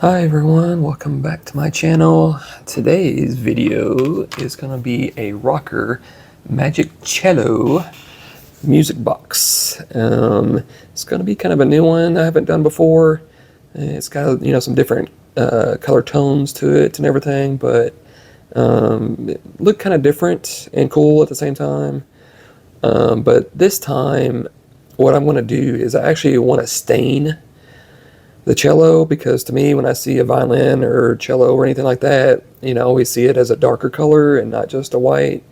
Hi everyone, welcome back to my channel. Today's video is going to be a ROKR Magic Cello music box. It's going to be kind of a new one I haven't done before. It's got some different color tones to it and everything, but it looked kind of different and cool at the same time. But this time, what I'm going to do is I actually want to stain the cello, because to me, when I see a violin or cello or anything like that, I always see it as a darker color and not just a white.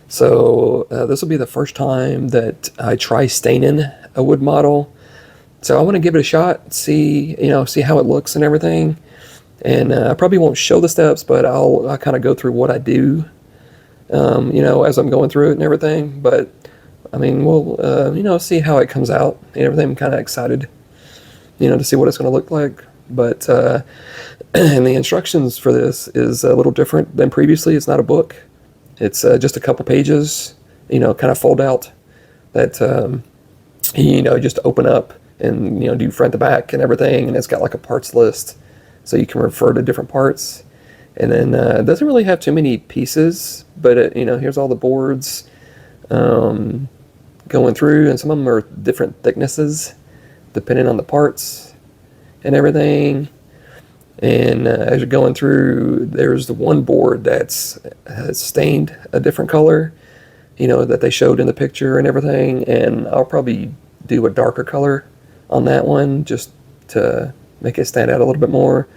So this will be the first time that I try staining a wood model. So I want to give it a shot, see how it looks and everything. And I probably won't show the steps, but I'll kind of go through what I do, as I'm going through it and everything. But I mean, we'll see how it comes out and everything. I'm kind of excited to see what it's going to look like. But and the instructions for this is a little different than previously. It's not a book. It's just a couple pages, kind of fold out that, just open up and, do front to back and everything. And it's got like a parts list, so you can refer to different parts. And then it doesn't really have too many pieces, but here's all the boards going through, and some of them are different thicknesses depending on the parts and everything. And as you're going through, there's the one board that's stained a different color, that they showed in the picture and everything. And I'll probably do a darker color on that one just to make it stand out a little bit more.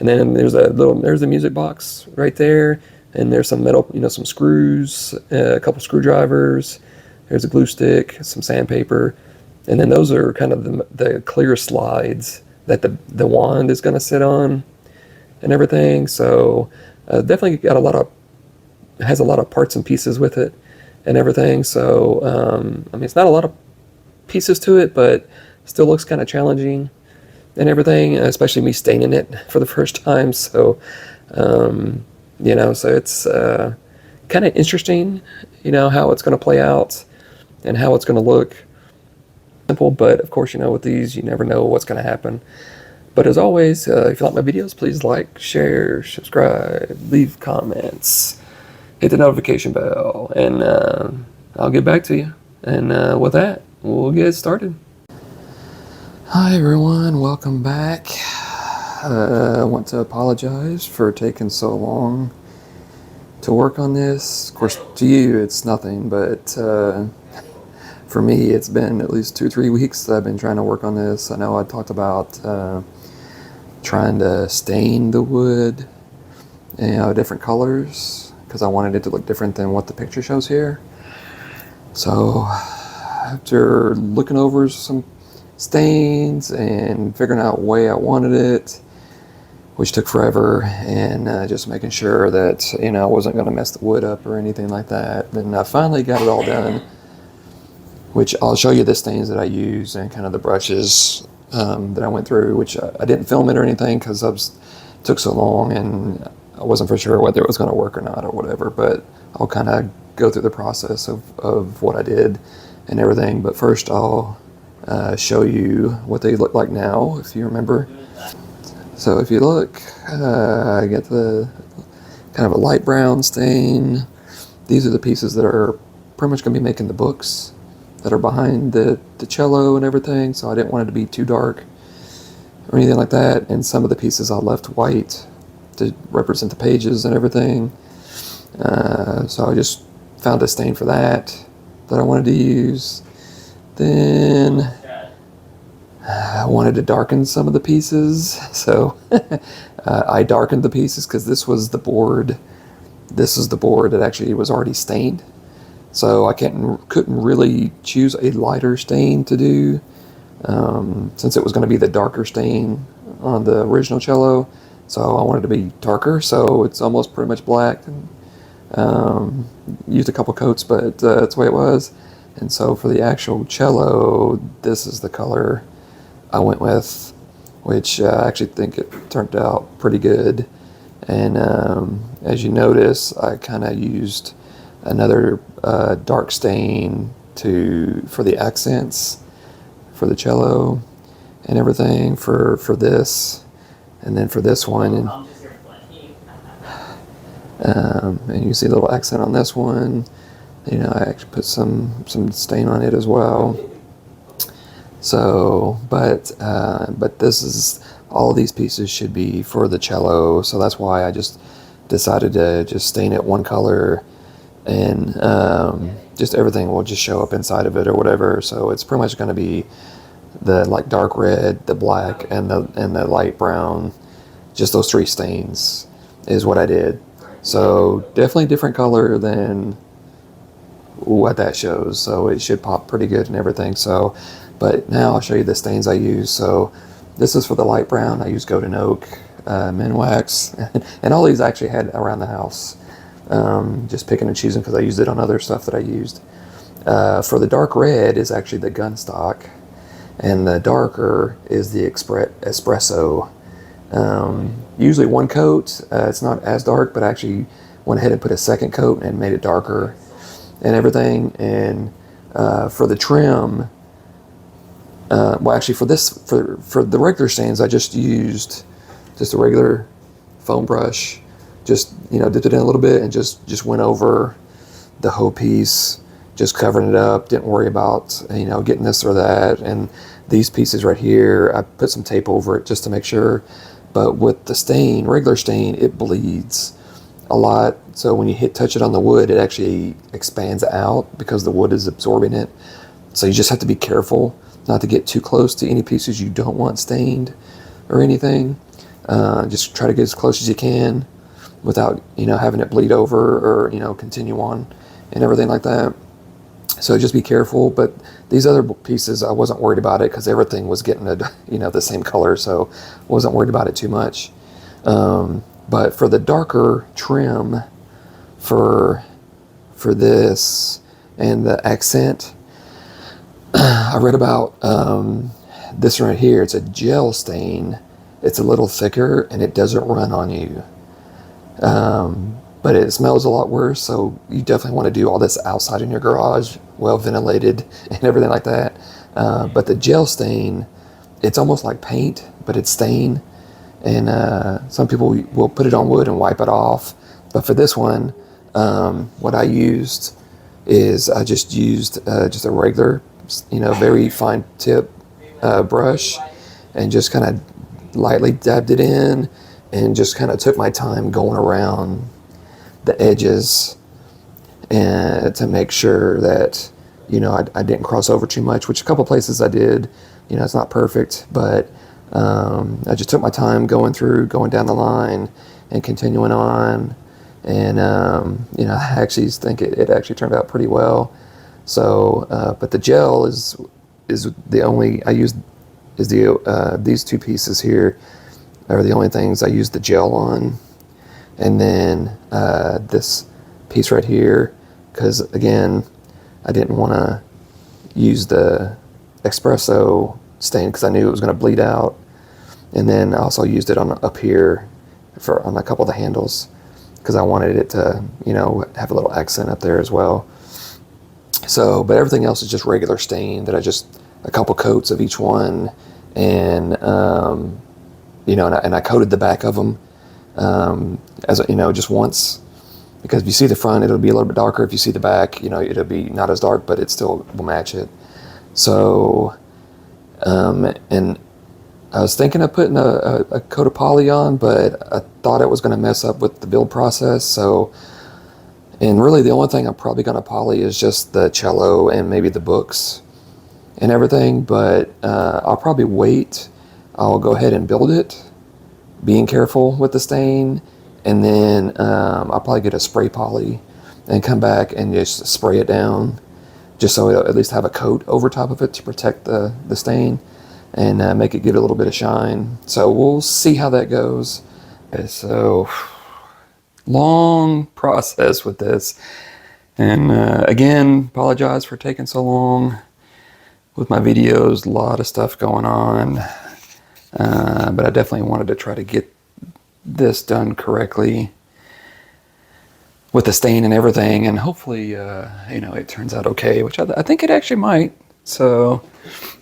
And then there's the music box right there, and there's some metal, some screws, a couple screwdrivers. There's a glue stick, some sandpaper. And then those are kind of the clear slides that the wand is going to sit on and everything. So definitely got has a lot of parts and pieces with it and everything. So I mean, it's not a lot of pieces to it, but still looks kind of challenging and everything, especially me staining it for the first time. So so it's kind of interesting, how it's going to play out and how it's going to look. Simple, but of course, with these, you never know what's going to happen. But as always, if you like my videos, please like, share, subscribe, leave comments, hit the notification bell, and I'll get back to you. And with that, we'll get started. Hi everyone, welcome back. I want to apologize for taking so long to work on this. Of course, to you, it's nothing, but for me, it's been at least 2-3 weeks that I've been trying to work on this. I know I talked about trying to stain the wood, different colors, because I wanted it to look different than what the picture shows here. So after looking over some stains and figuring out the way I wanted it, which took forever, and just making sure that I wasn't going to mess the wood up or anything like that, then I finally got it all done. Which I'll show you the stains that I use and kind of the brushes that I went through, which I didn't film it or anything because it took so long and I wasn't for sure whether it was going to work or not or whatever. But I'll kind of go through the process of what I did and everything. But first I'll show you what they look like now, if you remember. So if you look, I get the kind of a light brown stain. These are the pieces that are pretty much going to be making the books that are behind the cello and everything, so I didn't want it to be too dark or anything like that. And some of the pieces I left white to represent the pages and everything. So I just found a stain for that I wanted to use. Then I wanted to darken some of the pieces, so I darkened the pieces because this was the board. This is the board that actually was already stained. So I couldn't really choose a lighter stain to do, since it was going to be the darker stain on the original cello. So I wanted it to be darker, so it's almost pretty much black. And, used a couple coats, but that's the way it was. And so for the actual cello, this is the color I went with, which I actually think it turned out pretty good. And as you notice, I kind of used another dark stain for the accents for the cello and everything for this. And then for this one, and you see a little accent on this one. You know, I actually put some stain on it as well. So, but this is, all of these pieces should be for the cello. So that's why I just decided to just stain it one color, and just everything will just show up inside of it or whatever. So it's pretty much going to be the like dark red, the black, and the light brown. Just those three stains is what I did. So definitely different color than what that shows. So it should pop pretty good and everything. So, but now I'll show you the stains I use. So this is for the light brown. I use Golden Oak, Min Wax, and all these I actually had around the house. Just picking and choosing because I used it on other stuff that I used. For the dark red is actually the Gunstock, and the darker is the Espresso. Usually one coat, it's not as dark, but I actually went ahead and put a second coat and made it darker and everything. And for the trim, well, actually for the regular stains, I just used just a regular foam brush, just, you know, dipped it in a little bit and just went over the whole piece, just covering it up. Didn't worry about, you know, getting this or that. And these pieces right here, I put some tape over it just to make sure. But with the stain, regular stain, it bleeds a lot. So when you touch it on the wood, it actually expands out because the wood is absorbing it. So you just have to be careful not to get too close to any pieces you don't want stained or anything. Just try to get as close as you can without, you know, having it bleed over or, you know, continue on and everything like that. So just be careful. But these other pieces, I wasn't worried about it because everything was getting you know, the same color, so wasn't worried about it too much. But for the darker trim, for this and the accent, I read about this right here. It's a gel stain. It's a little thicker and it doesn't run on you. But it smells a lot worse, so you definitely want to do all this outside in your garage, well ventilated and everything like that. But the gel stain, it's almost like paint, but it's stain. And some people will put it on wood and wipe it off. But for this one, what I used is I just used just a regular, you know, very fine tip brush, and just kind of lightly dabbed it in and just kind of took my time going around the edges and to make sure that, you know, I didn't cross over too much, which a couple places I did. You know, it's not perfect, but I just took my time going down the line and continuing on. And, you know, I actually think it actually turned out pretty well. So, but the gel is the only, I used, is these two pieces here are the only things I used the gel on. And then this piece right here, because again, I didn't want to use the espresso stain because I knew it was going to bleed out. And then I also used it on up here on a couple of the handles because I wanted it to, you know, have a little accent up there as well. So, but everything else is just regular stain that I just, a couple coats of each one, and you know, and I coated the back of them as you know, just once, because if you see the front, it'll be a little bit darker. If you see the back, you know, it'll be not as dark, but it still will match it. So, and I was thinking of putting a coat of poly on, but I thought it was going to mess up with the build process. So, and really the only thing I'm probably going to poly is just the cello and maybe the books and everything. But I'll probably wait. I'll go ahead and build it, being careful with the stain. And then I'll probably get a spray poly and come back and just spray it down, just so it'll at least have a coat over top of it to protect the stain and make it get a little bit of shine. So we'll see how that goes. Okay, so long process with this. And again, apologize for taking so long with my videos. A lot of stuff going on. But I definitely wanted to try to get this done correctly with the stain and everything, and hopefully you know, it turns out okay, which I think it actually might. So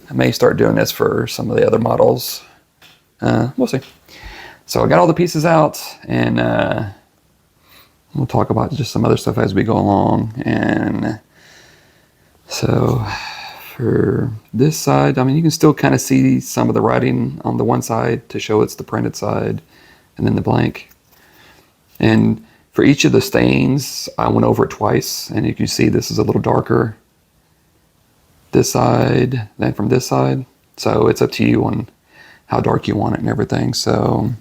I may start doing this for some of the other models. We'll see. So I got all the pieces out, and we'll talk about just some other stuff as we go along. And so for this side, I mean, you can still kind of see some of the writing on the one side to show it's the printed side, and then the blank. And for each of the stains, I went over it twice, and you can see this is a little darker this side than from this side. So it's up to you on how dark you want it and everything. So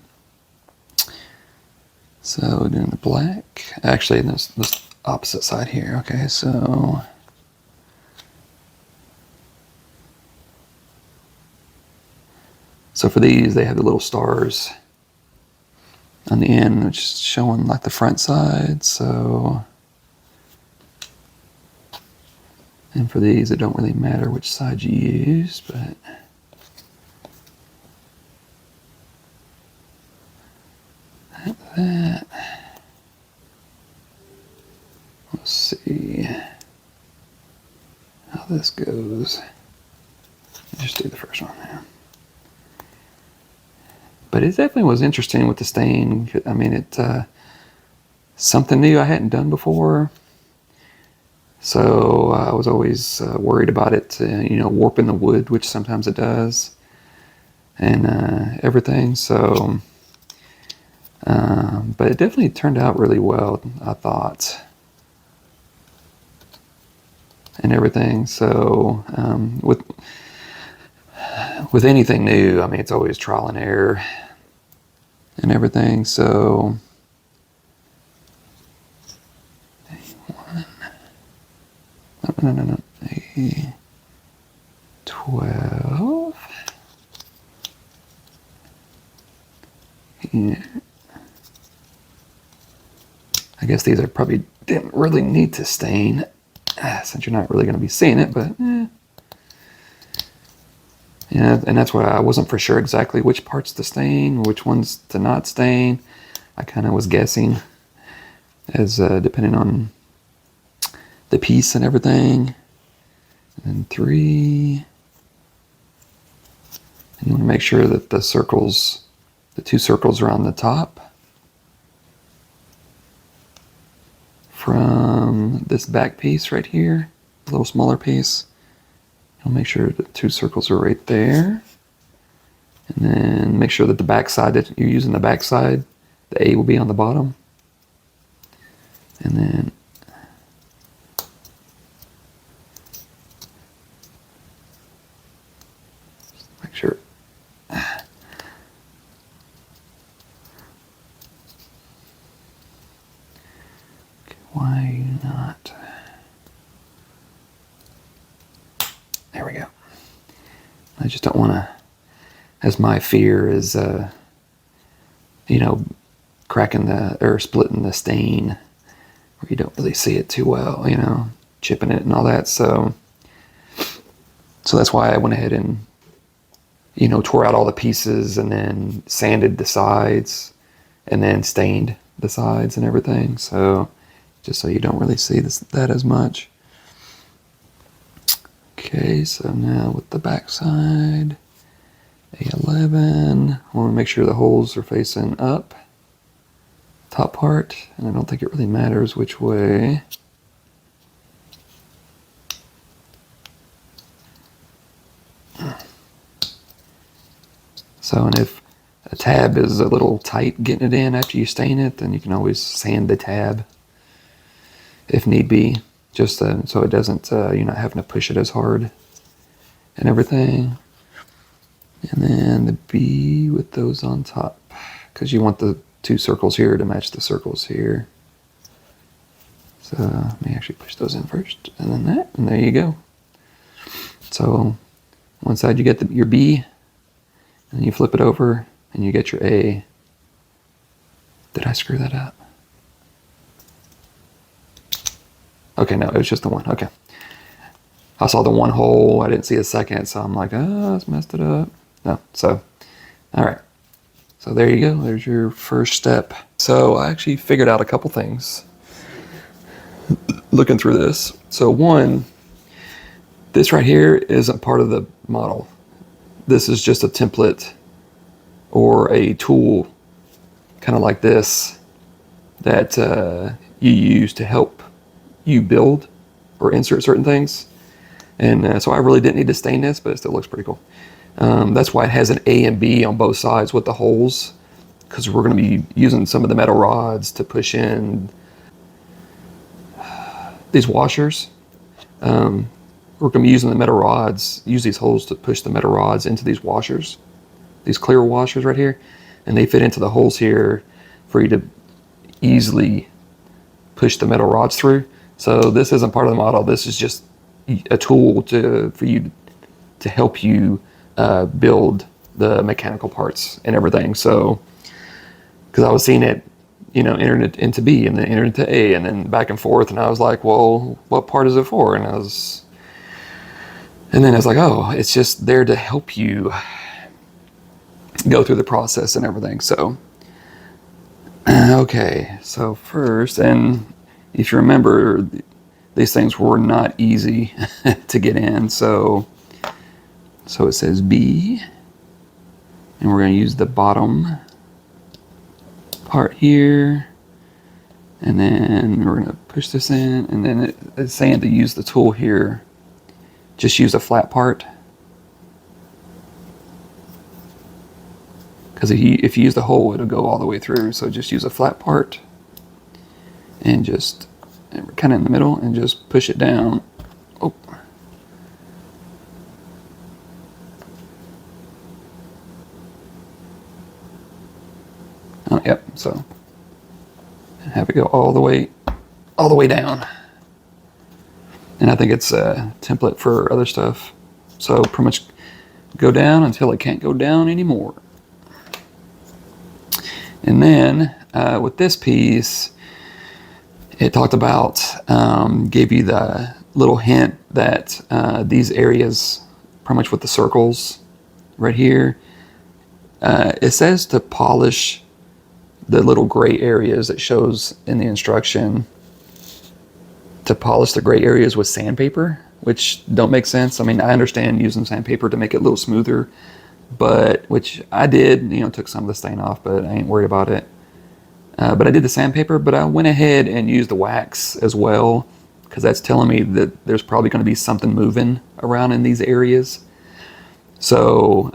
doing the black, actually this opposite side here. Okay, so for these, they have the little stars on the end, which is showing like the front side. So, and for these, it don't really matter which side you use, but that. Let's see how this goes. Just do the first one there. But it definitely was interesting with the stain. I mean, it something new I hadn't done before. So I was always worried about it, warping the wood, which sometimes it does, and everything. So, but it definitely turned out really well, I thought, and everything. So with anything new, I mean, it's always trial and error and everything. So no, A12 here. I guess these are probably didn't really need to stain, since you're not really going to be seeing it, but yeah, and that's why I wasn't for sure exactly which parts to stain, which ones to not stain. I kind of was guessing as depending on the piece and everything. And then 3. And you want to make sure that the circles, the 2 circles are on the top from this back piece right here, a little smaller piece. I'll make sure the 2 circles are right there. And then make sure that the back side that you're using, the back side, the A will be on the bottom. And then make sure. Okay, why are you not? There we go. I just don't want to, as my fear is, cracking or splitting the stain where you don't really see it too well, chipping it and all that. So that's why I went ahead and, tore out all the pieces and then sanded the sides and then stained the sides and everything. So just so you don't really see that as much. Okay, so now with the back side, A11, I want to make sure the holes are facing up, top part, and I don't think it really matters which way. So, and if a tab is a little tight getting it in after you stain it, then you can always sand the tab if need be, just so it doesn't, you're not having to push it as hard and everything. And then the B with those on top, because you want the 2 circles here to match the circles here. So let me actually push those in first, and then that, and there you go. So one side you get your B, and then you flip it over, and you get your A. Did I screw that up? Okay, no, it was just the one. Okay. I saw the one hole. I didn't see a second, so I'm like, oh, it's messed it up. No, so, all right. So there you go. There's your first step. So I actually figured out a couple things looking through this. So one, this right here isn't part of the model. This is just a template or a tool kind of like this, that you use to help you build or insert certain things. And so I really didn't need to stain this, but it still looks pretty cool. That's why it has an A and B on both sides with the holes, because we're going to be using some of the metal rods to push in these washers. We're going to be using the metal rods, use these holes to push the metal rods into these washers, these clear washers right here, and they fit into the holes here for you to easily push the metal rods through. So this isn't part of the model. This is just a tool for you to help you build the mechanical parts and everything. So, because I was seeing it, entered it into B and then entered it into A and then back and forth, and I was like, well, what part is it for? And then I was like, oh, it's just there to help you go through the process and everything. So, okay, so first, and if you remember, these things were not easy to get in. So it says B, and we're going to use the bottom part here, and then we're going to push this in, and then it's saying to use the tool here. Just use a flat part, because if you use the hole, it'll go all the way through. So just use a flat part and just kind of in the middle and just push it down. Oh. Oh, yep. So have it go all the way down. And I think it's a template for other stuff. So pretty much go down until it can't go down anymore. And then with this piece, it talked about, gave you the little hint that these areas, pretty much with the circles right here, it says to polish the little gray areas that shows in the instruction, to polish the gray areas with sandpaper, which don't make sense. I mean, I understand using sandpaper to make it a little smoother, but which I did, took some of the stain off, but I ain't worried about it. But I did the sandpaper, but I went ahead and used the wax as well, because that's telling me that there's probably going to be something moving around in these areas. So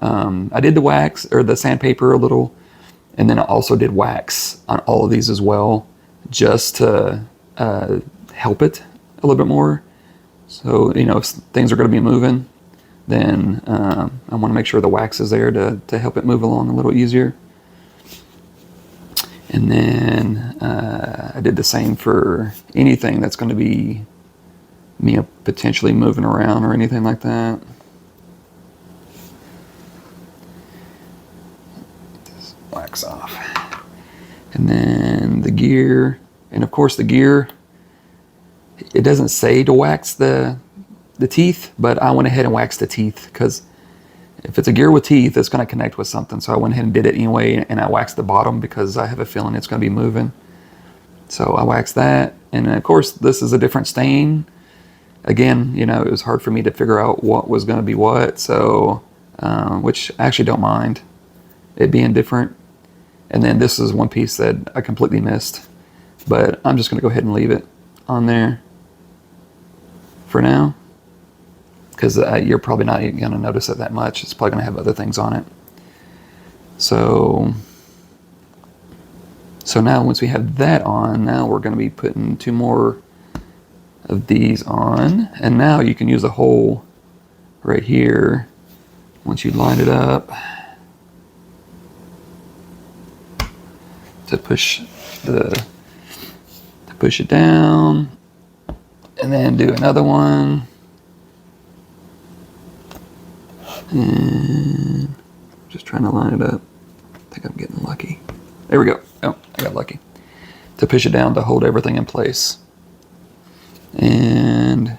I did the wax or the sandpaper a little, and then I also did wax on all of these as well, just to help it a little bit more. So, if things are going to be moving, then I want to make sure the wax is there to help it move along a little easier. And then I did the same for anything that's going to be potentially moving around or anything like that. Just wax off. And then the gear, and of course the gear, it doesn't say to wax the teeth, but I went ahead and waxed the teeth, because if it's a gear with teeth, it's going to connect with something. So I went ahead and did it anyway, and I waxed the bottom because I have a feeling it's going to be moving. So I waxed that, and of course this is a different stain. Again, it was hard for me to figure out what was going to be what, so which I actually don't mind it being different. And then this is one piece that I completely missed, but I'm just going to go ahead and leave it on there for now, because you're probably not even going to notice it that much. It's probably going to have other things on it. So now once we have that on, now we're going to be putting 2 more of these on, and now you can use a hole right here once you line it up to push it down, and then do another one. And just trying to line it up. I think I'm getting lucky. There we go. Oh, I got lucky. To push it down to hold everything in place. And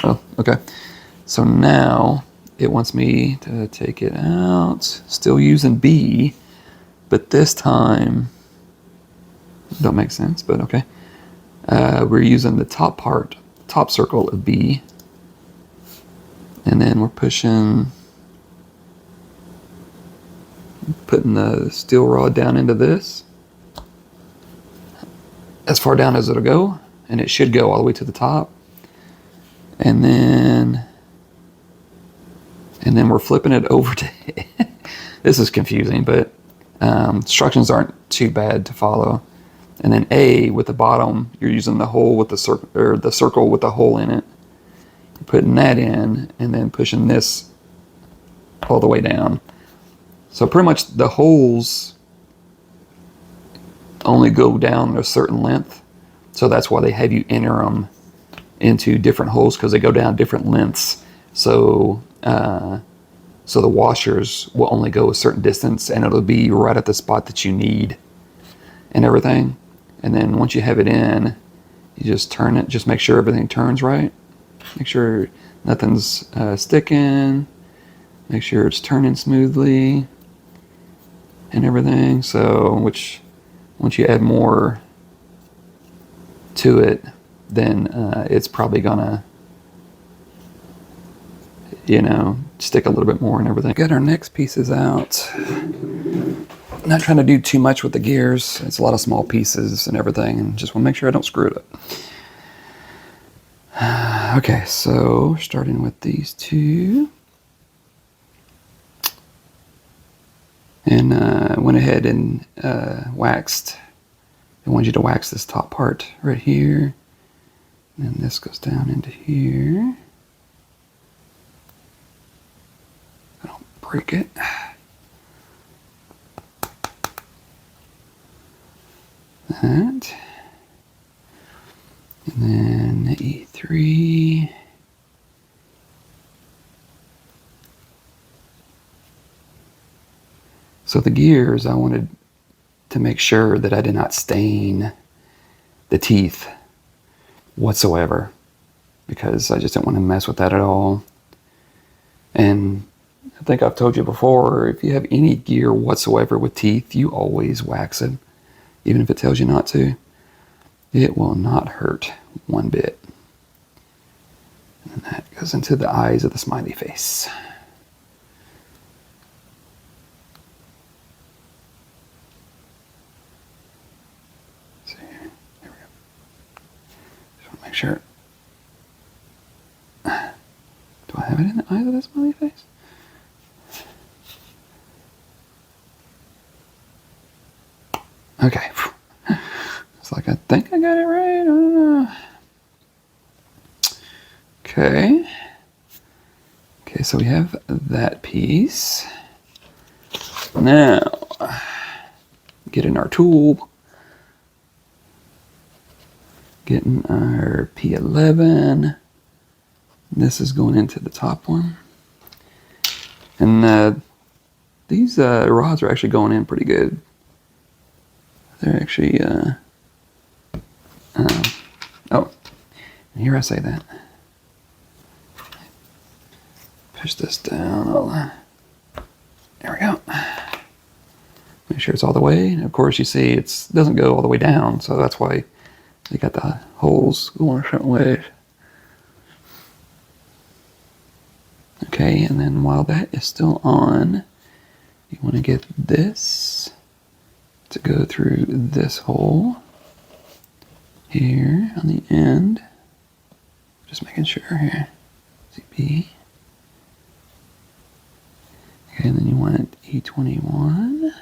oh, okay. So now it wants me to take it out, still using B, but this time, don't make sense, but okay. we're using the top part, top circle of B, and then we're putting the steel rod down into this, as far down as it'll go, and it should go all the way to the top. And then we're flipping it over to this is confusing, but instructions aren't too bad to follow. And then A with the bottom, you're using the hole with the circle, or the circle with the hole in it. You're putting that in, and then pushing this all the way down. So pretty much the holes only go down a certain length. So that's why they have you enter them into different holes, because they go down different lengths. So the washers will only go a certain distance, and it'll be right at the spot that you need and everything. And then once you have it in, you just turn it, just make sure everything turns right. Make sure nothing's sticking. Make sure it's turning smoothly and everything. So once you add more to it, then it's probably gonna, stick a little bit more and everything. Got our next pieces out. Not trying to do too much with the gears. It's a lot of small pieces and everything, and just want to make sure I don't screw it up. Okay, so starting with these two. And went ahead and waxed. I want you to wax this top part right here. And then this goes down into here. I don't break it. That. And then the E3. So the gears, I wanted to make sure that I did not stain the teeth whatsoever, because I just didn't want to mess with that at all. And I think I've told you before, if you have any gear whatsoever with teeth, you always wax it, even if it tells you not to. It will not hurt one bit. And that goes into the eyes of the smiley face. See, here we go. Just want to make sure. Do I have it in the eyes of the smiley face? Okay. It's like, I think I got it right. I don't know. Okay. Okay, so we have that piece. Now, getting our tool. Getting our P11. This is going into the top one. And these rods are actually going in pretty good. They're actually, oh, here I say that. Push this down. There we go. Make sure it's all the way. And of course, you see it doesn't go all the way down, so that's why they got the holes going certain ways. Okay, and then while that is still on, you want to get this to go through this hole here on the end. Just making sure here. See B. Okay, and then you want it E21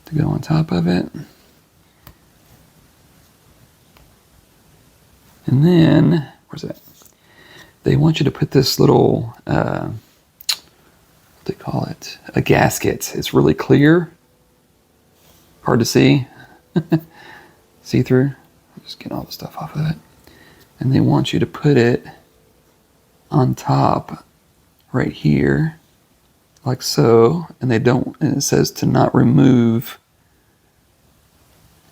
to go on top of it. And then, where's that? They want you to put this little, what they call it, a gasket. It's really clear, hard to see, see through. Just get all the stuff off of it. And they want you to put it on top right here, like so. And they don't, and it says to not remove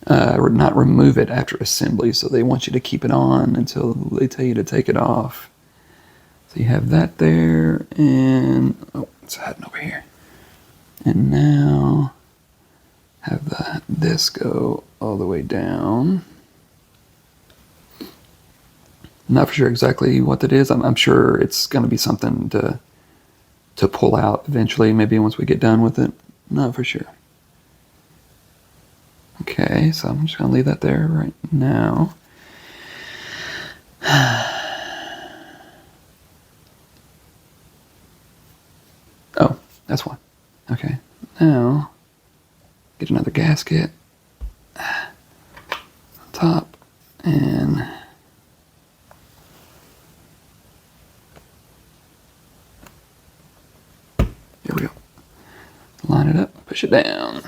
it after assembly. So they want you to keep it on until they tell you to take it off. So you have that there, and oh, it's heading over here. And now have this go all the way down. not for sure exactly what that is. I'm sure it's going to be something to pull out eventually, maybe once we get done with it. Not for sure. Okay, so I'm just going to leave that there right now. Oh, that's one. Okay, now get another gasket on top, and here we go. Line it up, push it down.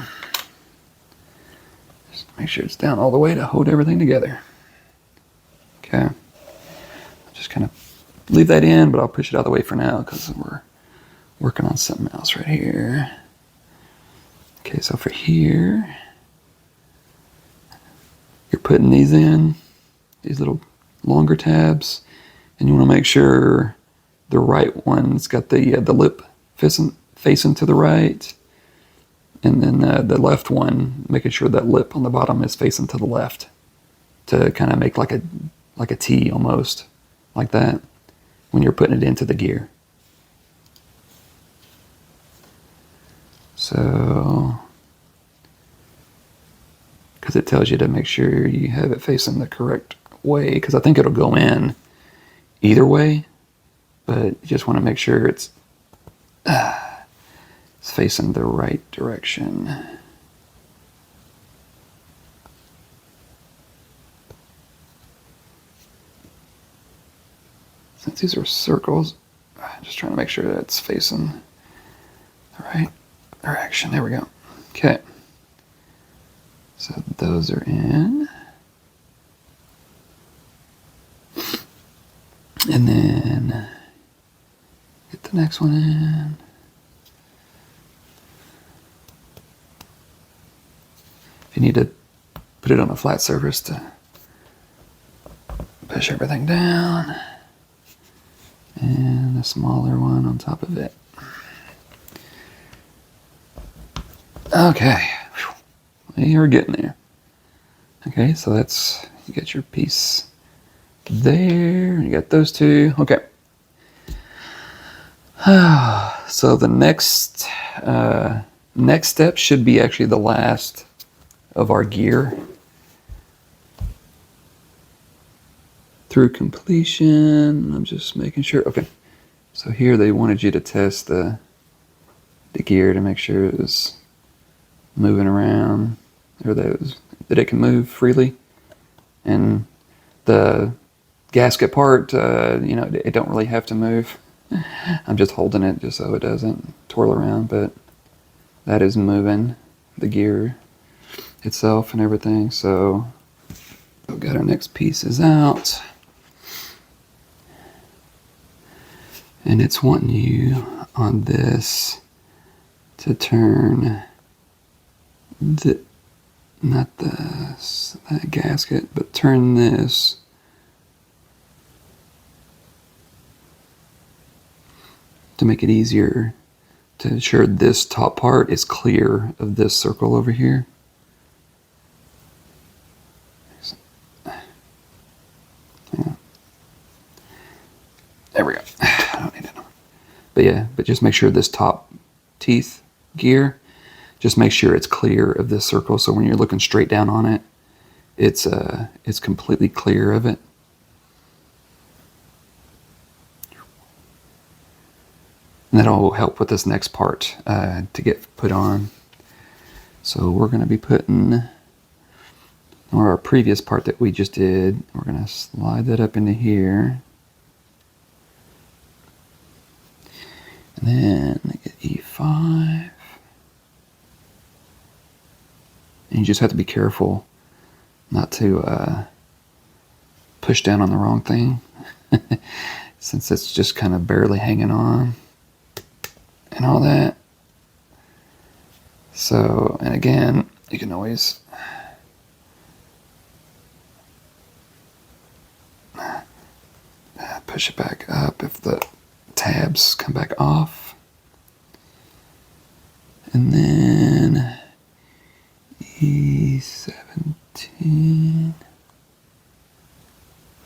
Just make sure it's down all the way to hold everything together. Okay, I'll just kind of leave that in, but I'll push it out of the way for now because we're working on something else right here. Okay, so for here, you're putting these in, these little longer tabs, and you want to make sure the right one's got the lip facing to the right, and then the left one, making sure that lip on the bottom is facing to the left, to kind of make like a T almost, like that, when you're putting it into the gear. So, because it tells you to make sure you have it facing the correct way, because I think it'll go in either way, but you just want to make sure it's facing the right direction. Since these are circles, I'm just trying to make sure that it's facing the right direction. There we go. Okay. So those are in. And then get the next one in. If you need to put it on a flat surface to push everything down. And the smaller one on top of it. Okay, you're getting there. Okay, so that's, you got your piece there, you got those two. Okay. So the next step should be actually the last of our gear. Through completion, I'm just making sure. Okay, so here they wanted you to test the gear to make sure it was moving around, or that it can move freely. And the gasket part, you know, it don't really have to move. I'm just holding it just so it doesn't twirl around, but that is moving the gear itself and everything. So we've got our next pieces out. And it's wanting you on this to turn not that gasket, but turn this to make it easier to ensure this top part is clear of this circle over here. There we go. I don't need it. But yeah, but just make sure this top teeth gear, just make sure it's clear of this circle. So when you're looking straight down on it, it's completely clear of it. And that'll help with this next part to get put on. So we're going to be putting, or our previous part that we just did, we're going to slide that up into here. And then get E5. And you just have to be careful not to push down on the wrong thing, since it's just kind of barely hanging on and all that. So, and again, you can always push it back up if the tabs come back off. And then E17.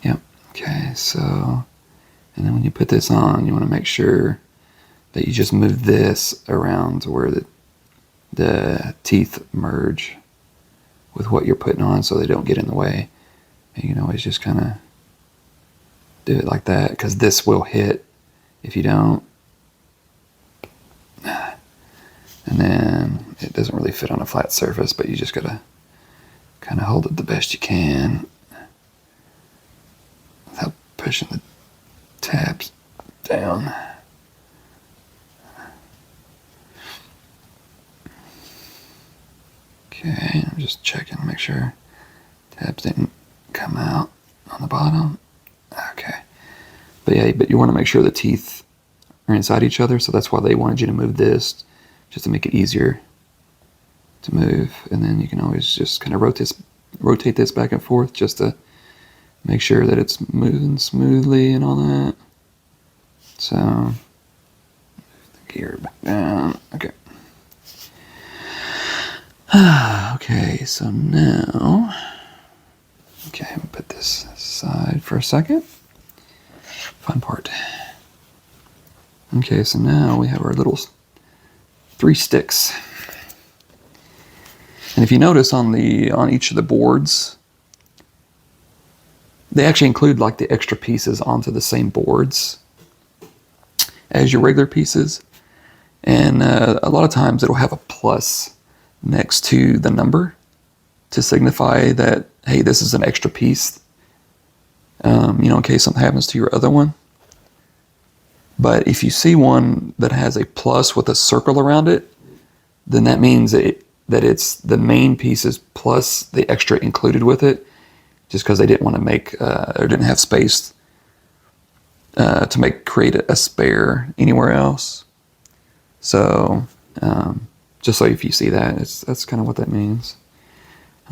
Yep, Okay, so, and then when you put this on, you want to make sure that you just move this around to where the teeth merge with what you're putting on so they don't get in the way. And you can always just kind of do it like that, because this will hit if you don't. And then it doesn't really fit on a flat surface, but you just gotta kind of hold it the best you can without pushing the tabs down. Okay, I'm just checking to make sure tabs didn't come out on the bottom. Okay. But yeah, but you want to make sure the teeth are inside each other, so that's why they wanted you to move this, just to make it easier to move. And then you can always just kind of rotate this back and forth just to make sure that it's moving smoothly and all that. So, move the gear back down. Okay. Okay, so now, okay, we'll put this aside for a second. Fun part. Okay, so now we have our little 3 sticks. And if you notice on each of the boards, they actually include like the extra pieces onto the same boards as your regular pieces. And a lot of times it'll have a plus next to the number to signify that, hey, this is an extra piece, in case something happens to your other one. But if you see one that has a plus with a circle around it, then that means that it's the main pieces plus the extra included with it, just because they didn't want to make, or didn't have space to create a spare anywhere else. So, just so if you see that, that's kind of what that means.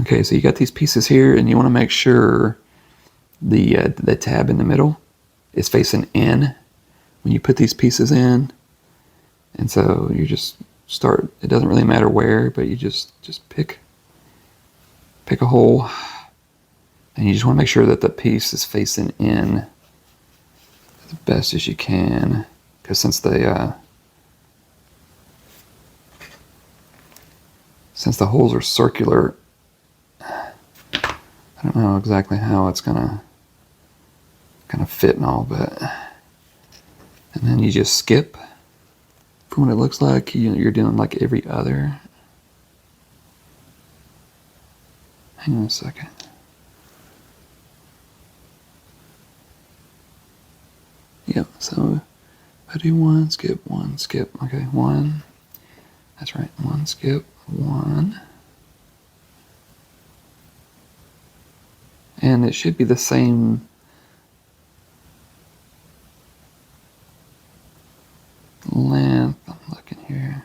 Okay, so you got these pieces here, and you want to make sure the tab in the middle is facing in when you put these pieces in. And so you just start, it doesn't really matter where, but you just pick a hole, and you just want to make sure that the piece is facing in as best as you can, because since the holes are circular, I don't know exactly how it's gonna kind of fit and all, but, and then you just skip from what it looks like. You're doing like every other. Hang on a second. Yep, so I do one, skip, one, skip. Okay, one. That's right, one, skip, one. And it should be the same length. I'm looking here.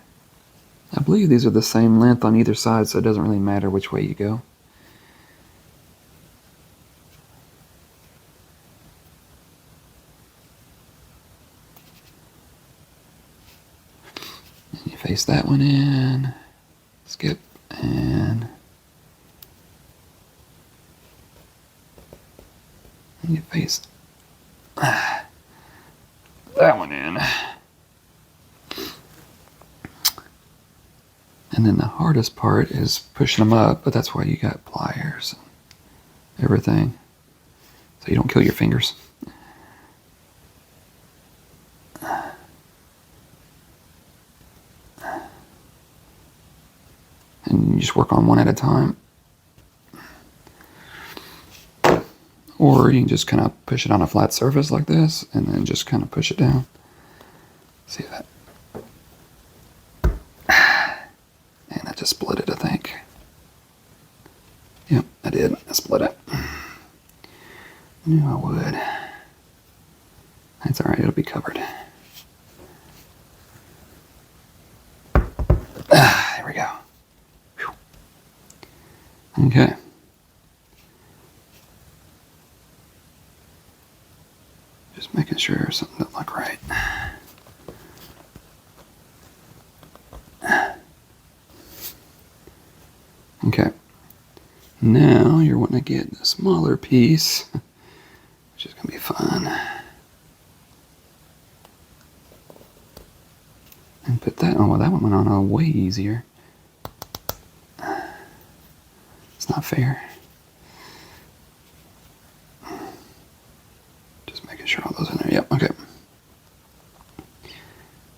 I believe these are the same length on either side, so it doesn't really matter which way you go. And you face that one in, skip, and you face that one in. And then the hardest part is pushing them up, but that's why you got pliers and everything, so you don't kill your fingers. And you just work on one at a time. Or you can just kind of push it on a flat surface like this, and then just kind of push it down. See that? And I just split it, I think. Yep, I did. I split it. I knew I would. That's alright, it'll be covered. There we go. Whew. Okay. Just making sure something don't look right. Okay. Now you're wanting to get a smaller piece, which which is going to be fun. And put that on. Well, that one went on way easier. It's not fair. Just making sure all those in there. Yep, okay.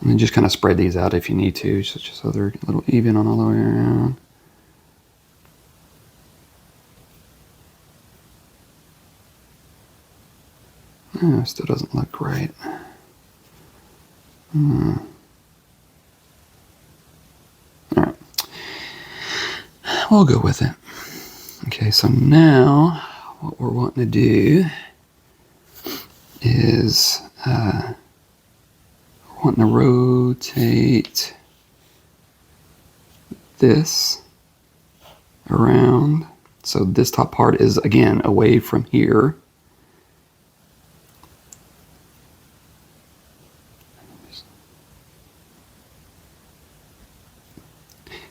And then just kind of spread these out if you need to, just so they're a little even on all the way around. Oh, still doesn't look right. Alright. We'll go with it. Okay, so now what we're wanting to do is we're wanting to rotate this around. So this top part is, again, away from here.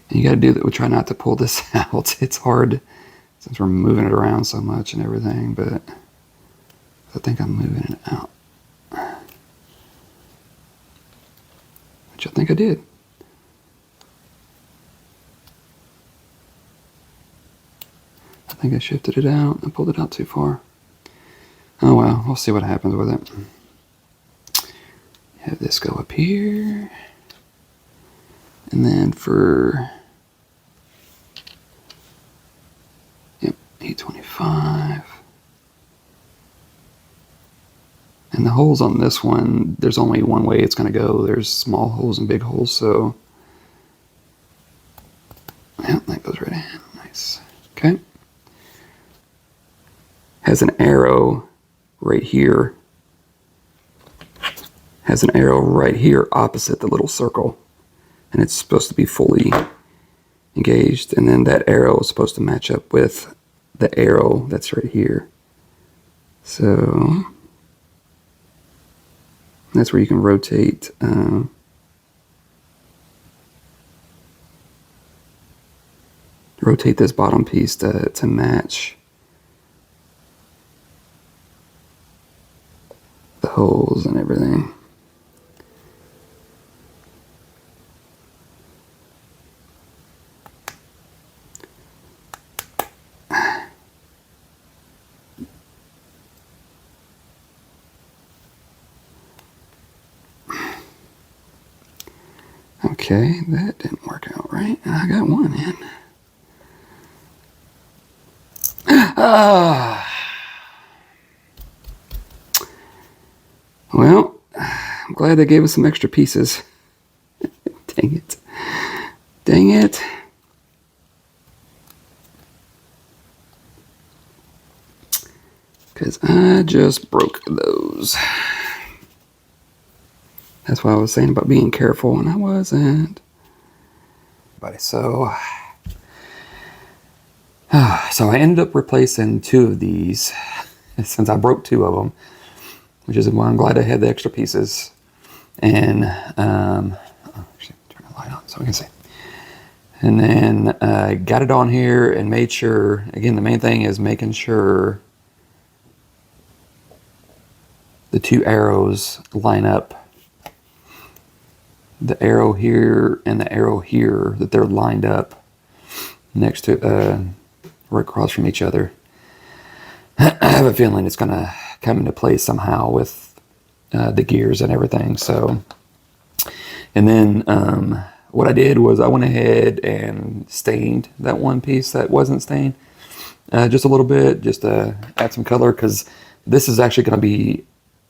And you got to do that. We try not to pull this out. It's hard since we're moving it around so much and everything, but I think I'm moving it out. Which I think I did. I think I shifted it out and pulled it out too far. Oh well, we'll see what happens with it. Have this go up here. And then for, yep, 825. And the holes on this one, there's only one way it's going to go. There's small holes and big holes, so yeah, that goes right in. Nice. Okay. Has an arrow right here. Has an arrow right here opposite the little circle. And it's supposed to be fully engaged. And then that arrow is supposed to match up with the arrow that's right here. So that's where you can rotate rotate this bottom piece to match the holes and everything. Okay, that didn't work out right. I got one in. Well, I'm glad they gave us some extra pieces. Dang it. Dang it. Because I just broke those. That's why I was saying about being careful, and I wasn't. So I ended up replacing two of these since I broke two of them, which is why I'm glad I had the extra pieces. And actually, turn the light on so we can see. And then got it on here and made sure. Again, the main thing is making sure the two arrows line up. The arrow here and the arrow here, that they're lined up next to, right across from each other. I have a feeling it's going to come into place somehow with the gears and everything. So, and then what I did was I went ahead and stained that one piece that wasn't stained just a little bit, just to add some color, because this is actually going to be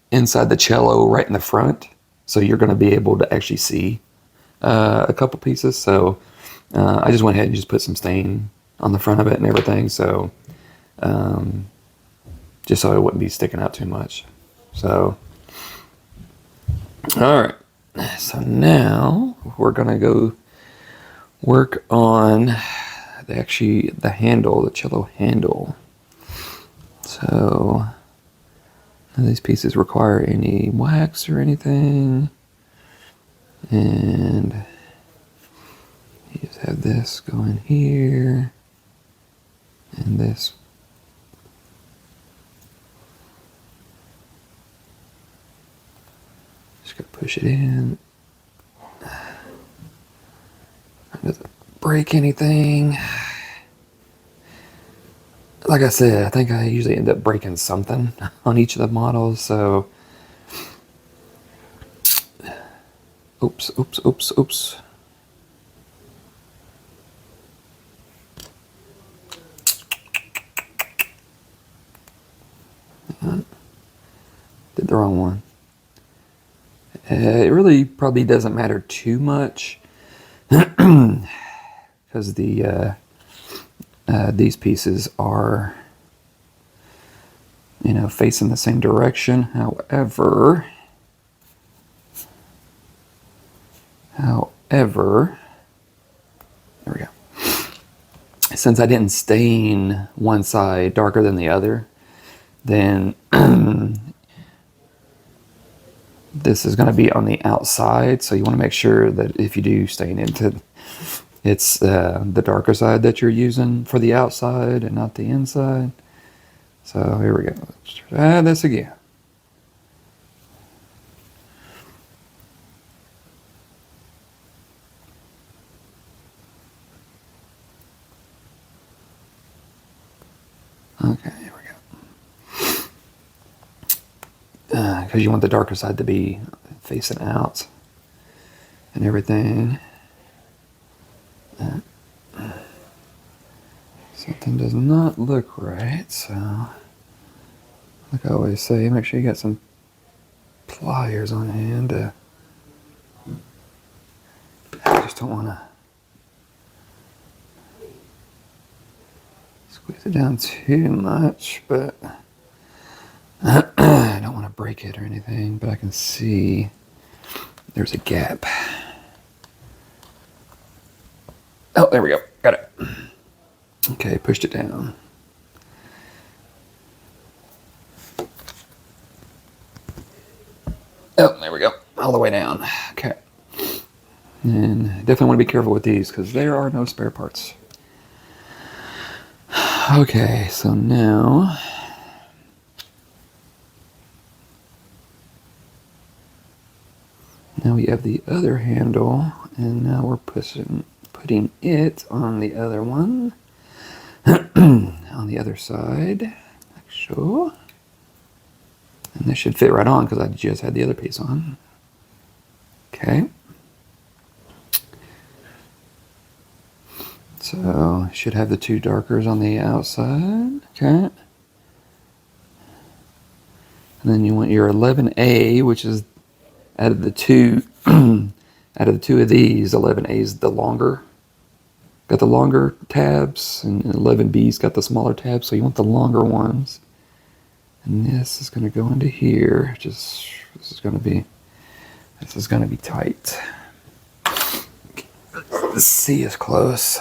inside the cello right in the front. So you're going to be able to actually see a couple pieces. So I just went ahead and just put some stain on the front of it and everything. So just so it wouldn't be sticking out too much. So, all right. So now we're going to go work on the handle, the cello handle. So none of these pieces require any wax or anything. And you just have this going here. And this Just gotta push it in. It doesn't break anything. Like I said, I think I usually end up breaking something on each of the models, so. Oops, oops, oops, oops. Did the wrong one. It really probably doesn't matter too much because these pieces are, you know, facing the same direction. However, there we go. Since I didn't stain one side darker than the other, then this is going to be on the outside, so you want to make sure that if you do stain it, it's the darker side that you're using for the outside and not the inside. So here we go. Let's try this again. Okay, here we go. Because you want the darker side to be facing out and everything. Something does not look right, so like I always say, make sure you got some pliers on hand. I just don't want to squeeze it down too much, but I don't want to break it or anything, but I can see there's a gap. Oh, there we go. Got it. Okay, pushed it down. Oh, there we go. All the way down. Okay. And definitely want to be careful with these because there are no spare parts. Okay, so now we have the other handle, and now we're putting it on the other one. On the other side, like so. And this should fit right on because I just had the other piece on. Okay. So should have the two darkers on the outside. Okay. And then you want your 11A, which is out of the two of these, 11A is the longer. Got the longer tabs, and 11B's got the smaller tabs, so you want the longer ones. And this is going to go into here. This is going to be tight. The C is close.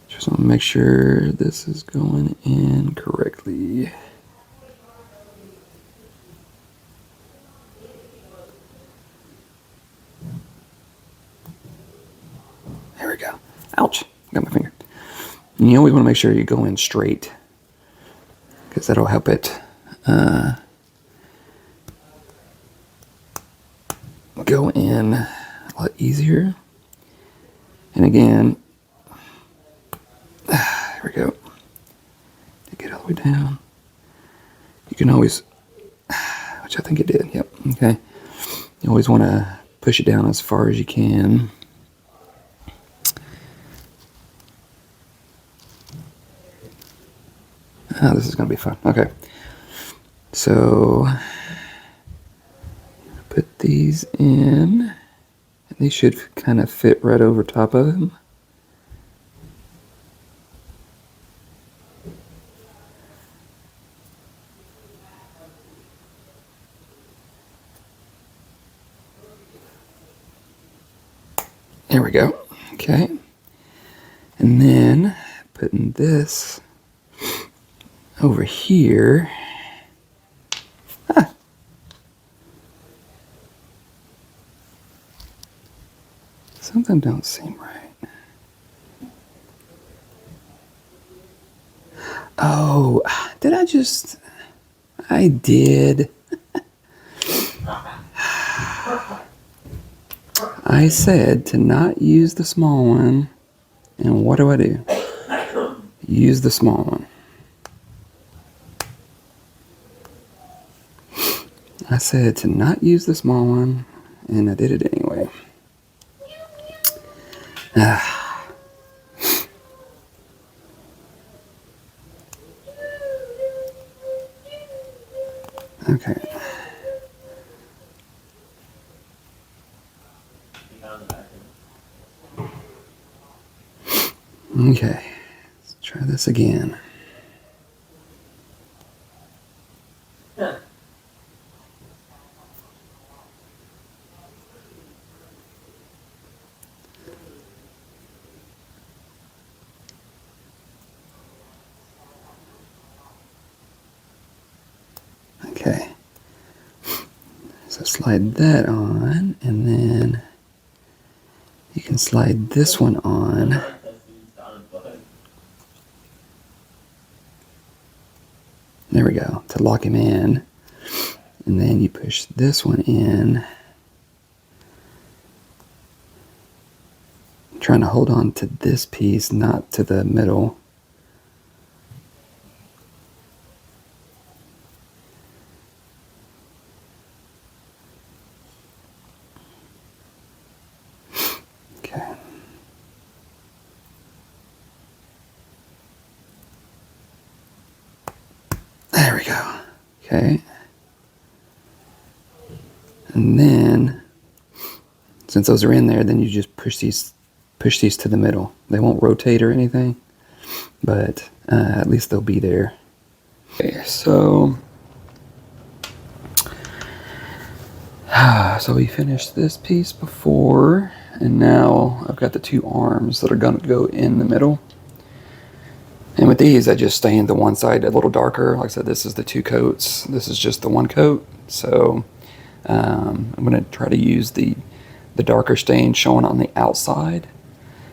Just want to make sure this is going in correctly. There we go. Ouch, got my finger. And you always want to make sure you go in straight because that'll help it go in a lot easier. And again, there we go. To get all the way down. You can always, which I think it did, yep, okay. You always want to push it down as far as you can. Oh, this is going to be fun. Okay. So, put these in. And they should kind of fit right over top of them. There we go. Okay. And then putting this over here. Ah. Something don't seem right. Oh, did I I did. I said to not use the small one, and what do? Use the small one. I said to not use the small one, and I did it anyway. Okay. Okay, let's try this again. Okay, so slide that on, and then you can slide this one on. There we go, to lock him in. And then you push this one in. I'm trying to hold on to this piece, not to the middle. Okay. There we go. Okay. And then, since those are in there, then you just push these to the middle. They won't rotate or anything, but at least they'll be there. Okay, so we finished this piece before, and now I've got the two arms that are going to go in the middle. And with these, I just stained the one side a little darker. Like I said, this is the two coats. This is just the one coat. So I'm going to try to use the darker stain showing on the outside.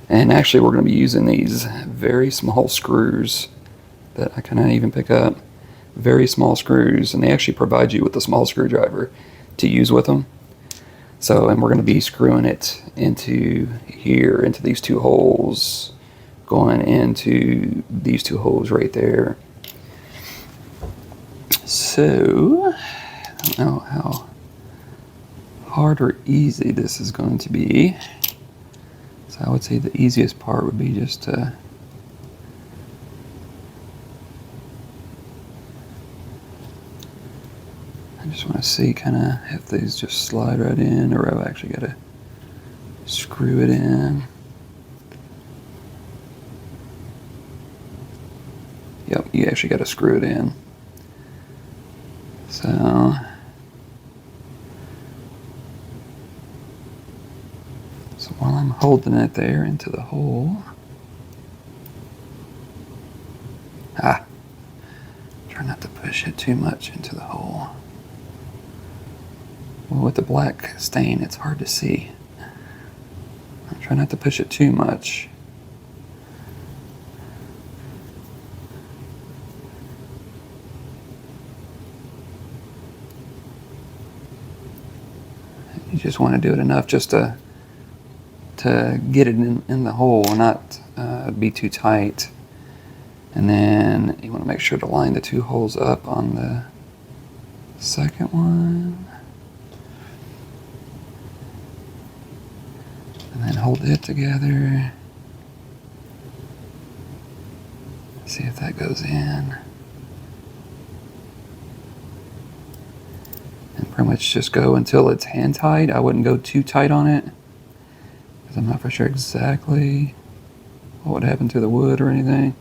And actually, we're going to be using these very small screws that I cannot even pick up. Very small screws, and they actually provide you with a small screwdriver to use with them. So, and we're going to be screwing it into here, into these two holes, going into these two holes right there. So, I don't know how hard or easy this is going to be. So I would say the easiest part would be just to I just want to see kind of if these just slide right in, or I've actually got to screw it in. Yep, you actually got to screw it in. So while I'm holding it there into the hole, try not to push it too much into the hole. Well, with the black stain, it's hard to see. Try not to push it too much. You just want to do it enough just to get it in the hole, not be too tight. And then you want to make sure to line the two holes up on the second one. And then hold it together. See if that goes in. And pretty much just go until it's hand tight. I wouldn't go too tight on it, because I'm not for sure exactly what would happen to the wood or anything.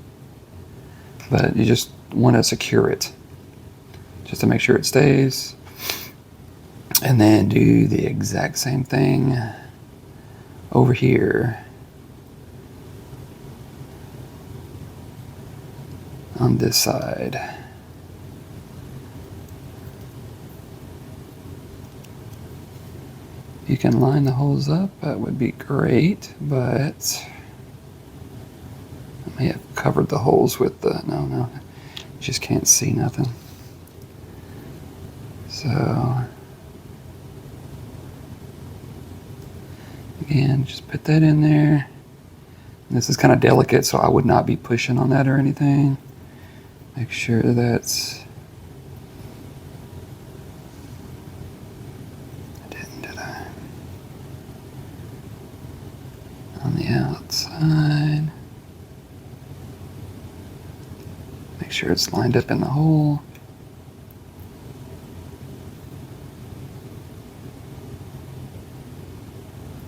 But you just want to secure it, just to make sure it stays. And then do the exact same thing over here on this side. You can line the holes up, that would be great, but may have covered the holes with the, no, you just can't see nothing. So again, just put that in there. This is kind of delicate, so I would not be pushing on that or anything. Make sure that's... I didn't, did I? On the outside. Make sure it's lined up in the hole.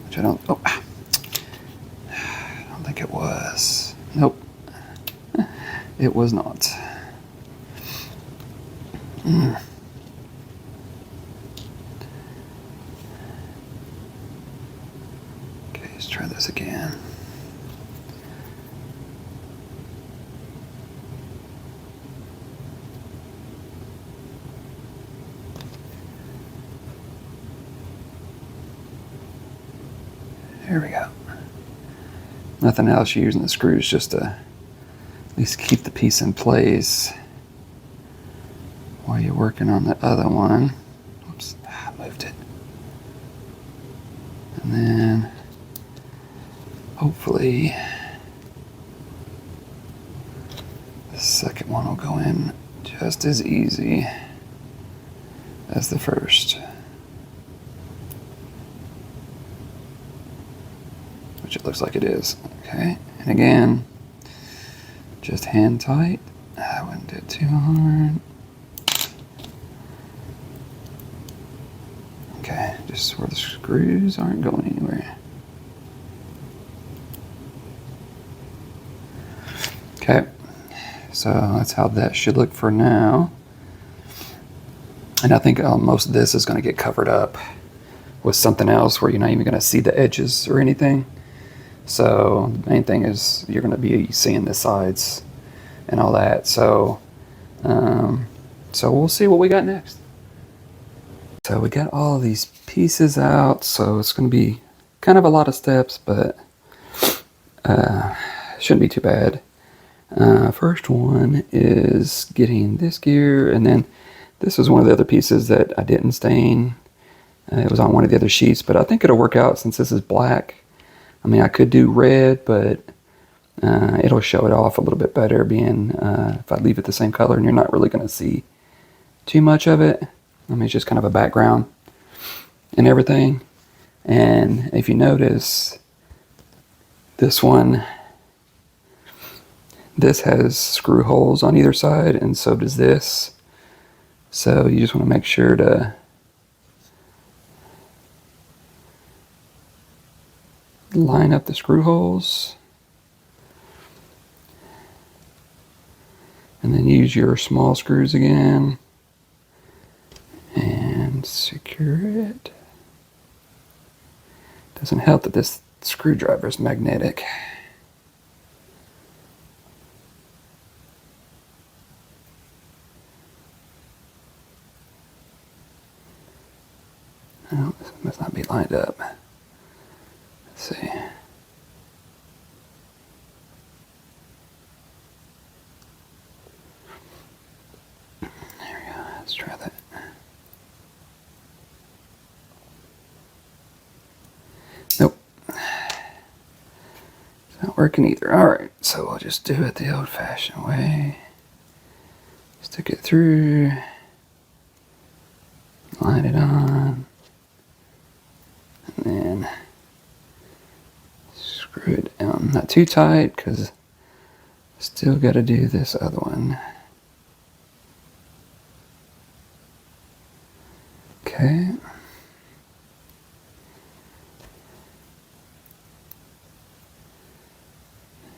Which I don't, oh, I don't think it was. Nope, it was not. Okay, let's try this again. There we go. Nothing else, you're using the screws just to at least keep the piece in place while you're working on the other one. Oops, I moved it. And then hopefully the second one will go in just as easy as the first. Which it looks like it is. Okay, and again, just hand tight. I wouldn't do it too hard. Okay, just where the screws aren't going anywhere. Okay, so that's how that should look for now. And I think most of this is going to get covered up with something else where you're not even going to see the edges or anything. So the main thing is you're going to be seeing the sides and all that. So, so we'll see what we got next. So we got all of these pieces out. So it's going to be kind of a lot of steps, but shouldn't be too bad. First one is getting this gear, and then this is one of the other pieces that I didn't stain. It was on one of the other sheets, but I think it'll work out since this is black. I mean, I could do red, but it'll show it off a little bit better being if I leave it the same color, and you're not really going to see too much of it. I mean, it's just kind of a background and everything. And if you notice, this one, this has screw holes on either side, and so does this. So you just want to make sure to line up the screw holes, and then use your small screws again and secure it. Doesn't help that this screwdriver is magnetic. Oh, this must not be lined up. Let's see. There we go. Let's try that. Nope. It's not working either. Alright, so we'll just do it the old-fashioned way. Stick it through. Line it on. And then screw it down. Not too tight, because still got to do this other one. Okay.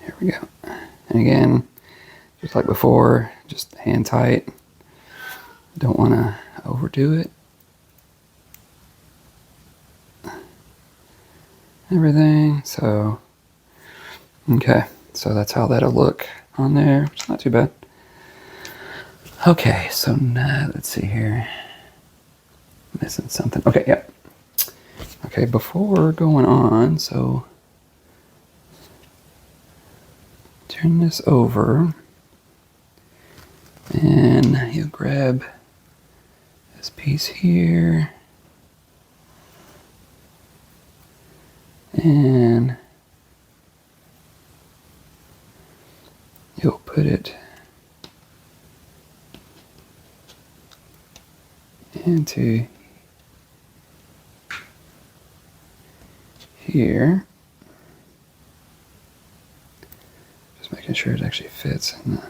Here we go. And again, just like before, just hand tight. Don't want to overdo it. Everything. So, okay. So that's how that'll look on there. It's not too bad. Okay, so now let's see here. Missing something. Okay, yep. Okay, before going on, so turn this over, and you'll grab this piece here. And you'll put it into here. Just making sure it actually fits in the,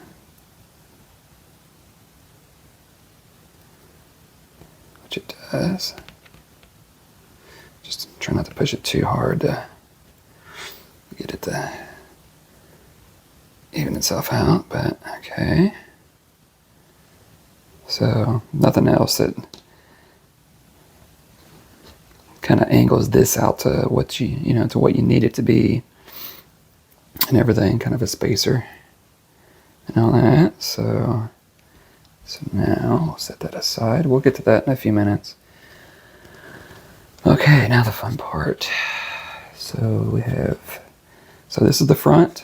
which it does. Just try not to push it too hard to get it to even itself out, but okay. So nothing else that kind of angles this out to what you know, to what you need it to be and everything, kind of a spacer and all that. So now we'll set that aside. We'll get to that in a few minutes. Okay, now the fun part. So this is the front,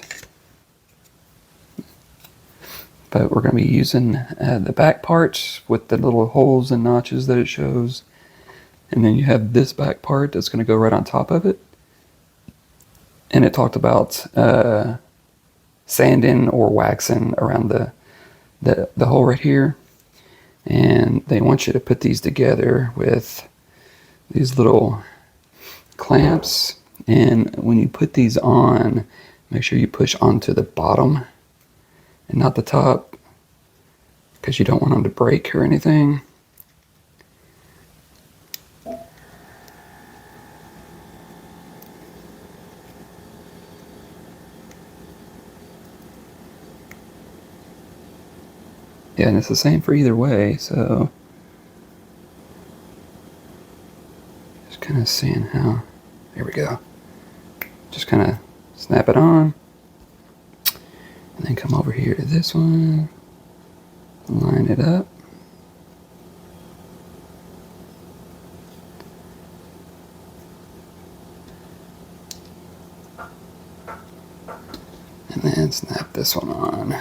but we're going to be using the back part with the little holes and notches that it shows. And then you have this back part that's going to go right on top of it. And it talked about sanding or waxing around the hole right here. And they want you to put these together with these little clamps. And when you put these on, make sure you push onto the bottom and not the top, because you don't want them to break or anything. Yeah, and it's the same for either way, so just kind of seeing how, there we go. Just kind of snap it on, and then come over here to this one, line it up. And then snap this one on.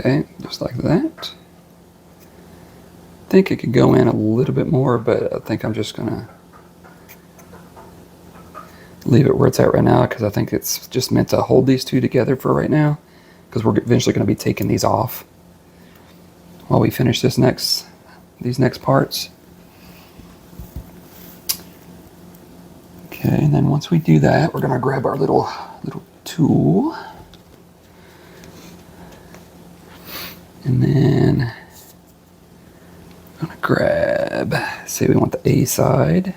Okay, just like that. I think it could go in a little bit more, but I think I'm just gonna leave it where it's at right now, because I think it's just meant to hold these two together for right now, because we're eventually going to be taking these off while we finish these next parts. Okay, and then once we do that, we're going to grab our little tool. And then I'm going to grab, say we want the A side.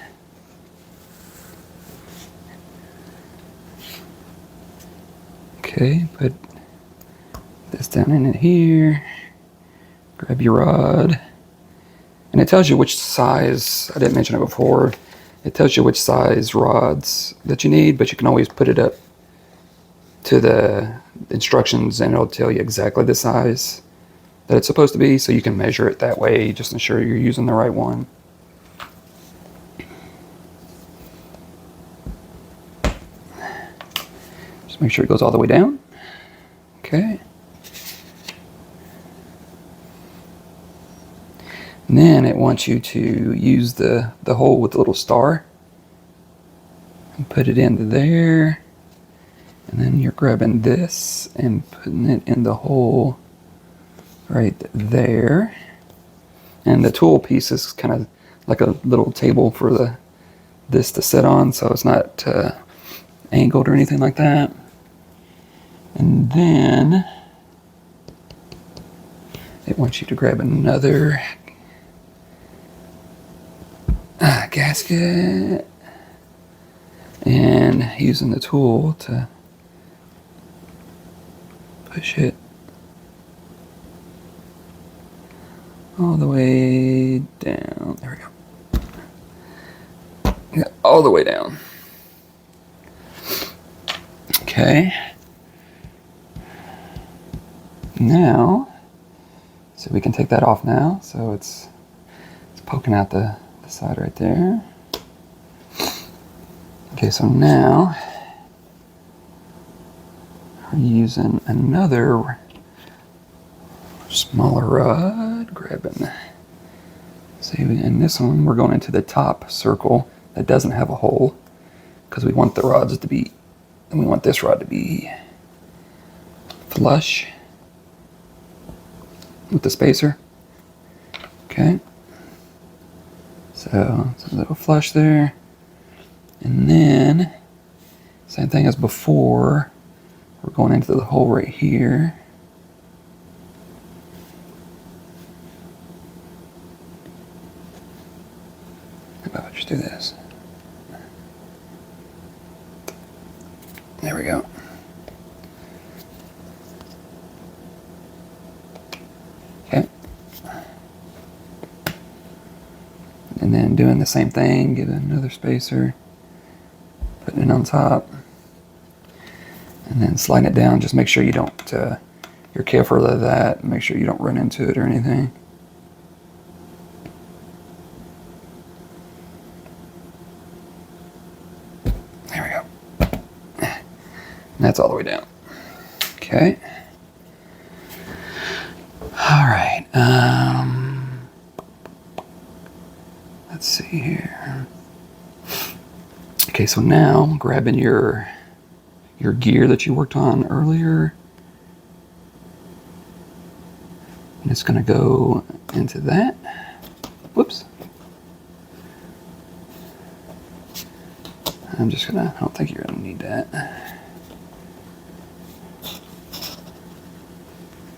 Okay, put this down in it here. Grab your rod. And it tells you which size, I didn't mention it before, it tells you which size rods that you need, but you can always put it up to the instructions and it'll tell you exactly the size that it's supposed to be, so you can measure it that way, just ensure you're using the right one. Just make sure it goes all the way down. Okay. And then it wants you to use the hole with the little star and put it into there. And then you're grabbing this and putting it in the hole right there. And the tool piece is kind of like a little table for this to sit on, so it's not angled or anything like that. And then it wants you to grab another gasket and using the tool to push it all the way down. There we go. Yeah, all the way down. Okay. Now, so we can take that off now. So it's poking out the side right there. Okay, so now we're using another smaller rod, grabbing. See, in this one, we're going into the top circle that doesn't have a hole because we want the rods to be, and we want this rod to be flush with the spacer. Okay. So it's a little flush there. And then, same thing as before, we're going into the hole right here. How about I just do this? There we go. Okay. And then doing the same thing, get another spacer, putting it on top, and then sliding it down. Just make sure you don't, you're careful of that, make sure you don't run into it or anything. There we go. And that's all the way down. Okay. All right. Let's see here. Okay, so now grabbing your gear that you worked on earlier, and it's going to go into that. Whoops. I don't think you're going to need that.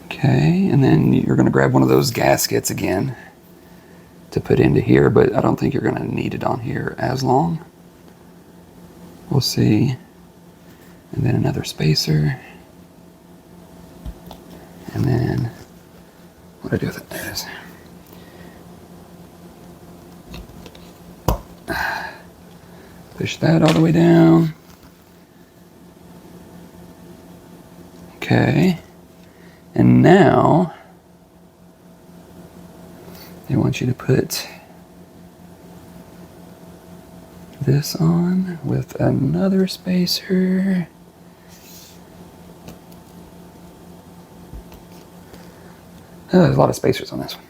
Okay, and then you're going to grab one of those gaskets again to put into here, but I don't think you're going to need it on here as long. We'll see. And then another spacer. And then, what do I do with it? There it is. Push that all the way down. Okay. And now, they want you to put this on with another spacer. Oh, there's a lot of spacers on this one.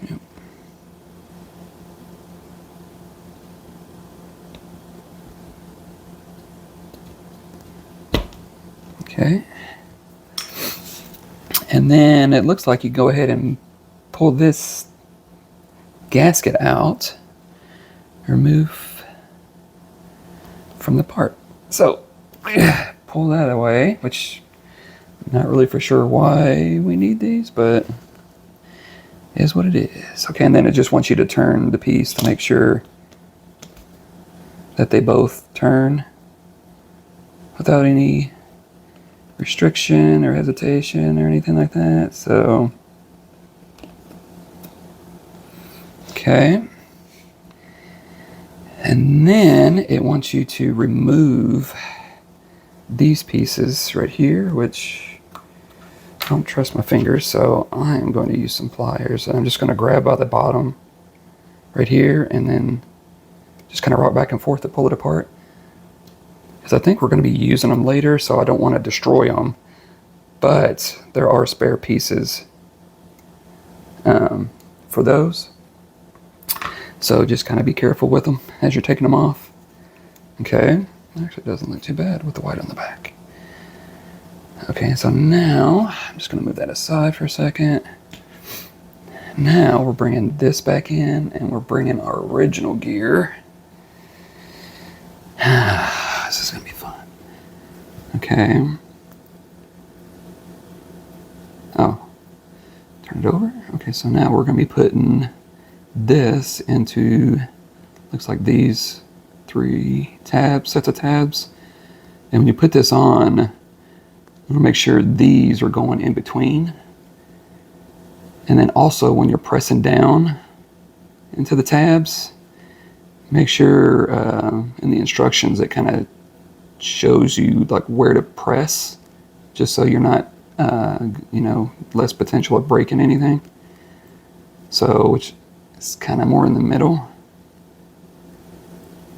Yep. Okay. And then it looks like you go ahead and pull this gasket out, remove from the part. So pull that away, which I'm not really for sure why we need these, but it is what it is. Okay, and then it just wants you to turn the piece to make sure that they both turn without any restriction or hesitation or anything like that. So, okay. And then it wants you to remove these pieces right here, which I don't trust my fingers, so I'm going to use some pliers. I'm just going to grab by the bottom right here and then just kind of rock back and forth to pull it apart. Because I think we're going to be using them later, so I don't want to destroy them. But there are spare pieces for those. So just kind of be careful with them as you're taking them off. Okay, actually doesn't look too bad with the white on the back. Okay, so now I'm just going to move that aside for a second. Now we're bringing this back in and we're bringing our original gear. This is going to be fun. Okay. Oh, turn it over. Okay, so now we're going to be putting this into, looks like these 3 tabs, sets of tabs. And when you put this on, we'll make sure these are going in between. And then also when you're pressing down into the tabs, make sure in the instructions it kind of shows you like where to press, just so you're not, less potential of breaking anything. So, which is kind of more in the middle,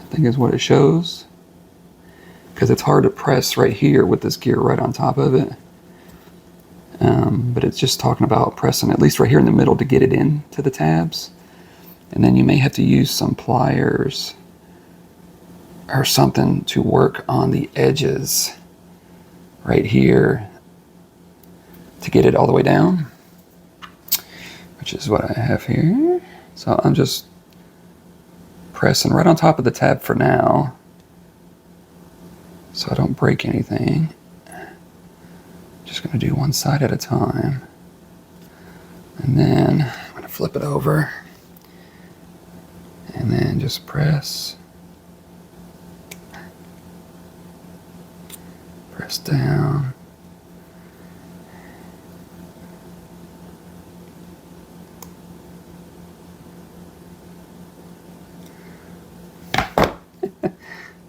I think is what it shows. Because it's hard to press right here with this gear right on top of it. But it's just talking about pressing at least right here in the middle to get it into the tabs. And then you may have to use some pliers or something to work on the edges right here to get it all the way down, which is what I have here. So I'm just pressing right on top of the tab for now so I don't break anything. Just going to do one side at a time, and then I'm going to flip it over and then just press down.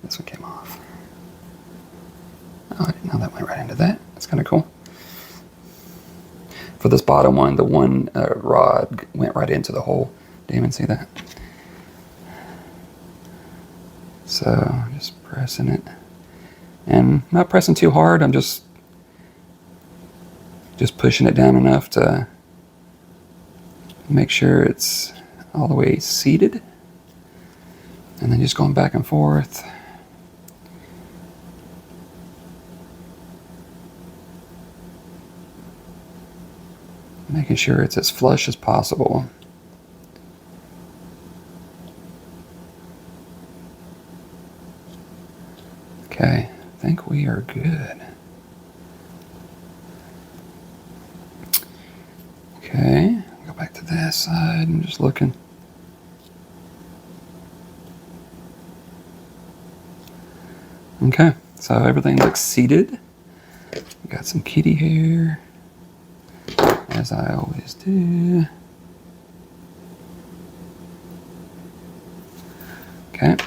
This one came off. Oh, I didn't know that went right into that. That's kind of cool. For this bottom one, the one rod went right into the hole. Didn't even see that. So just pressing it, and not pressing too hard. I'm just pushing it down enough to make sure it's all the way seated, and then just going back and forth. Making sure it's as flush as possible. Okay, I think we are good. Okay, go back to this side. I'm just looking. Okay, so everything looks seated. Got some kitty hair, as I always do. Okay,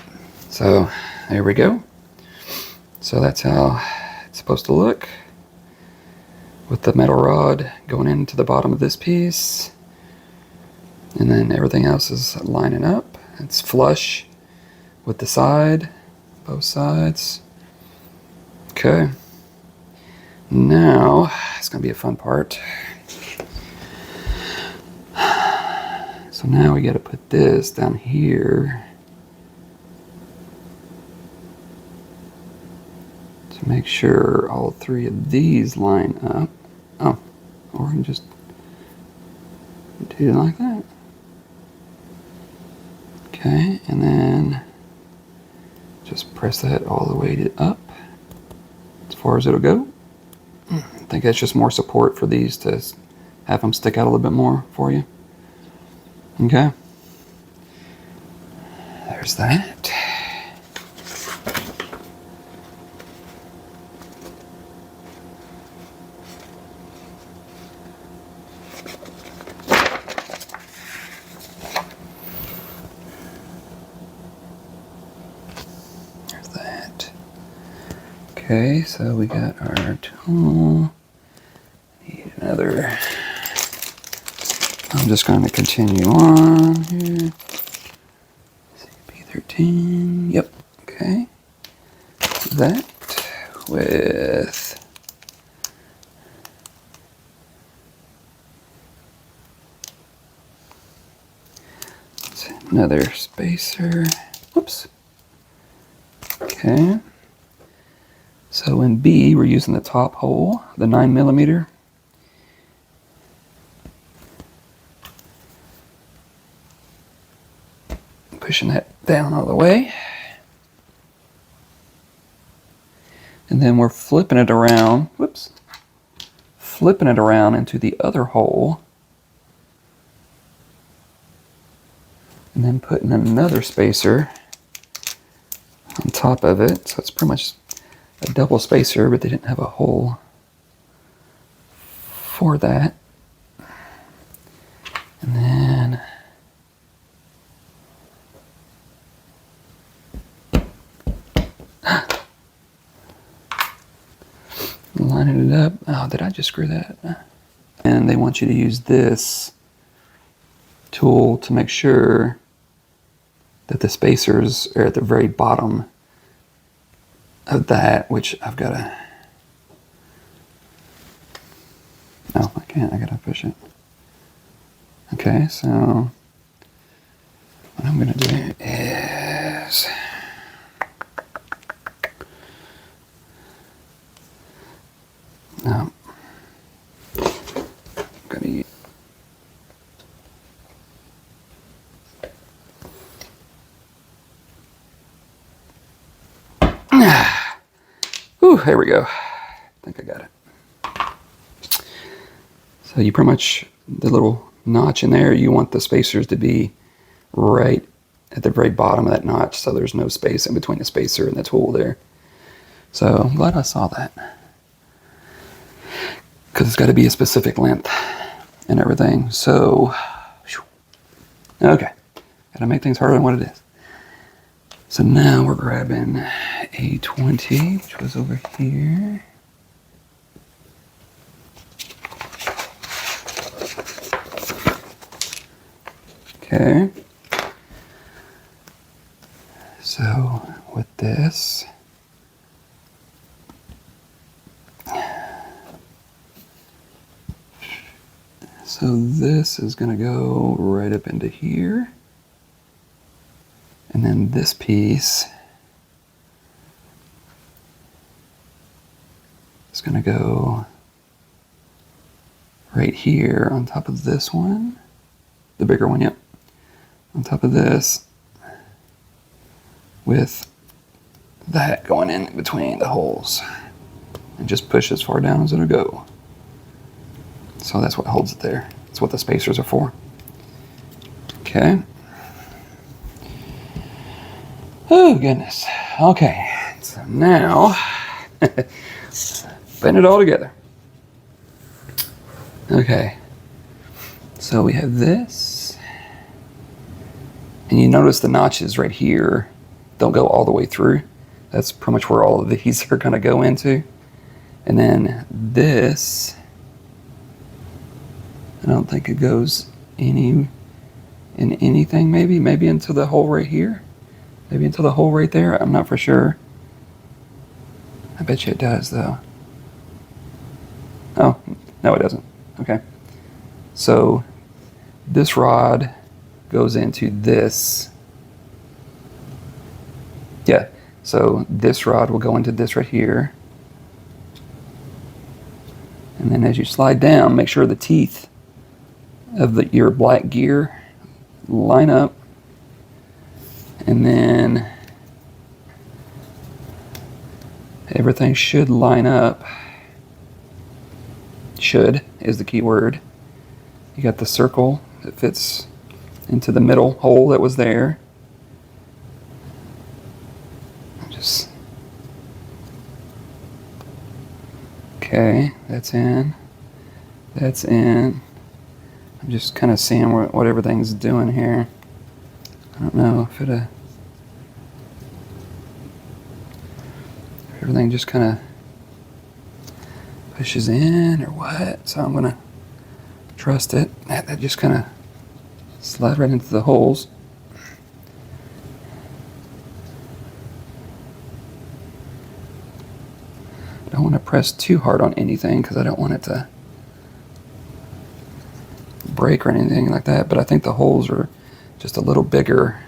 so there we go. So that's how it's supposed to look, with the metal rod going into the bottom of this piece, and then everything else is lining up. It's flush with the side, both sides. Okay, now it's gonna be a fun part. So now we got to put this down here to make sure all three of these line up. Oh, or we can just do it like that. Okay, and then just press that all the way up as far as it'll go. I think that's just more support for these to have them stick out a little bit more for you. Okay, there's that. There's that. Okay, so we got our tool. Need another. I'm just going to continue on here. CP13. Yep. Okay. That with another spacer. Whoops. Okay. So in B, we're using the top hole, the 9mm. Pushing that down all the way. And then we're flipping it around, whoops, flipping it around into the other hole. And then putting another spacer on top of it. So it's pretty much a double spacer, but they didn't have a hole for that. And then lining it up. Oh, did I just screw that? And they want you to use this tool to make sure that the spacers are at the very bottom of that, which I've got to... can't, I gotta push it. Okay, so what I'm gonna do is I'm gonna use Ooh, there we go. I think I got it. So you pretty much, the little notch in there, you want the spacers to be right at the very bottom of that notch, so there's no space in between the spacer and the tool there. So I'm glad I saw that, because it's got to be a specific length and everything. So, okay, gotta make things harder than what it is. So now we're grabbing a 20, which was over here. Okay. So with this, so this is going to go right up into here. And then this piece is going to go right here on top of this one. The bigger one, yep. On top of this, with that going in between the holes. And just push as far down as it'll go. So that's what holds it there. That's what the spacers are for. Okay. Oh, goodness. Okay, so now, putting it all together. Okay, so we have this. And you notice the notches right here don't go all the way through. That's pretty much where all of these are going to go into. And then this, I don't think it goes in anything, maybe into the hole right here. Maybe into the hole right there. I'm not for sure. I bet you it does, though. Oh, no, it doesn't. Okay. So this rod goes into this. Yeah. So this rod will go into this right here. And then as you slide down, make sure the teeth of your black gear line up. And then everything should line up. Should is the key word. You got the circle that fits into the middle hole that was there. Just okay, that's in. That's in. I'm just kind of seeing what everything's doing here. I don't know if everything just kind of pushes in or what. So I'm going to trust it. That just kind of slide right into the holes. Don't want to press too hard on anything because I don't want it to break or anything like that. But I think the holes are just a little bigger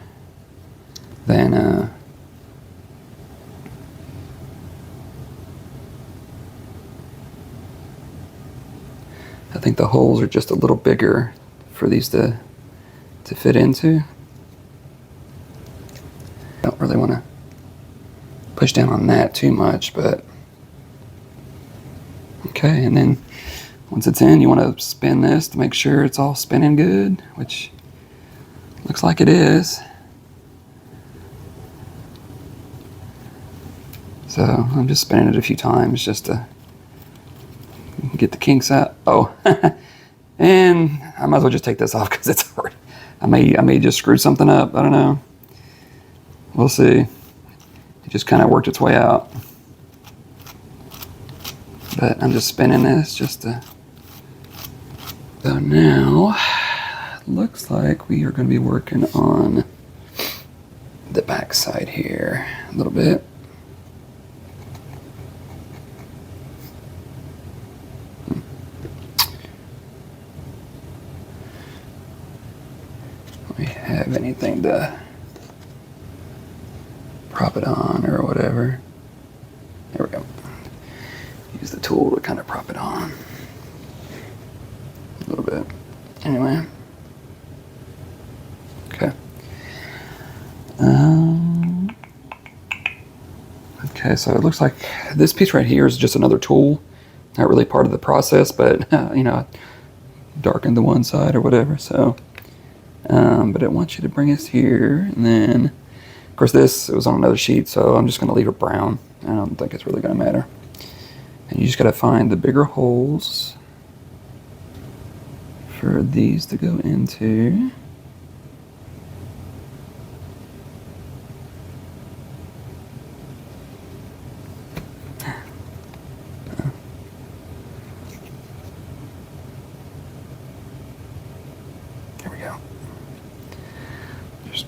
than I think the holes are just a little bigger for these to fit into. I don't really want to push down on that too much, but okay. And then once it's in, you want to spin this to make sure it's all spinning good, which looks like it is. So I'm just spinning it a few times just to get the kinks out. Oh, and I might as well just take this off because it's hard. I may just screw something up. I don't know. We'll see. It just kind of worked its way out. But I'm just spinning this just to. So now, looks like we are going to be working on the back side here a little bit. have anything to prop it on or whatever. There we go. Use the tool to kind of prop it on a little bit. Anyway. Okay. Okay, so it looks like this piece right here is just another tool. Not really part of the process, but you know, darken the one side or whatever. So, but it wants you to bring us here, and then, of course, it was on another sheet, so I'm just going to leave it brown. I don't think it's really going to matter. And you just got to find the bigger holes for these to go into. There we go. Just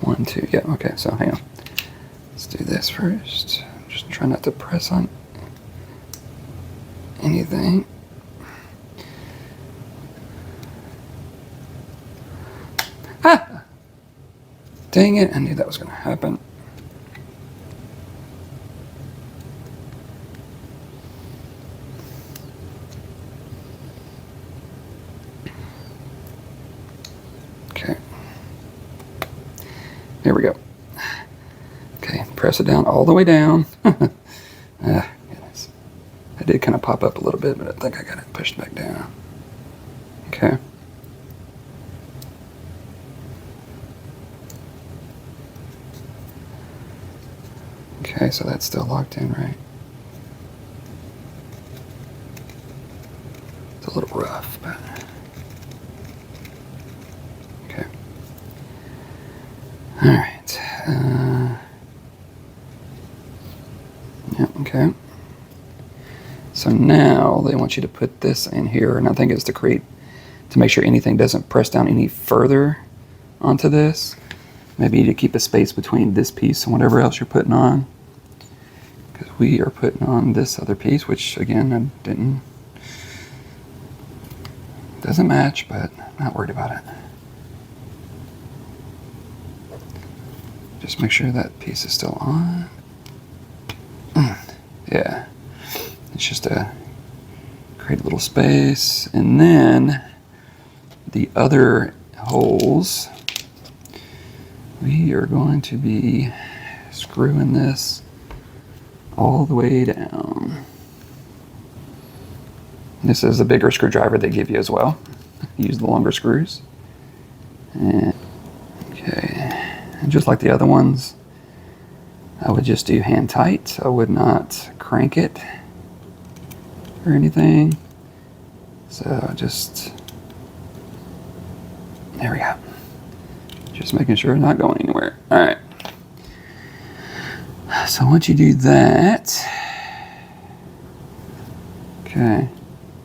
one, two, yeah, okay, so hang on. Let's do this first. Just try not to press on anything. Ah! Dang it, I knew that was going to happen. Okay. There we go. Okay, press it down all the way down. Goodness. It did kind of pop up a little bit, but I think I got it pushed back down. Okay. Okay, so that's still locked in, right? It's a little rough, but okay. All right. Yeah, okay. So now they want you to put this in here, and I think it's to make sure anything doesn't press down any further onto this. Maybe to keep a space between this piece and whatever else you're putting on. Because we are putting on this other piece, which again, doesn't match, but I'm not worried about it. Just make sure that piece is still on. Yeah, it's just to create a little space, and then the other holes, we are going to be screwing this all the way down. This is a bigger screwdriver they give you as well. Use the longer screws. And, okay, and just like the other ones, I would just do hand tight. I would not crank it or anything. So just, there we go. Just making sure it's not going anywhere. All right. So once you do that, okay,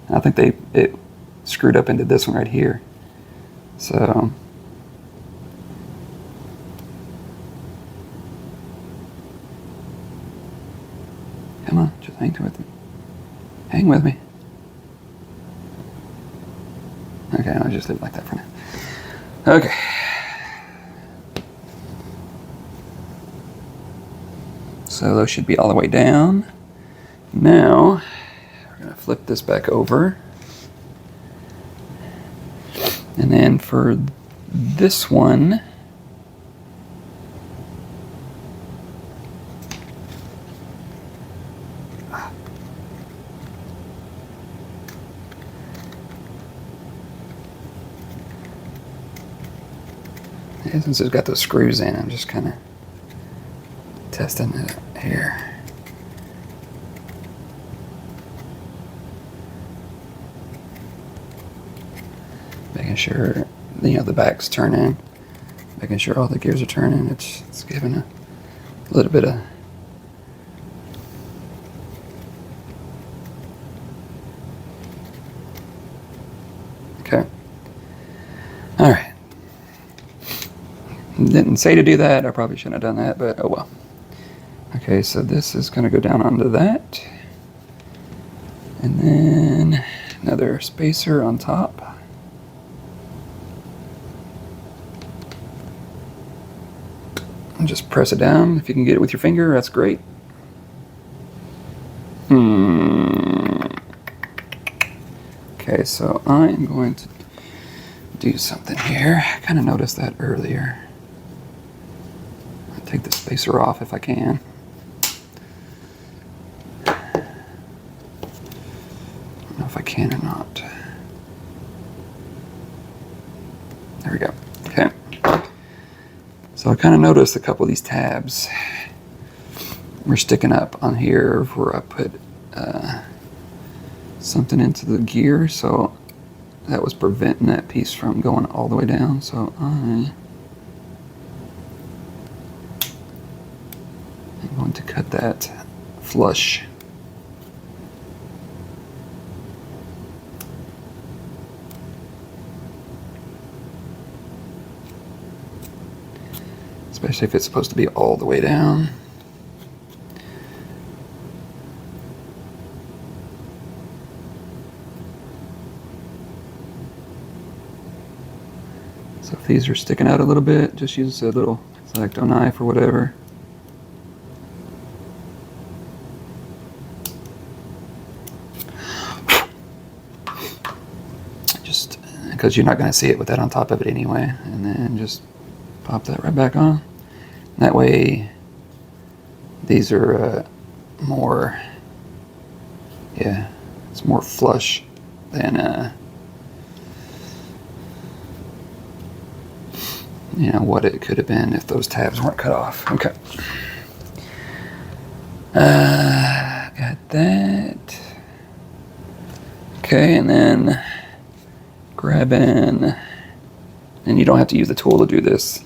I think it screwed up into this one right here. So come on, just hang with me. Hang with me. Okay, I'll just leave it like that for now. Okay. So those should be all the way down. Now, we're going to flip this back over. And then for this one, since it's got those screws in, I'm just kind of testing it here. Making sure, the back's turning. Making sure all the gears are turning. It's giving a little bit of okay. All right. Didn't say to do that. I probably shouldn't have done that, but oh well. Okay, so this is going to go down onto that. And then another spacer on top. And just press it down. If you can get it with your finger, that's great. Okay, so I am going to do something here. I kind of noticed that earlier. I'll take the spacer off if I can. I don't know if I can or not. There we go. Okay. So I kind of noticed a couple of these tabs were sticking up on here where I put something into the gear, so that was preventing that piece from going all the way down. So I'm going to cut that flush. Especially if it's supposed to be all the way down. So if these are sticking out a little bit, just use a little X-Acto knife or whatever. Just because you're not going to see it with that on top of it anyway. And then just pop that right back on. That way, these are more, yeah, it's more flush than, you know, what it could have been if those tabs weren't cut off. Okay. Got that. Okay, and then grabbing, and you don't have to use the tool to do this.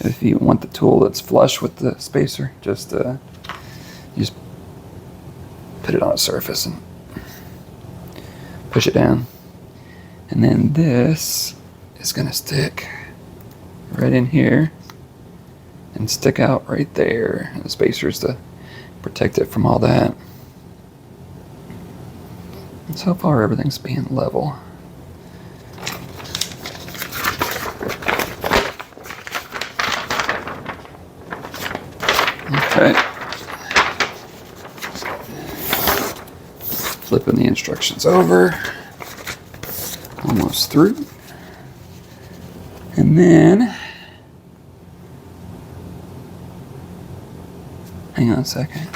If you want the tool that's flush with the spacer, just put it on a surface and push it down. And then this is going to stick right in here and stick out right there. And the spacer's to protect it from all that. And so far everything's being level. Okay. Flipping the instructions over. Almost through. And then, hang on a second.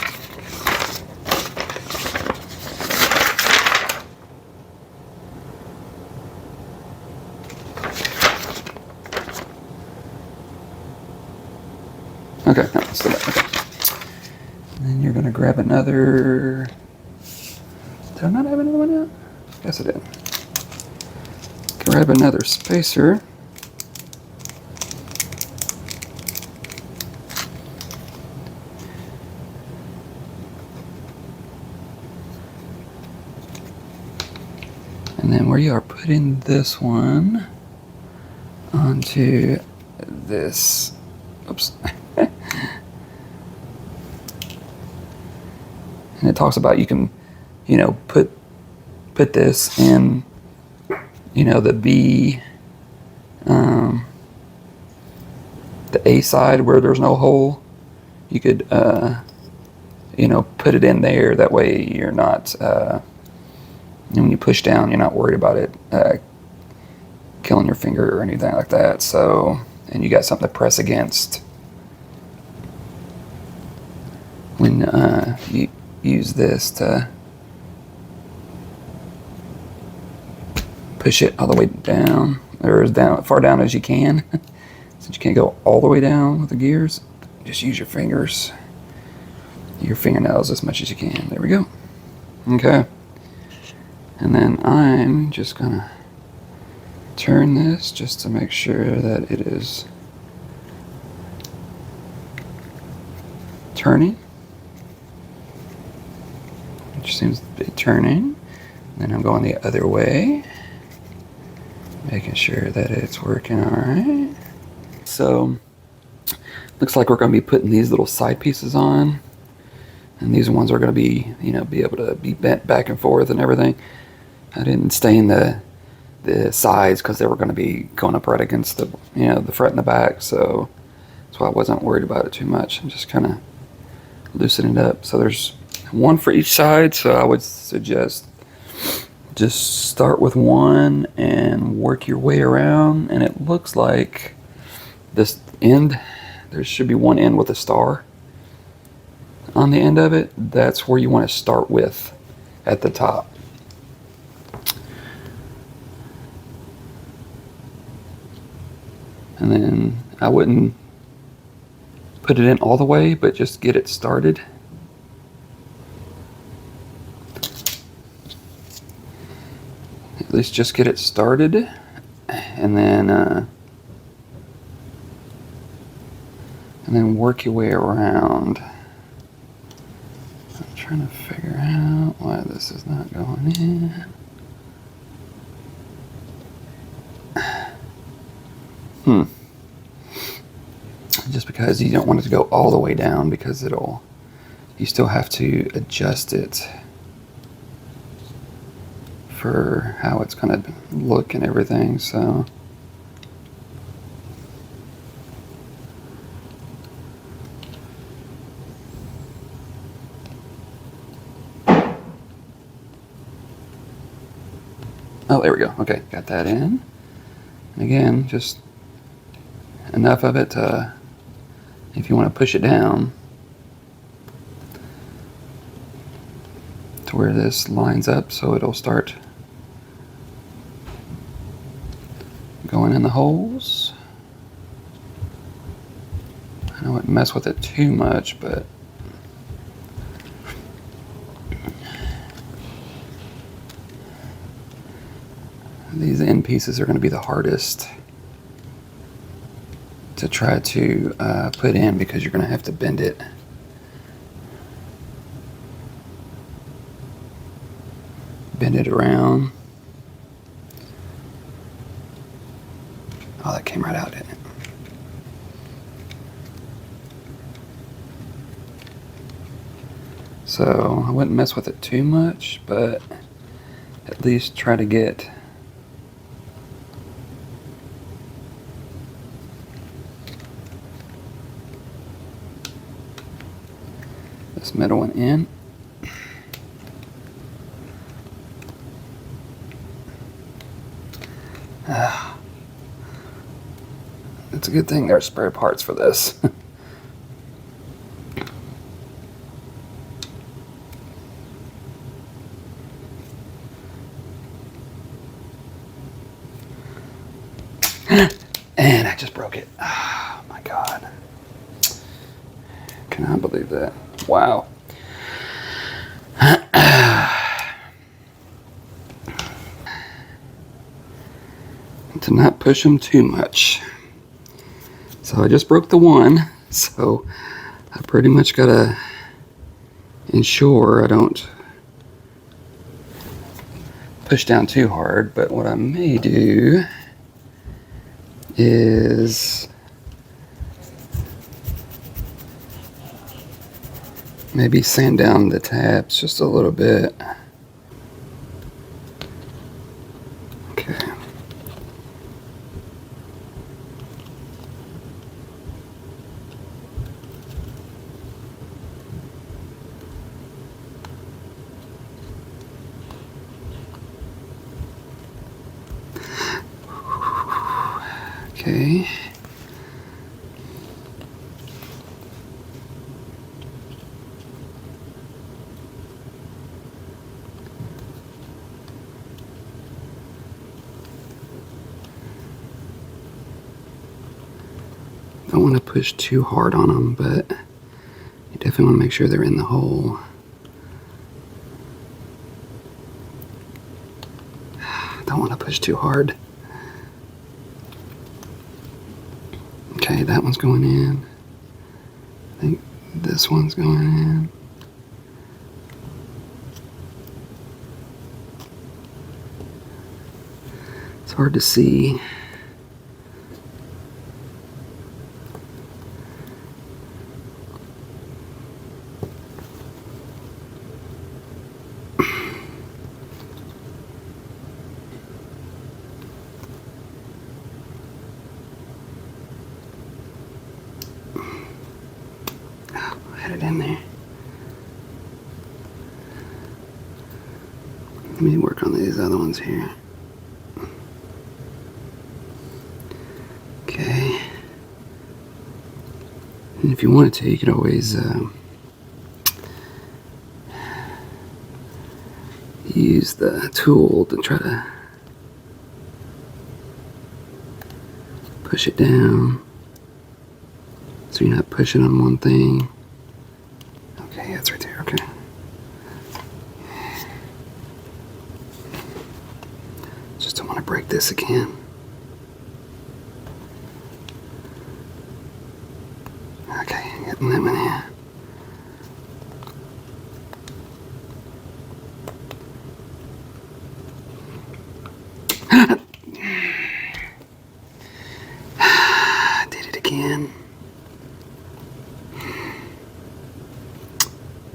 Okay, no, still there. Okay. And then you're going to grab another. Did I not have another one yet? Yes, I did. Grab another spacer. And then where you are putting this one onto this. Oops. And it talks about you can, you know, put this in, you know, the B, the A side where there's no hole. You could, you know, put it in there. That way you're not, when you push down, you're not worried about it killing your finger or anything like that. So, and you got something to press against when you use this to push it all the way down, or as far down as you can. Since you can't go all the way down with the gears, just use your fingers, your fingernails as much as you can. There we go. Okay. And then I'm just gonna turn this just to make sure that it is turning. Which seems to be turning. Then I'm going the other way, making sure that it's working all right. So, looks like we're going to be putting these little side pieces on. And these ones are going to be, be able to be bent back and forth and everything. I didn't stain the sides because they were going to be going up right against the, the front and the back. So that's why I wasn't worried about it too much. I'm just kind of loosening it up. So there's one for each side. So I would suggest just start with one and work your way around. And it looks like this end, there should be one end with a star on the end of it. That's where you want to start with at the top. And then I wouldn't put it in all the way, but just get it started. At least just get it started, and then work your way around. I'm trying to figure out why this is not going in. Just because you don't want it to go all the way down, because you still have to adjust it for how it's going to look and everything. So oh, there we go. Okay, got that in. And again, just enough of it to, if you want to push it down to where this lines up, so it'll start going in the holes. I wouldn't mess with it too much, but these end pieces are going to be the hardest to try to put in, because you're going to have to bend it. Bend it around. Oh, that came right out, didn't it? So I wouldn't mess with it too much, but at least try to get this middle one in. It's a good thing there's spare parts for this. And I just broke it. Oh my God. Cannot believe that. Wow. To not push them too much. So I just broke the one, so I pretty much gotta ensure I don't push down too hard. But what I may do is maybe sand down the tabs just a little bit. Okay. Okay. Don't want to push too hard on them, but you definitely want to make sure they're in the hole. Don't want to push too hard. Okay, that one's going in. I think this one's going in. It's hard to see. in there. Let me work on these other ones here. Okay. And if you wanted to, you could always use the tool to try to push it down so you're not pushing on one thing. Okay, that's right there. Okay. Just don't want to break this again. Okay, getting that one in. Did it again.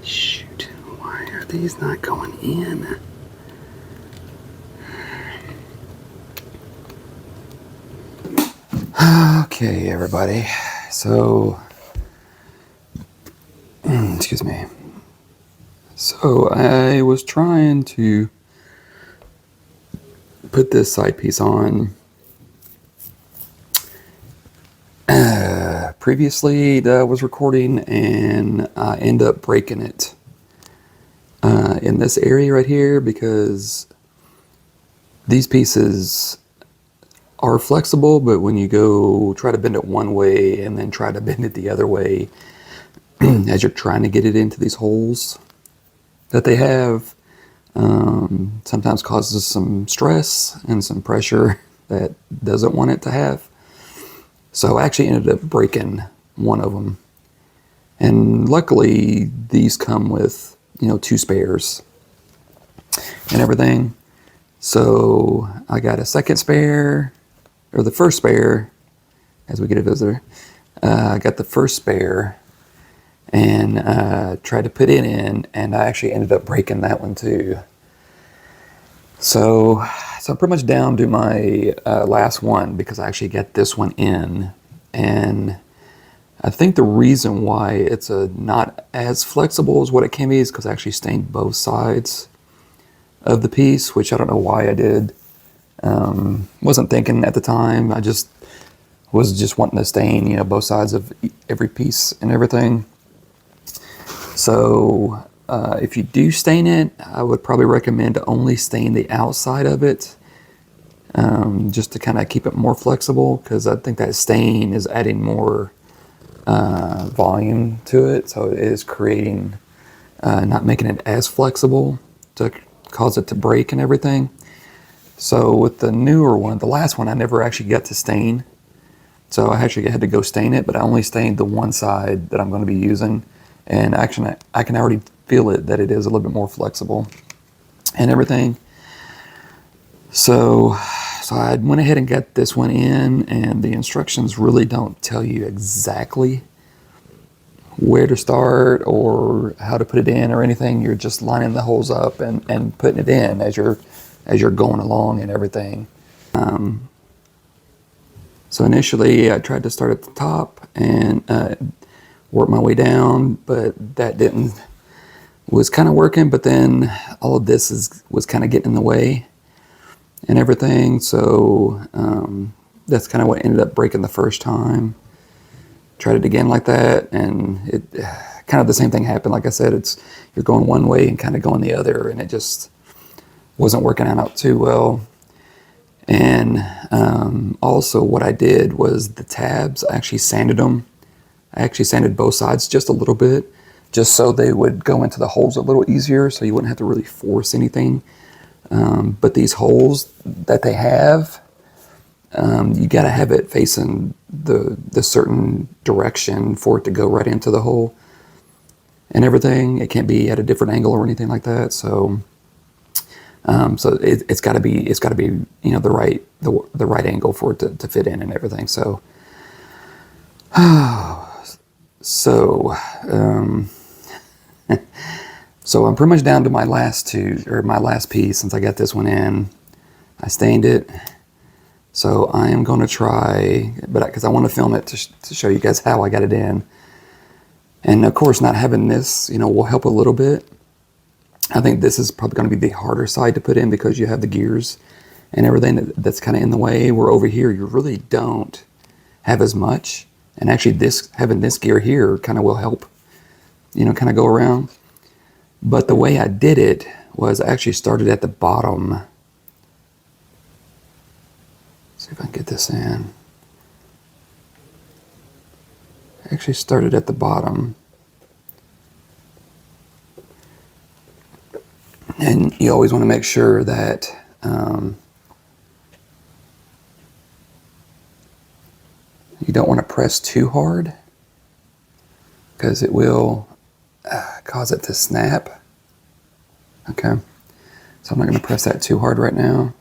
Shoot, why are these not going in? Okay, everybody. So, excuse me. So I was trying to put this side piece on. Previously, that I was recording, and I ended up breaking it in this area right here because these pieces are flexible, but when you go try to bend it one way and then try to bend it the other way as you're trying to get it into these holes that they have, sometimes causes some stress and some pressure that doesn't want it to have. So I actually ended up breaking one of them. And luckily, these come with, 2 spares and everything. So I got a second spare, or the first spare, as we get a visitor. I got the first spare and tried to put it in, and I actually ended up breaking that one too. So I'm pretty much down to my last one because I actually got this one in. And I think the reason why it's not as flexible as what it can be is because I actually stained both sides of the piece, which I don't know why I did. Wasn't thinking at the time. I was just wanting to stain, both sides of every piece and everything. So if you do stain it, I would probably recommend to only stain the outside of it, just to kind of keep it more flexible, because I think that stain is adding more volume to it, so it is creating, not making it as flexible to cause it to break and everything. So with the newer one, the last one, I never actually got to stain. So I actually had to go stain it, but I only stained the one side that I'm going to be using. And actually, I can already feel it, that it is a little bit more flexible and everything. So I went ahead and got this one in, and the instructions really don't tell you exactly where to start or how to put it in or anything. You're just lining the holes up and putting it in as you're going along and everything. So initially I tried to start at the top and work my way down, but that was kind of working, but then all of this was kind of getting in the way and everything. So that's kind of what ended up breaking the first time. Tried it again like that, and it kind of the same thing happened. Like I said, you're going one way and kind of going the other, and it just wasn't working out too well. And also what I did was the tabs, I actually sanded them. I actually sanded both sides just a little bit, just so they would go into the holes a little easier, so you wouldn't have to really force anything. But these holes that they have, you got to have it facing the certain direction for it to go right into the hole and everything. It can't be at a different angle or anything like that. So it's got to be the right angle for it to fit in and everything. So so I'm pretty much down to my last piece since I got this one in. I stained it. So I am going to try, but because I want to film it to show you guys how I got it in. And of course, not having this, will help a little bit. I think this is probably going to be the harder side to put in because you have the gears and everything that's kind of in the way. Where over here, you really don't have as much. And actually, having this gear here kind of will help, kind of go around. But the way I did it was I actually started at the bottom. Let's see if I can get this in. I actually started at the bottom. And you always want to make sure that you don't want to press too hard because it will cause it to snap. Okay, so I'm not going to press that too hard right now,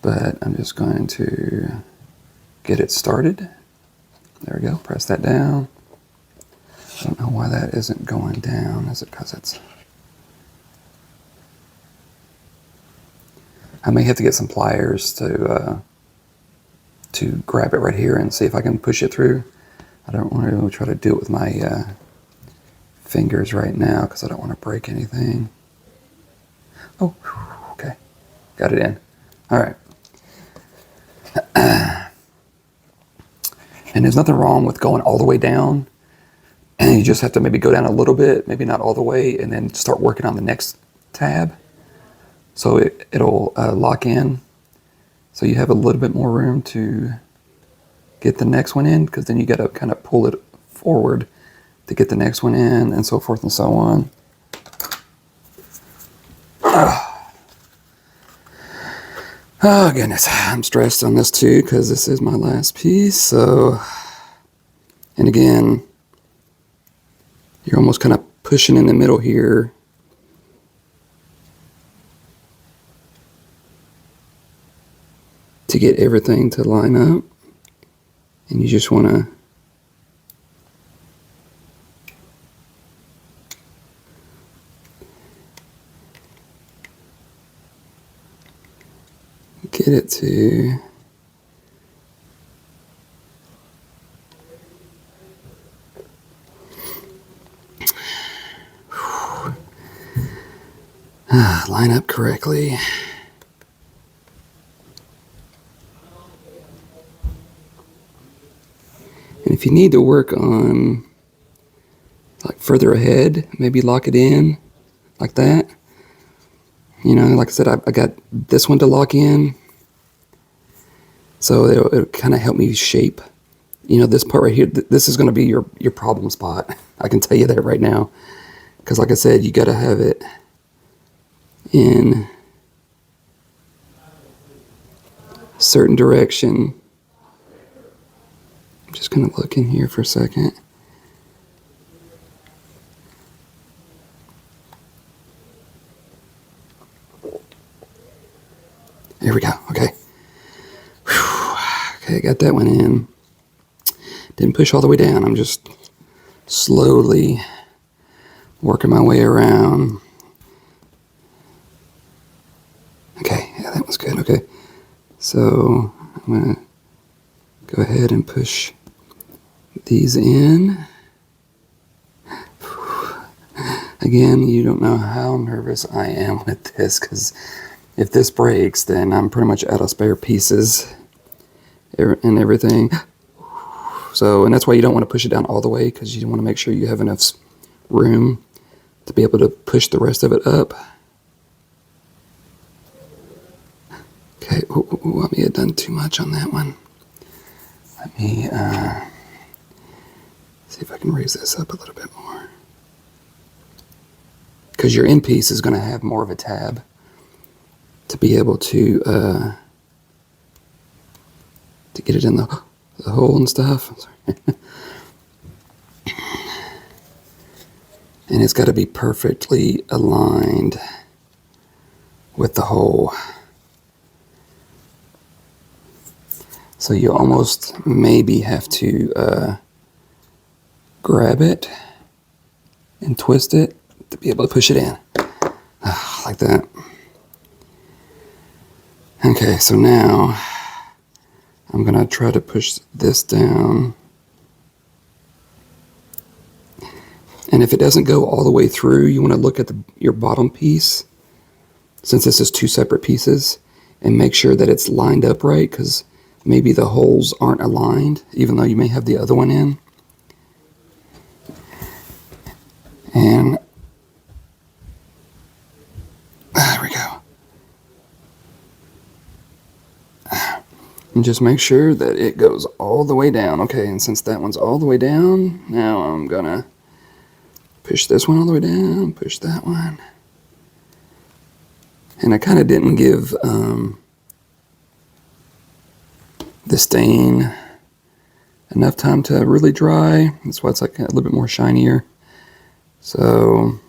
but I'm just going to get it started. There we go, press that down. I don't know why that isn't going down. Is it because it's... I may have to get some pliers to grab it right here and see if I can push it through. I don't want to try to do it with my fingers right now because I don't want to break anything. Oh, okay. Got it in. All right. And there's nothing wrong with going all the way down. And you just have to maybe go down a little bit, maybe not all the way, and then start working on the next tab. So it'll lock in. So you have a little bit more room to get the next one in, because then you got to kind of pull it forward to get the next one in, and so forth and so on. Oh goodness, I'm stressed on this too because this is my last piece. So, and again, you're almost kind of pushing in the middle here. To get everything to line up, and you just want to get it to line up correctly. And if you need to work on like further ahead, maybe lock it in like that. Like I said, I got this one to lock in. So it'll kind of help me shape, this part right here. This is going to be your problem spot. I can tell you that right now. Because like I said, you got to have it in a certain direction. I'm just going to look in here for a second. There we go. Okay. Whew. Okay, got that one in. Didn't push all the way down. I'm just slowly working my way around. Okay, yeah, that was good. Okay. So I'm going to go ahead and push these in. Again, you don't know how nervous I am with this, because if this breaks, then I'm pretty much out of spare pieces and everything. So, and that's why you don't want to push it down all the way, because you want to make sure you have enough room to be able to push the rest of it up. Okay, I may have done too much on that one. Let me see if I can raise this up a little bit more. Because your end piece is going to have more of a tab to be able to get it in the hole and stuff. Sorry. And it's got to be perfectly aligned with the hole. So you almost maybe have to grab it and twist it to be able to push it in. Like that. Okay, so now I'm going to try to push this down And if it doesn't go all the way through, you want to look at your bottom piece, since this is two separate pieces, and make sure that it's lined up right, because maybe the holes aren't aligned, even though you may have the other one in. And there we go. And just make sure that it goes all the way down. Okay, and since that one's all the way down, now I'm gonna push this one all the way down, push that one. And I kind of didn't give the stain enough time to really dry. That's why it's like a little bit more shinier. So,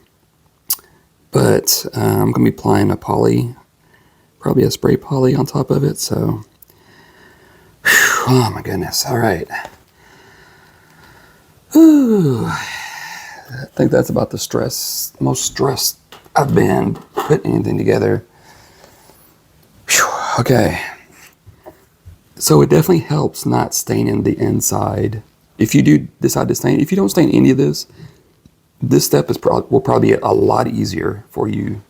but I'm going to be applying a poly, probably a spray poly on top of it. So, whew, oh my goodness. All right. Whew. I think that's about the most stressed I've been putting anything together. Whew. Okay. So it definitely helps not staining the inside. If you do decide to stain, if you don't stain any of this, this step will probably be a lot easier for you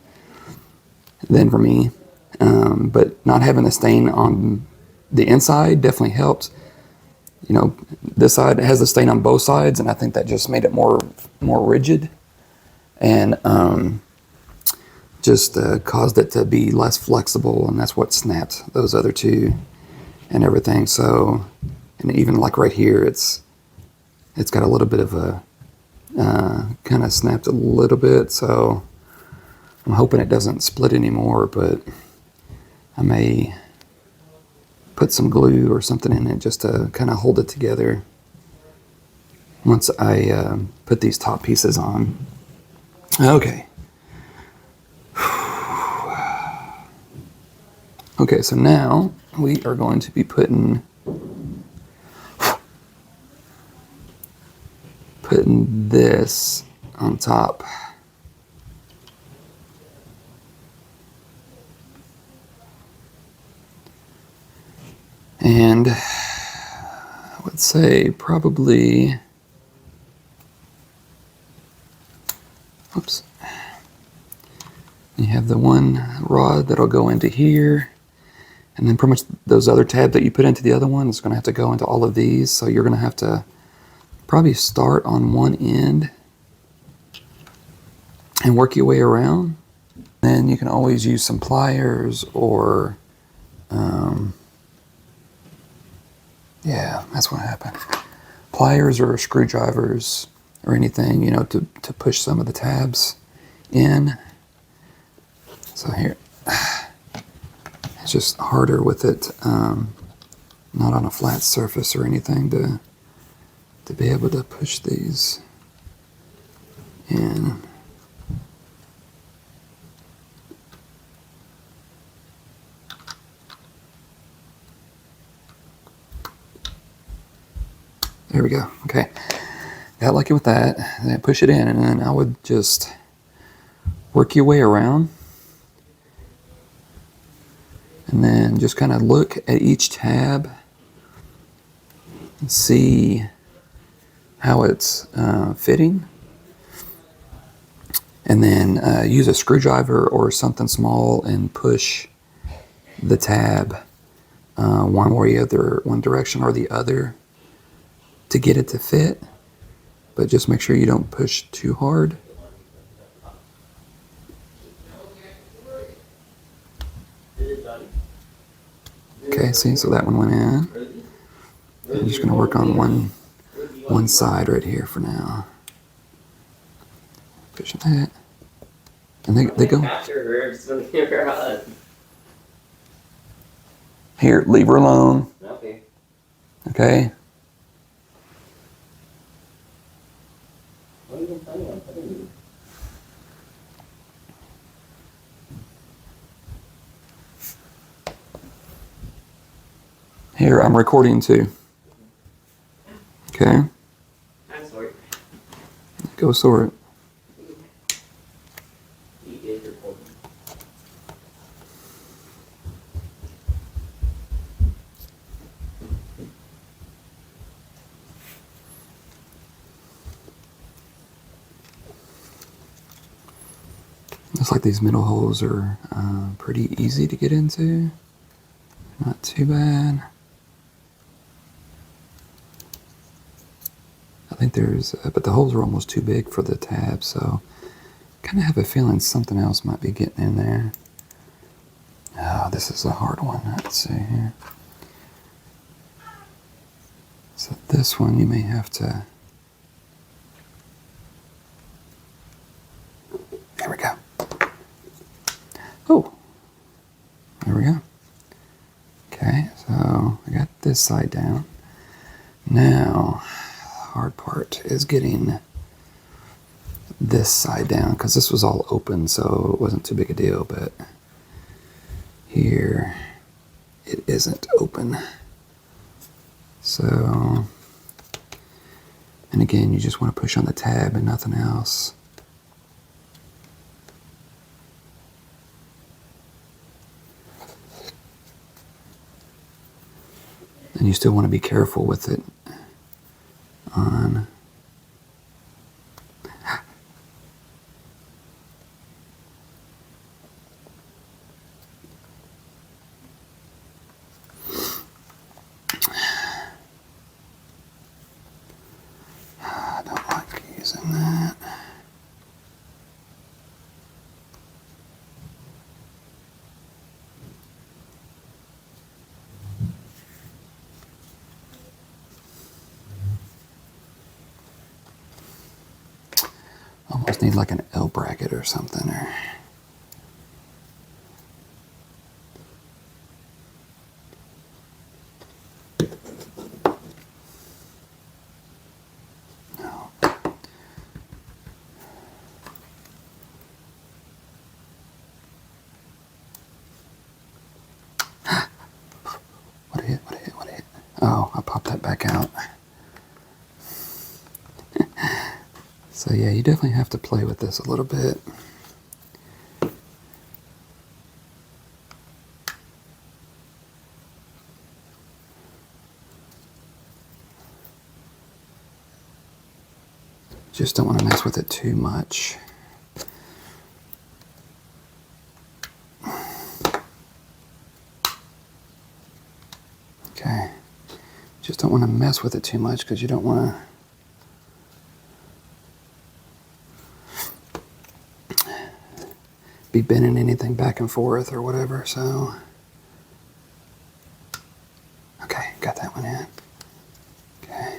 than for me. But not having the stain on the inside definitely helps. You know, this side has the stain on both sides, and I think that just made it more rigid, and just caused it to be less flexible, and that's what snapped those other two and everything. So, and even like right here, it's got a little bit of a kind of snapped a little bit, so I'm hoping it doesn't split anymore, but I may put some glue or something in it just to kind of hold it together once I put these top pieces on. Okay. Okay, so now we are going to be putting this on top. And I would say probably, oops, you have the one rod that'll go into here, and then pretty much those other tabs that you put into the other one is going to have to go into all of these, so you're going to have to probably start on one end and work your way around. Then you can always use some pliers or yeah, that's what happened. Pliers or screwdrivers or anything, you know, to push some of the tabs in. So here, it's just harder with it, not on a flat surface or anything, to be able to push these in. There we go. Okay. Got lucky with that. And then push it in, and then I would just work your way around. And then just kind of look at each tab and see how it's fitting. And then use a screwdriver or something small and push the tab one direction or the other to get it to fit, but just make sure you don't push too hard. Okay, see, so that one went in. I'm just gonna work on one side right here for now. Pushing that. And they go. Here, leave her alone. Okay. Here, I'm recording too. Okay. Go sort it. Looks like these middle holes are pretty easy to get into. Not too bad. I think there's, but the holes are almost too big for the tab, so kind of have a feeling something else might be getting in there. Oh, this is a hard one. Let's see here. So this one you may have to, there we go. Oh, there we go. Okay, so I got this side down. Now, the hard part is getting this side down, because this was all open, so it wasn't too big a deal, but here it isn't open. So, and again, you just want to push on the tab and nothing else. And you still want to be careful with it on. I don't like using that. Almost need like an L bracket or something. Or no. What hit? What hit? What hit? Oh, I popped that back out. So yeah, you definitely have to play with this a little bit. Just don't want to mess with it too much. Okay. Just don't want to mess with it too much because you don't want to be bending anything back and forth or whatever, so. Okay, got that one in. Okay.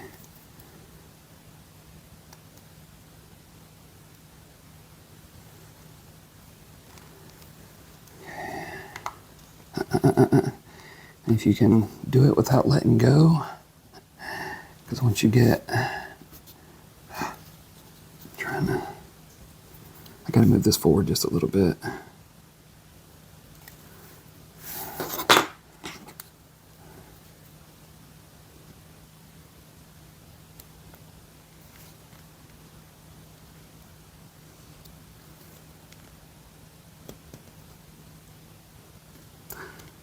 And if you can do it without letting go, because once you get, trying to, I gotta move this forward just a little bit.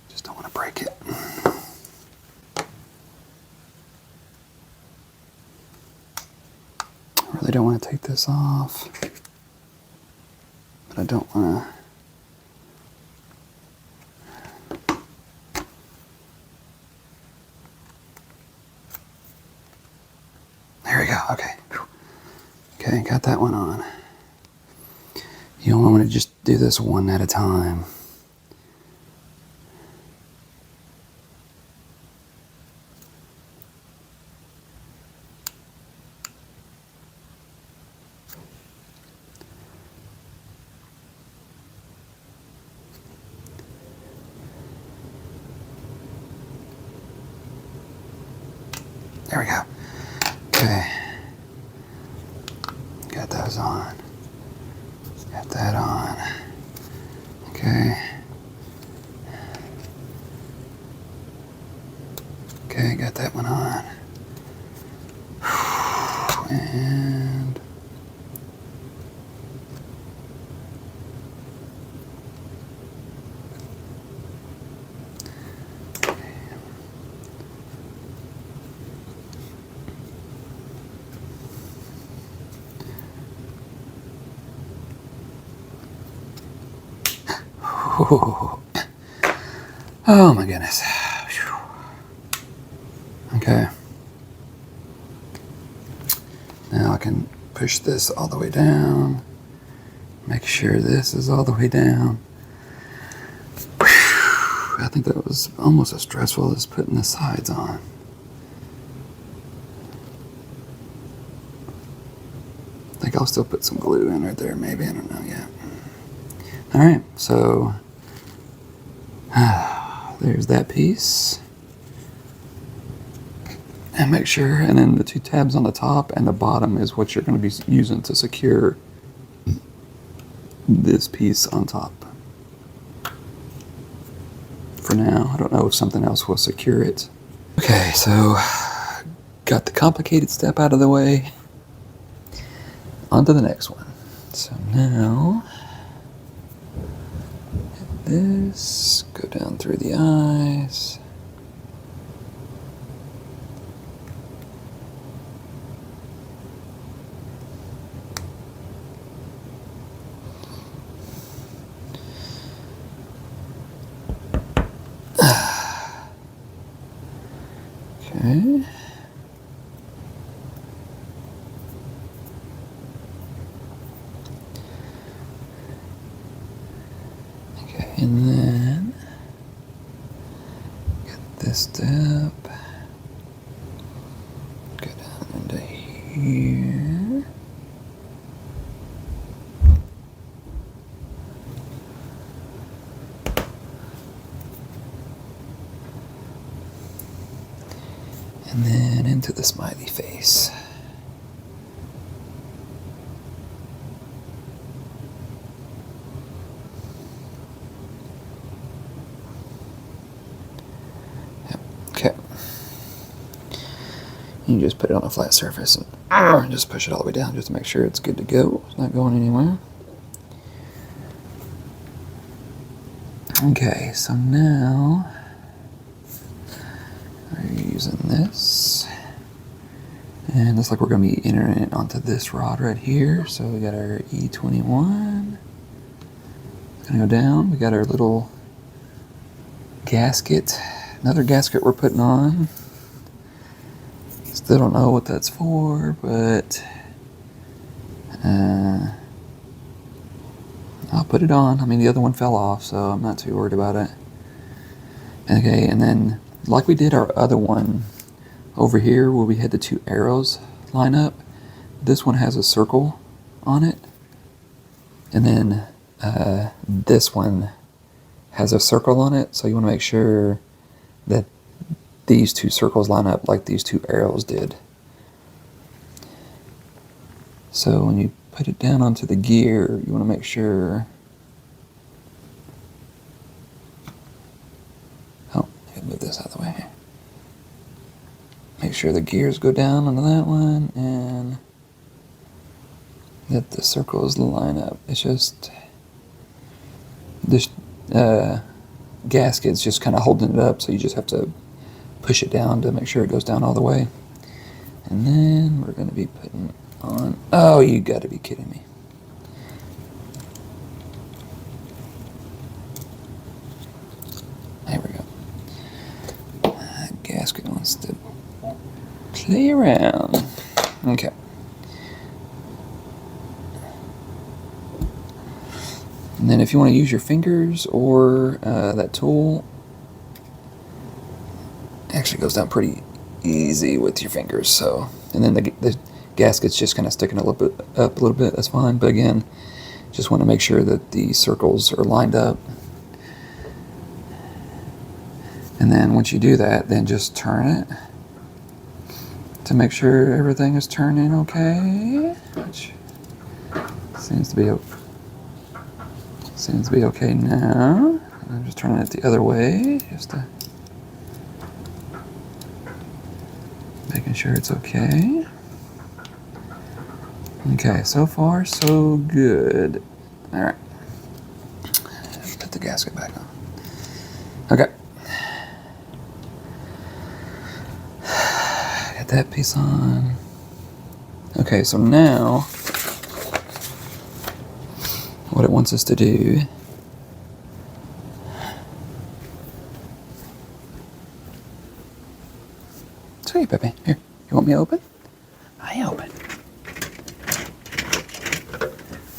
Just don't want to break it. I really don't want to take this off, but I don't want to. There we go. Okay. Okay, got that one on. You only want to just do this one at a time. There we go. Okay. Got those on. Got that on. Okay. Okay, got that one on. And Oh, oh my goodness. Okay. Now I can push this all the way down. Make sure this is all the way down. I think that was almost as stressful as putting the sides on. I think I'll still put some glue in right there, maybe, I don't know yet. All right, so there's that piece. And make sure, and then the 2 tabs on the top and the bottom is what you're going to be using to secure this piece on top. For now, I don't know if something else will secure it. Okay, so got the complicated step out of the way. On to the next one. So now, hit this, go down through the eyes. Okay. Okay, and then get this step, go down into here. And then into the smiley face. Yep. Okay. You just put it on a flat surface and just push it all the way down just to make sure it's good to go. It's not going anywhere. Okay, so now we're using this, and looks like we're going to be entering it onto this rod right here. So we got our E21. It's going to go down. We got our little gasket, another gasket we're putting on. Still don't know what that's for, but I'll put it on. I mean, the other one fell off, so I'm not too worried about it. Okay, and then like we did our other one over here where we had the 2 arrows line up, this one has a circle on it, and then this one has a circle on it, so you want to make sure that these 2 circles line up like these 2 arrows did. So when you put it down onto the gear, you want to make sure. Oh, I gotta move this out of the way. Make sure the gears go down onto that one and that the circles line up. It's just this gasket's just kind of holding it up, so you just have to push it down to make sure it goes down all the way. And then we're going to be putting on. Oh, you got to be kidding me. There we go. That gasket wants to play around. Okay. And then if you want to use your fingers or that tool, it actually goes down pretty easy with your fingers. So, and then the gasket's just kind of sticking a little bit up a little bit. That's fine. But again, just want to make sure that the circles are lined up. And then once you do that, then just turn it to make sure everything is turning okay, which seems to be okay now. I'm just turning it the other way, just to making sure it's okay. Okay, so far so good. All right, put the gasket back on. Okay. Got that piece on. Okay, so now what it wants us to do Hey, baby. Here. You want me to open? I open.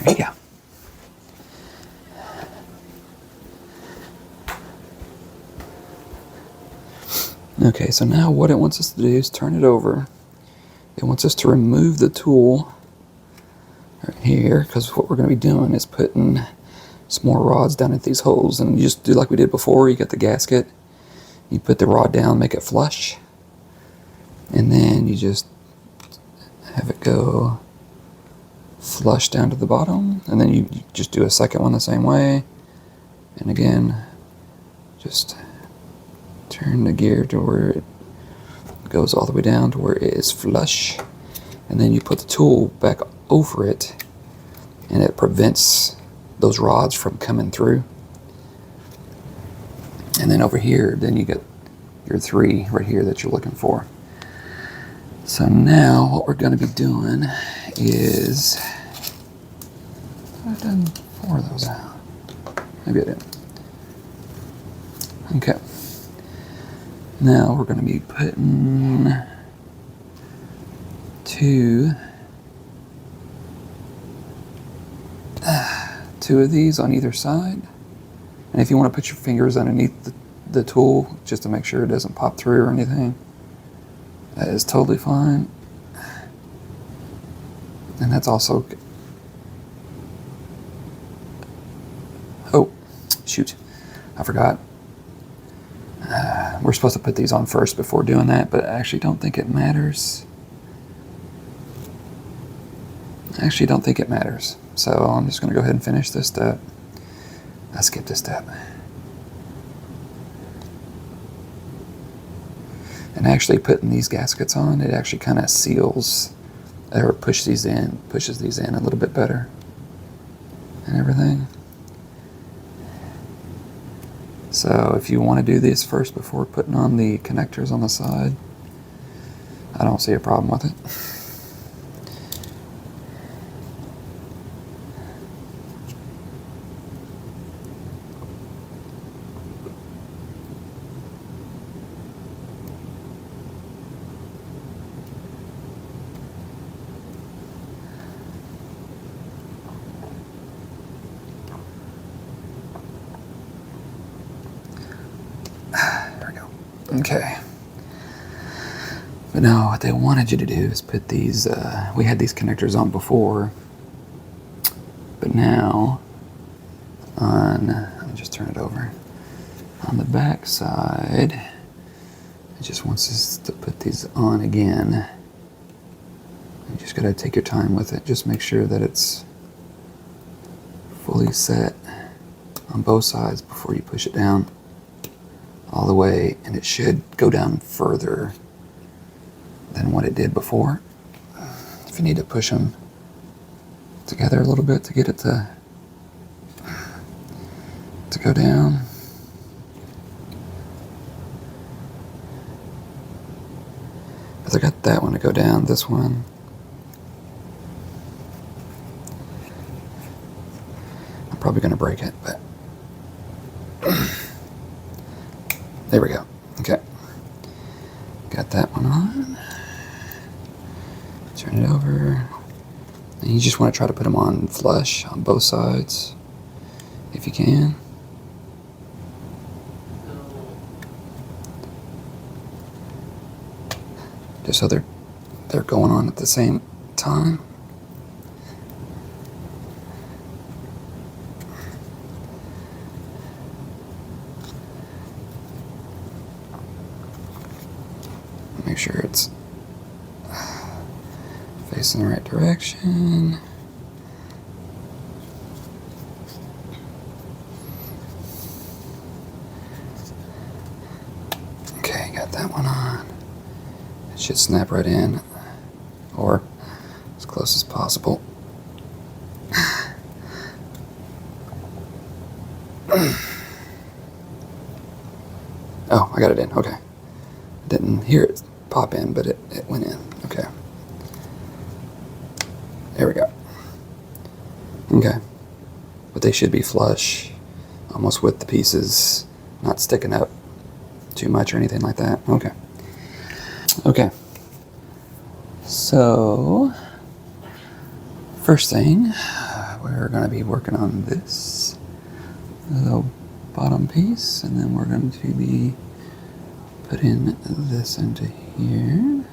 There you go. Okay, so now what it wants us to do is turn it over. It wants us to remove the tool right here, because what we're going to be doing is putting some more rods down at these holes. And you just do like we did before. You get the gasket, you put the rod down, make it flush, and then you just have it go flush down to the bottom, and then you just do a second one the same way, and again just turn the gear to where it goes all the way down to where it is flush, and then you put the tool back over it, and it prevents those rods from coming through. And then over here, then you get your 3 right here that you're looking for. So now what we're going to be doing is, I've done 4 of those out. Maybe I didn't. Okay. Now we're going to be putting 2 of these on either side. And if you want to put your fingers underneath the tool just to make sure it doesn't pop through or anything, that is totally fine. And that's also, oh shoot, I forgot. We're supposed to put these on first before doing that, but I actually don't think it matters. So I'm just going to go ahead and finish this step. I skipped this step. And actually putting these gaskets on, it actually kind of seals or pushes these in a little bit better and everything. So if you want to do this first before putting on the connectors on the side, I don't see a problem with it. Okay. But now what they wanted you to do is put these, we had these connectors on before, but now let me just turn it over. On the back side, it just wants us to put these on again. You just gotta take your time with it. Just make sure that it's fully set on both sides before you push it down all the way, and it should go down further than what it did before. If you need to push them together a little bit to get it to go down. But I got that one to go down, this one. I'm probably gonna break it, but there we go. Okay. Got that one on. Turn it over. And you just want to try to put them on flush on both sides, if you can. Just so they're going on at the same time. Make sure it's facing the right direction. Okay, got that one on. It should snap right in, or as close as possible. Oh, I got it in, okay. Didn't hear it pop in, but it went in. Okay. There we go. Okay. But they should be flush, almost with the pieces, not sticking up too much or anything like that. Okay. Okay. So, first thing, we're going to be working on this little bottom piece, and then we're going to be putting this into here.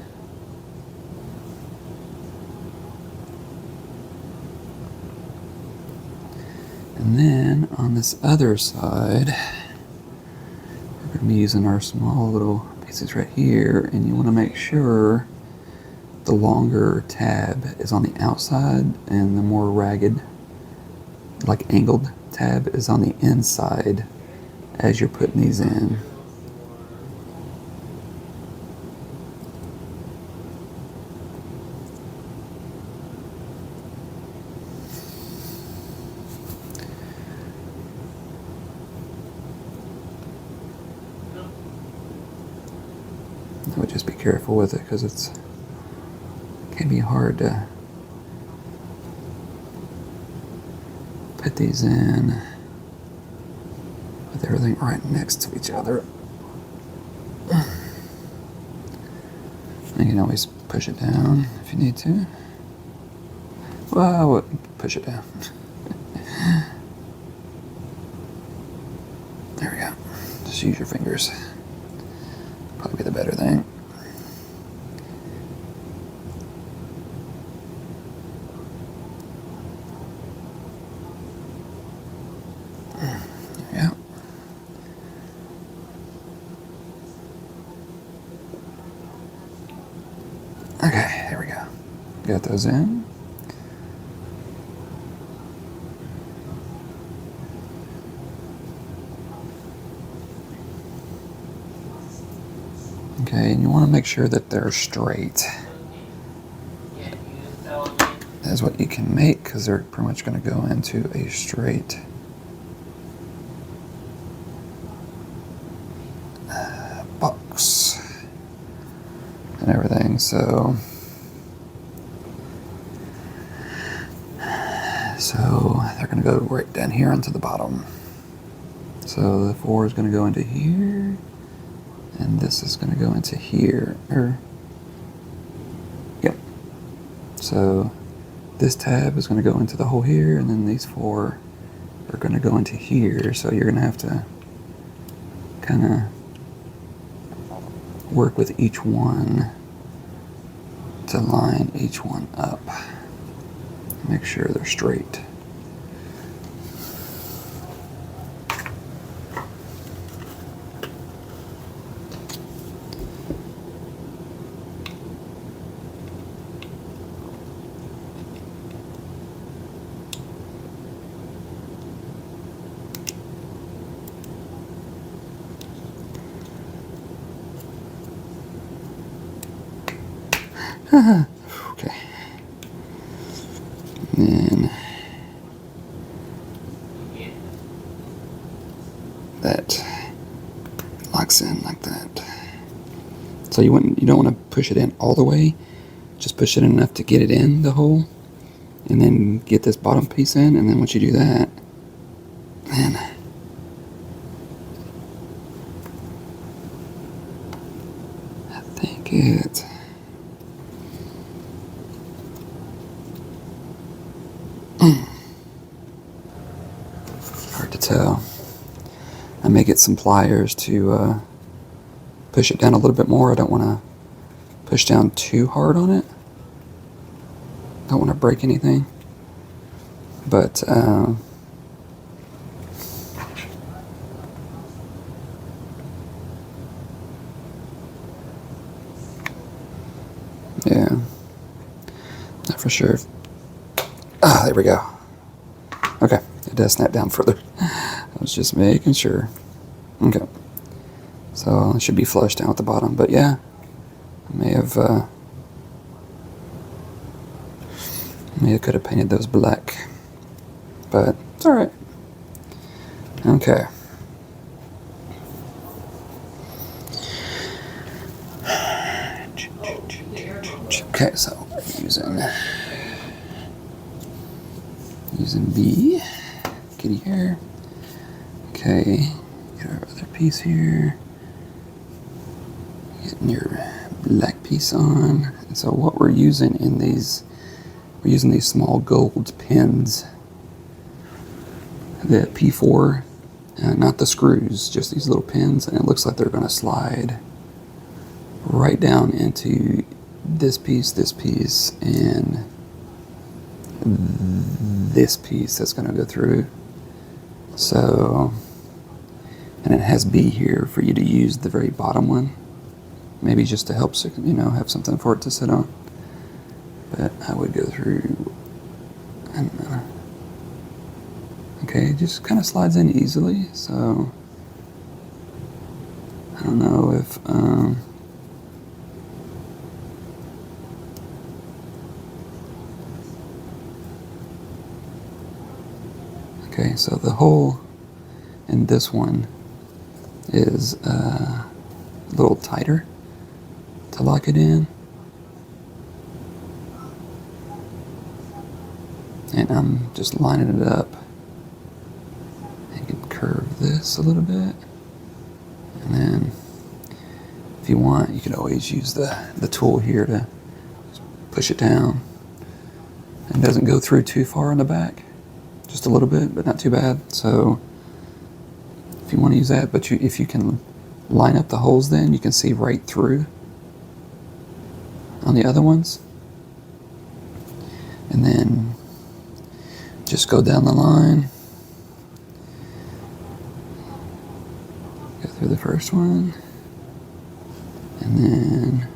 And then on this other side, we're going to be using our small little pieces right here, and you want to make sure the longer tab is on the outside and the more ragged, like angled tab is on the inside as you're putting these in. I would just be careful with it because it can be hard to put these in with everything right next to each other. You can always push it down if you need to. Well, I wouldn't push it down. There we go. Just use your fingers. Probably the better thing. There we go. Okay, there we go. Got those in. Okay, and you want to make sure that they're straight. That's what you can make because they're pretty much going to go into a straight box and everything. So they're going to go right down here onto the bottom. So the 4 is going to go into here, and this is going to go into here. Yep. So this tab is going to go into the hole here, and then these 4 are going to go into here. So you're going to have to kind of work with each one to line each one up. Make sure they're straight. Okay. And then that locks in like that. So you don't want to push it in all the way. Just push it in enough to get it in the hole, and then get this bottom piece in. And then once you do that, then I think it's hard to tell. I may get some pliers to push it down a little bit more. I don't want to push down too hard on it. Don't want to break anything. But yeah, not for sure. Ah, there we go. Okay, it does snap down further. I was just making sure. Okay, so it should be flush down at the bottom. But yeah, I may have could have painted those black, but it's all right. Okay. Okay, so using B, kitty here. Okay, get our other piece here. Getting your black piece on. And so what we're using in these, we're using these small gold pins, the P4, not the screws, just these little pins, and it looks like they're going to slide right down into this piece, and this piece that's going to go through. So, and it has B here for you to use the very bottom one, maybe just to help, you know, have something for it to sit on. But I would go through, and okay, it just kind of slides in easily. So I don't know if okay, so the hole in this one is a little tighter to lock it in. And I'm just lining it up. You can curve this a little bit. And then if you want, you can always use the tool here to push it down. It doesn't go through too far in the back. Just a little bit, but not too bad. So if you want to use that, but if you can line up the holes, then you can see right through on the other ones. And then just go down the line. Go through the first one. And then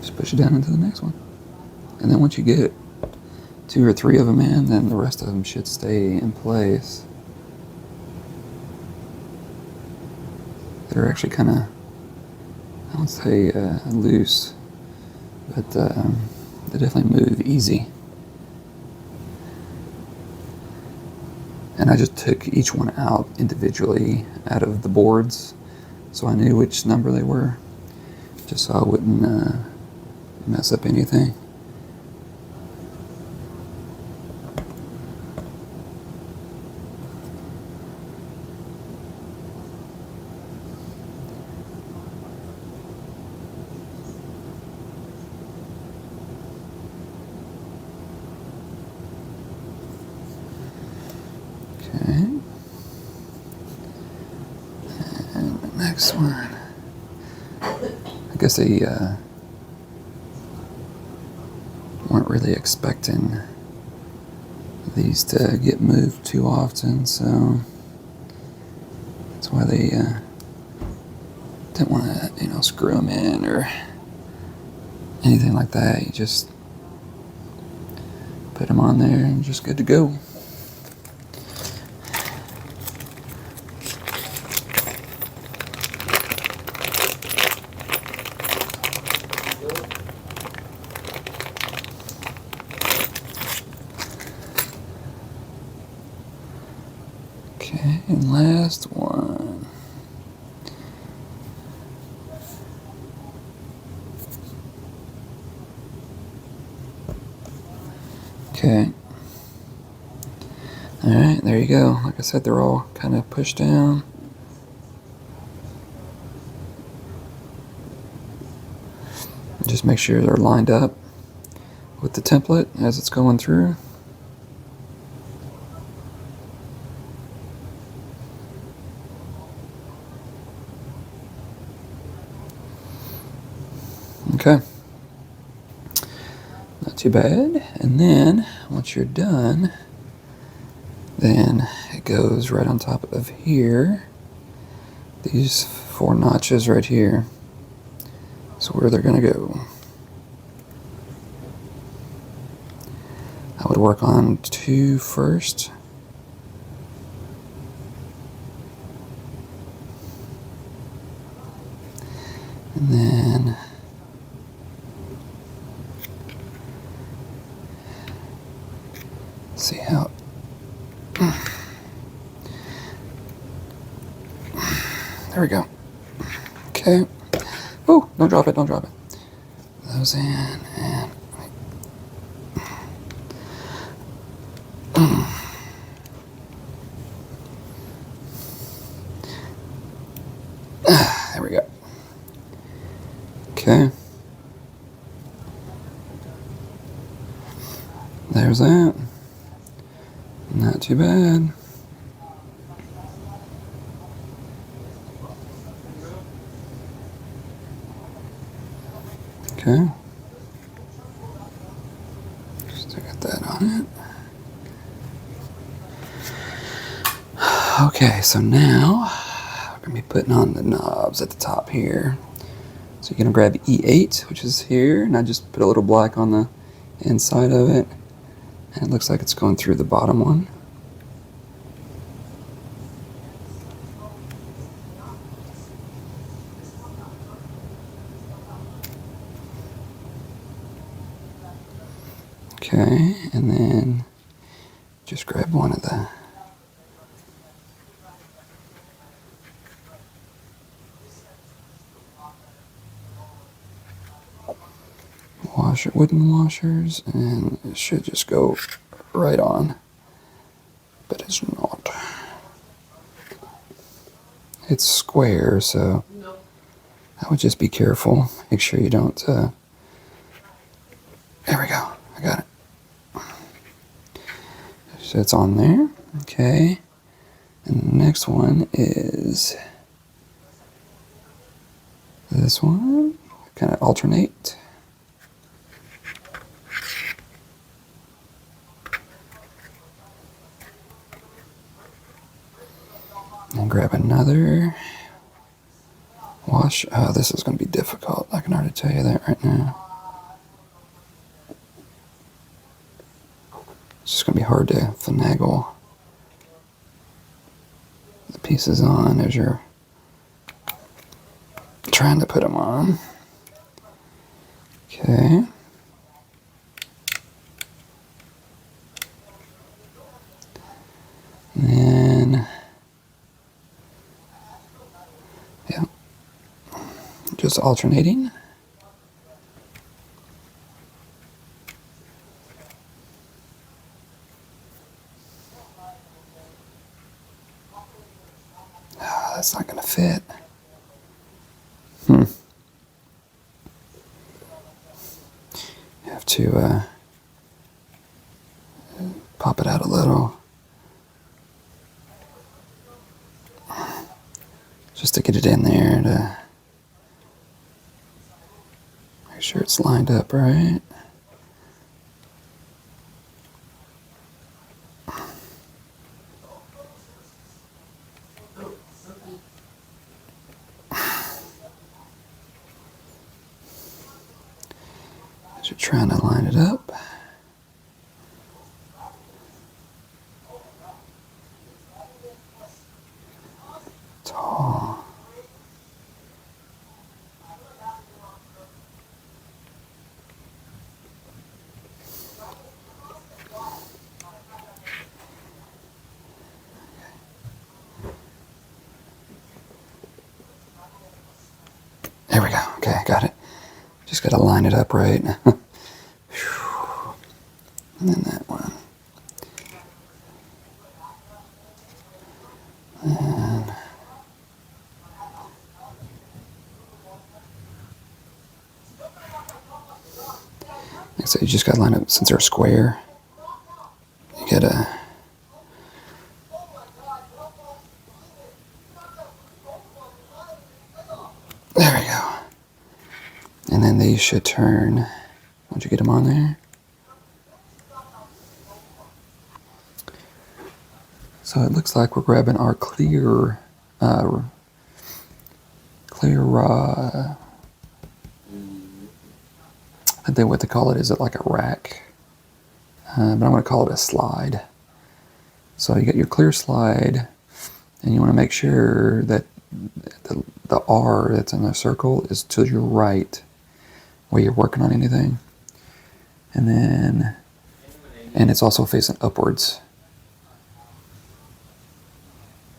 just push it down into the next one. And then once you get 2 or 3 of them in, then the rest of them should stay in place. They're actually kind of, I won't say loose, but they definitely move easy. And I just took each one out individually out of the boards, so I knew which number they were, just so I wouldn't mess up anything. Okay. And the next one. I guess they weren't really expecting these to get moved too often, so that's why they didn't want to, you know, screw them in or anything like that. You just put them on there and just good to go. Okay, and last one. Okay. Alright, there you go. Like I said, they're all kind of pushed down. Just make sure they're lined up with the template as it's going through. Okay, not too bad. And then once you're done, then it goes right on top of here. These 4 notches right here. So where they're gonna go. I would work on 2 first. And then see how there we go. Okay. Oh, don't drop it, don't drop it. Those in and Okay. There's that. Not too bad. Okay. Just get that on it. Okay, so now we're going to be putting on the knobs at the top here. So you're going to grab E8, which is here, and I just put a little black on the inside of it. And it looks like it's going through the bottom one. Okay, and then just grab one of the wooden washers, and it should just go right on, but it's not. It's square, so I would just be careful. Make sure you don't, there we go, I got it. So it's on there, okay. And the next one is this one, kind of alternate. And grab another wash. Oh, this is going to be difficult. I can already tell you that right now. It's just going to be hard to finagle the pieces on as you're trying to put them on. Okay. And then, yeah, just alternating. Ah, that's not going to fit. You have to pop it out a little. Just to get it in there to make sure it's lined up right. As you're trying to line it up. Tall. There we go. Okay, got it. Just got to line it up right. And then that one. And like I said, you just got to line up since they're square. You got to. There we go. And then these should turn. Once you get them on there. So it looks like we're grabbing our clear, I think what they call it is like a rack, but I'm going to call it a slide. So you got your clear slide, and you want to make sure that the R that's in the circle is to your right where you're working on anything. And it's also facing upwards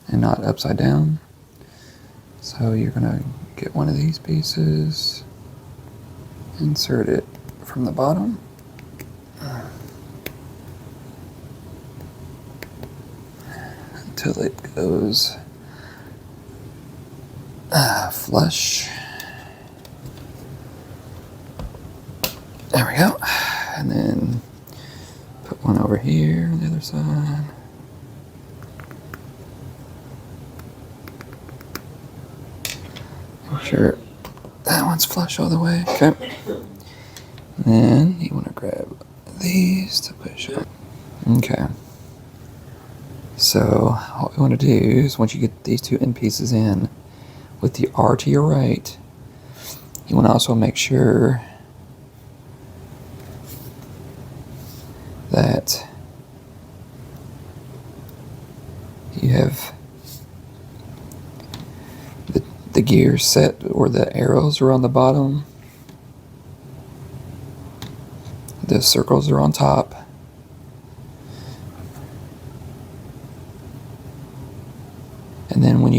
and not upside down. So you're gonna get one of these pieces, insert it from the bottom, until it goes flush. There we go. And then put one over here on the other side. Make sure that one's flush all the way. Okay. And then you want to grab these to push up. Okay. So what we want to do is once you get these two end pieces in with the R to your right, you want to also make sure that you have the gears set or the arrows are on the bottom, the circles are on top, and then when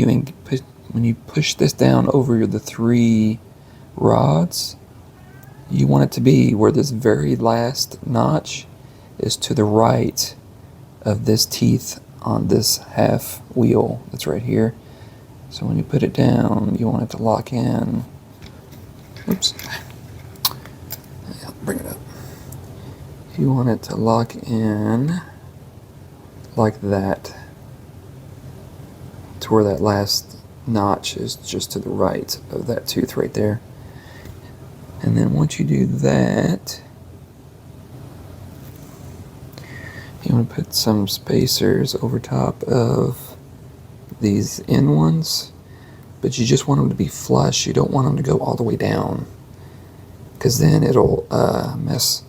you push this down over the 3 rods, you want it to be where this very last notch is to the right of this teeth on this half wheel that's right here. So when you put it down, you want it to lock in. Oops. Yeah, bring it up. You want it to lock in like that, to where that last notch is just to the right of that tooth right there. And then once you do that, you want to put some spacers over top of these end ones, but you just want them to be flush. You don't want them to go all the way down, because then it'll mess.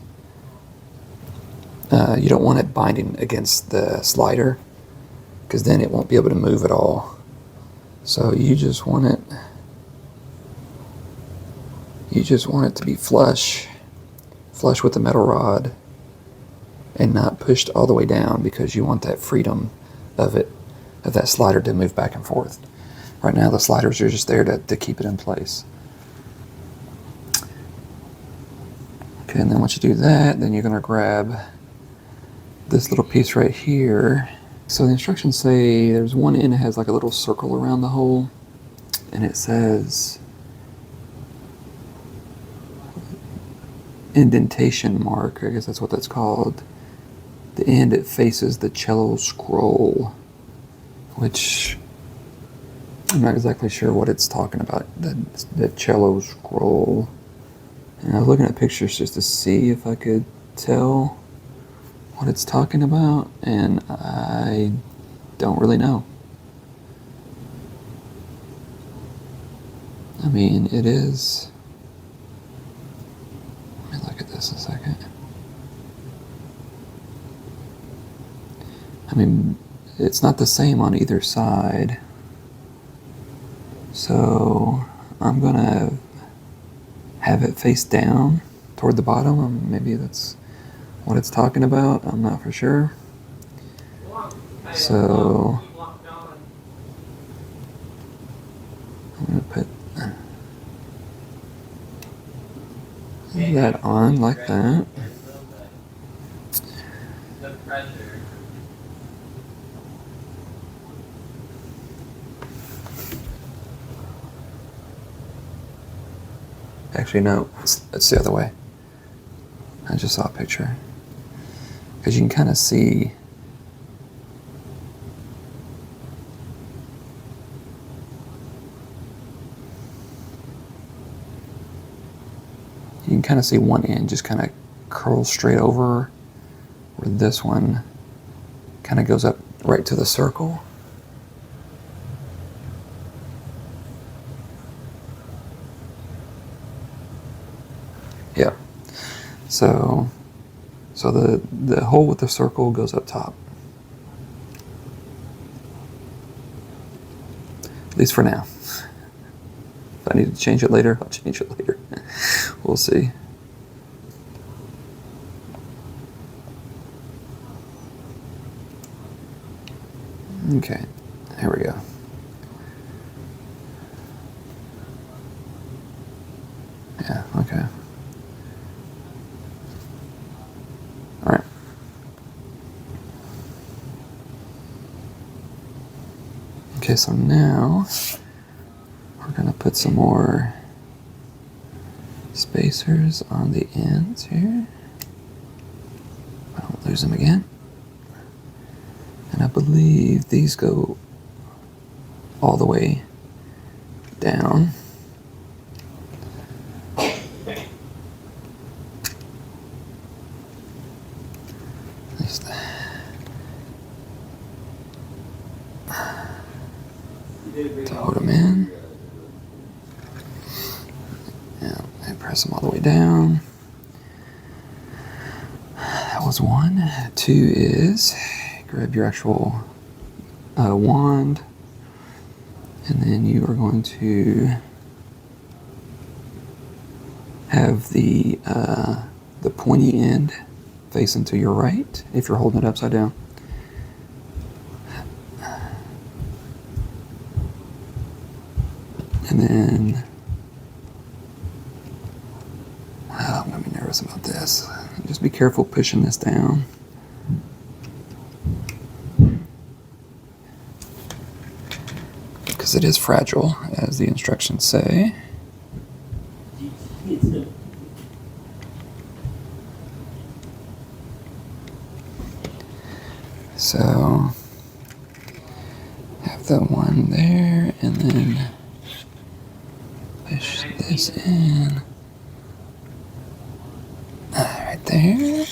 You don't want it binding against the slider, because then it won't be able to move at all. So you just want it to be flush with the metal rod, and not pushed all the way down, because you want that freedom of that slider to move back and forth. Right now the sliders are just there to keep it in place. Okay, and then once you do that, then you're going to grab this little piece right here. So the instructions say there's one end that has like a little circle around the hole, and it says indentation mark, I guess that's what that's called. The end, it faces the cello scroll, which I'm not exactly sure what it's talking about, the cello scroll. And I was looking at pictures just to see if I could tell what it's talking about, and I don't really know. I mean, it is. Let me look at this a second. I mean, it's not the same on either side. So I'm gonna have it face down toward the bottom. Maybe that's what it's talking about. I'm not for sure. So I'm gonna put that on like that. Actually, no, it's the other way. I just saw a picture. Because you can kind of see one end just kind of curl straight over, where this one kind of goes up right to the circle. Yeah. So the hole with the circle goes up top. At least for now. If I need to change it later, I'll change it later. We'll see. Okay, here we go. Yeah, okay. All right. Okay, so now we're gonna put some more spacers on the ends here. I don't lose them again. And I believe these go all the way down. To hold them in. Yeah, and press them all the way down. That was one. Two is grab your actual wand, and then you are going to have the pointy end facing to your right if you're holding it upside down. And then, I'm going to be nervous about this. Just be careful pushing this down. Because it is fragile, as the instructions say. So, have the one there, and then push this in. Right there.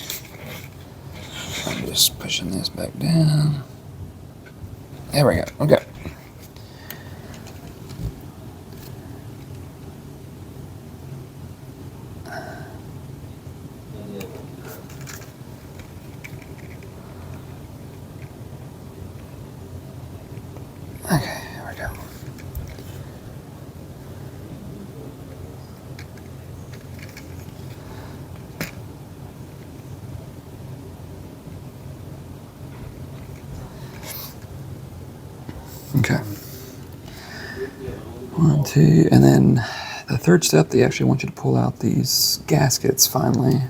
I'm just pushing this back down. There we go. Okay. Okay, here we go. Okay. 1, 2, and then the third step, they actually want you to pull out these gaskets finally.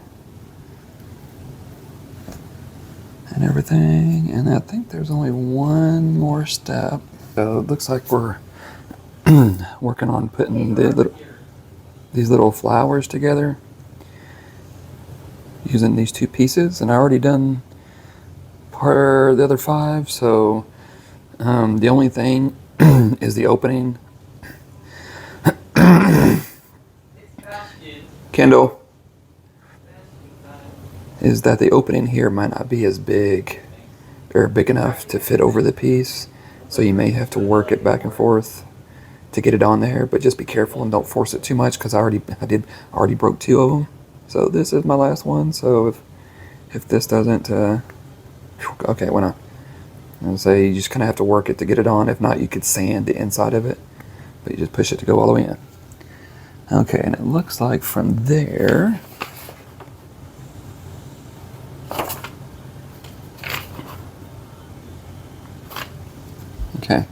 And everything, and I think there's only one more step. So it looks like we're working on putting these little flowers together using these two pieces, and I already done part of the other 5, so the only thing is the opening. Kendall, is that the opening here might not be as big or big enough to fit over the piece, so you may have to work it back and forth to get it on there, but just be careful and don't force it too much, because I already broke 2 of them. So this is my last one, so if this doesn't okay, why not? And say you just kind of have to work it to get it on. If not, you could sand the inside of it, but you just push it to go all the way in. Okay, and it looks like from there, okay,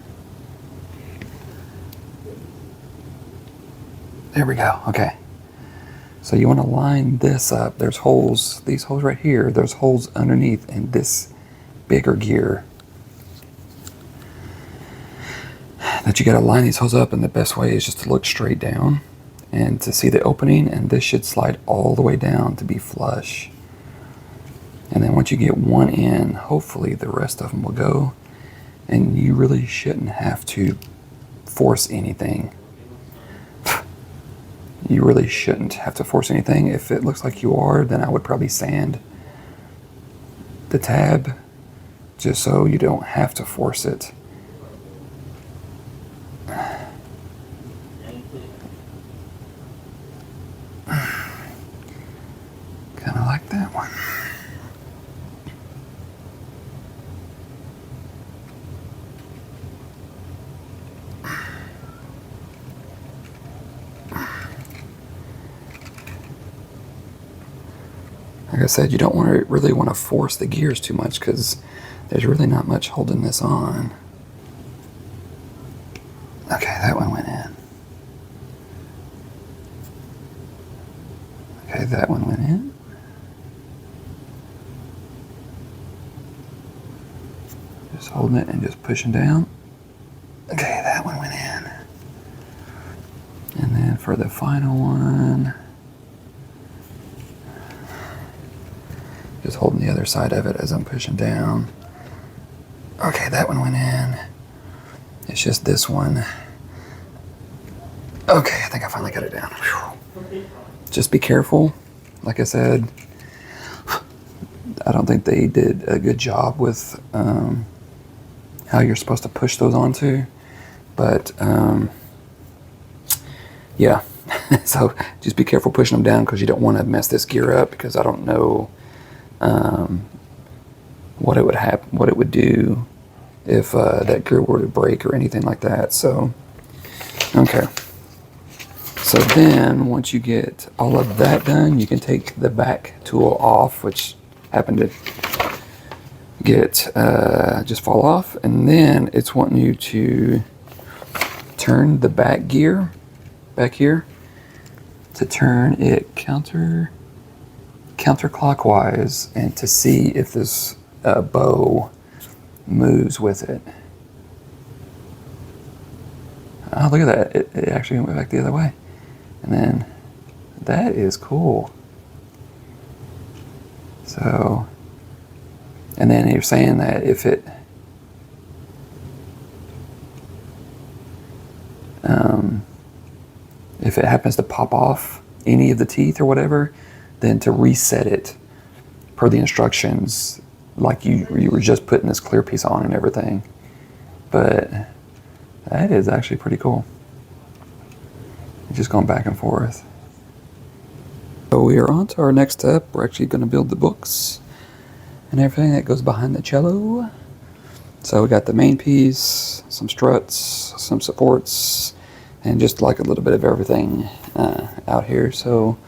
there we go. Okay, so you want to line this up. There's holes, these holes right here, there's holes underneath in this bigger gear that you got to line these holes up, and the best way is just to look straight down and to see the opening, and this should slide all the way down to be flush. And then once you get one in, hopefully the rest of them will go, and you really shouldn't have to force anything. You really shouldn't have to force anything. If it looks like you are, then I would probably sand the tab just so you don't have to force it. Kind of like that one. Like I said, you don't really want to force the gears too much, because there's really not much holding this on. Okay, that one went in. Okay, that one went in. Just holding it and just pushing down. Okay, that one went in. And then for the final one, Just holding the other side of it as I'm pushing down. Okay, that one went in. It's just this one. Okay, I think I finally got it down. Whew. Just be careful. Like I said, I don't think they did a good job with how you're supposed to push those onto. But yeah, so just be careful pushing them down because you don't want to mess this gear up, because I don't know what it would do if that gear were to break or anything like that. So okay. So then once you get all of that done, you can take the back tool off, which happened to get just fall off, and then it's wanting you to turn the back gear back here to turn it counterclockwise, and to see if this bow moves with it. Oh, look at that. It actually went back the other way. And then that is cool. So, and then you're saying that if it happens to pop off any of the teeth or whatever, then to reset it per the instructions, like you were just putting this clear piece on and everything. But that is actually pretty cool. Just going back and forth. So we are on to our next step. We're actually going to build the books and everything that goes behind the cello. So we got the main piece, some struts, some supports, and just like a little bit of everything out here. So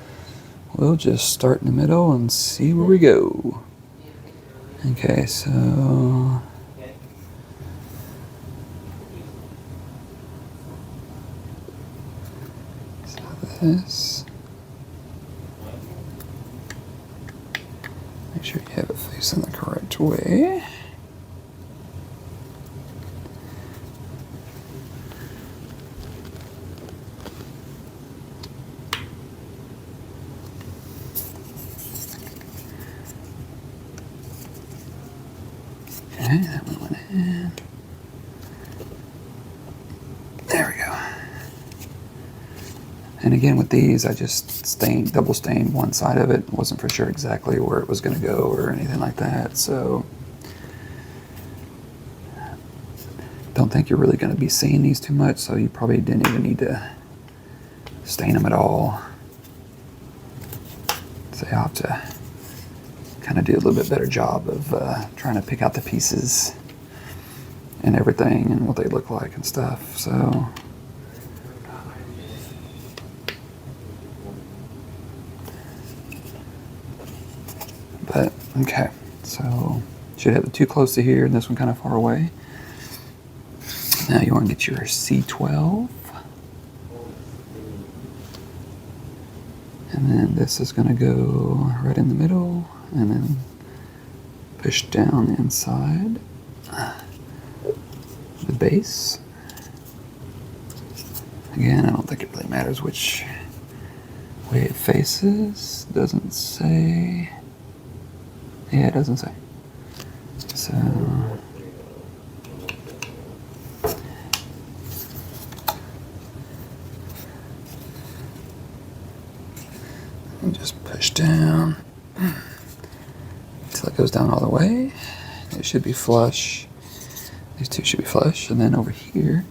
we'll just start in the middle and see where we go. Okay, so this. Make sure you have it facing the correct way. Okay, that one went in. There we go. And again, with these, I just double stained one side of it. Wasn't for sure exactly where it was going to go or anything like that. So don't think you're really going to be seeing these too much. So you probably didn't even need to stain them at all. So you'll have to kind of do a little bit better job of trying to pick out the pieces and everything and what they look like and stuff. So but okay, so should have it too close to here and this one kind of far away. Now you want to get your C12, and then this is going to go right in the middle and then push down the inside the base. Again, I don't think it really matters which way it faces. Doesn't say. Yeah, it doesn't say. So and just push down until it goes down all the way. It should be flush. These two should be flush. And then over here,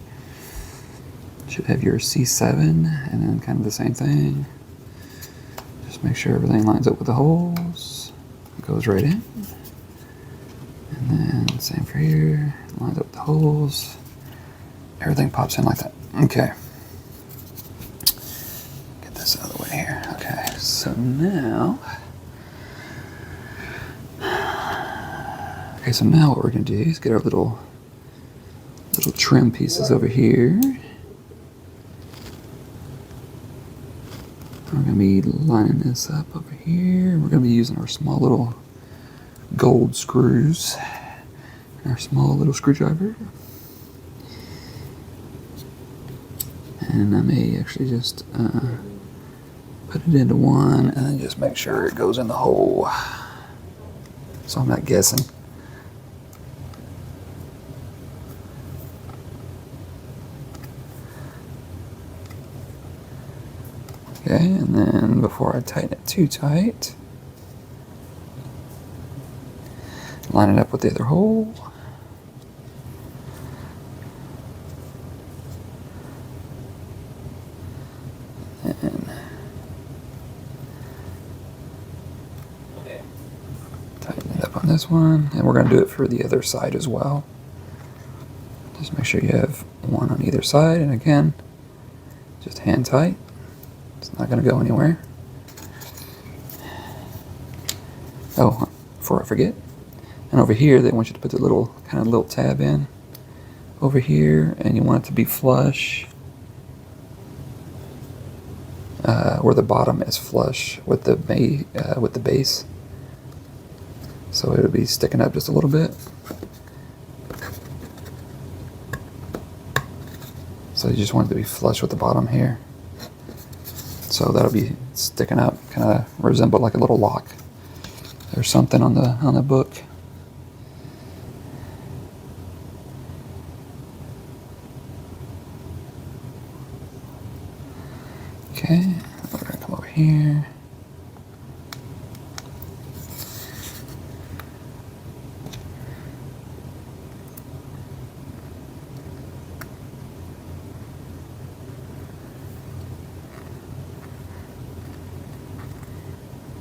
you should have your C7, and then kind of the same thing. Just make sure everything lines up with the holes. It goes right in. And then same for here. Lines up with the holes. Everything pops in like that. Okay. Get this out of the way here. Okay, so now. Okay, so now what we're going to do is get our little trim pieces over here. We're going to be lining this up over here. We're going to be using our small little gold screws, our small little screwdriver. And I may actually just put it into one and then just make sure it goes in the hole. so I'm not guessing. Okay, and then before I tighten it too tight, line it up with the other hole. And tighten it up on this one, and we're going to do it for the other side as well. Just make sure you have one on either side, and again, just hand tight. It's not going to go anywhere. Oh, before I forget, and over here they want you to put the little little tab in over here, and you want it to be flush, where the bottom is flush with the base, so it'll be sticking up just a little bit. So you just want it to be flush with the bottom here. So that'll be sticking up, kind of resemble like a little lock or something on the book. Okay, we're gonna come over here.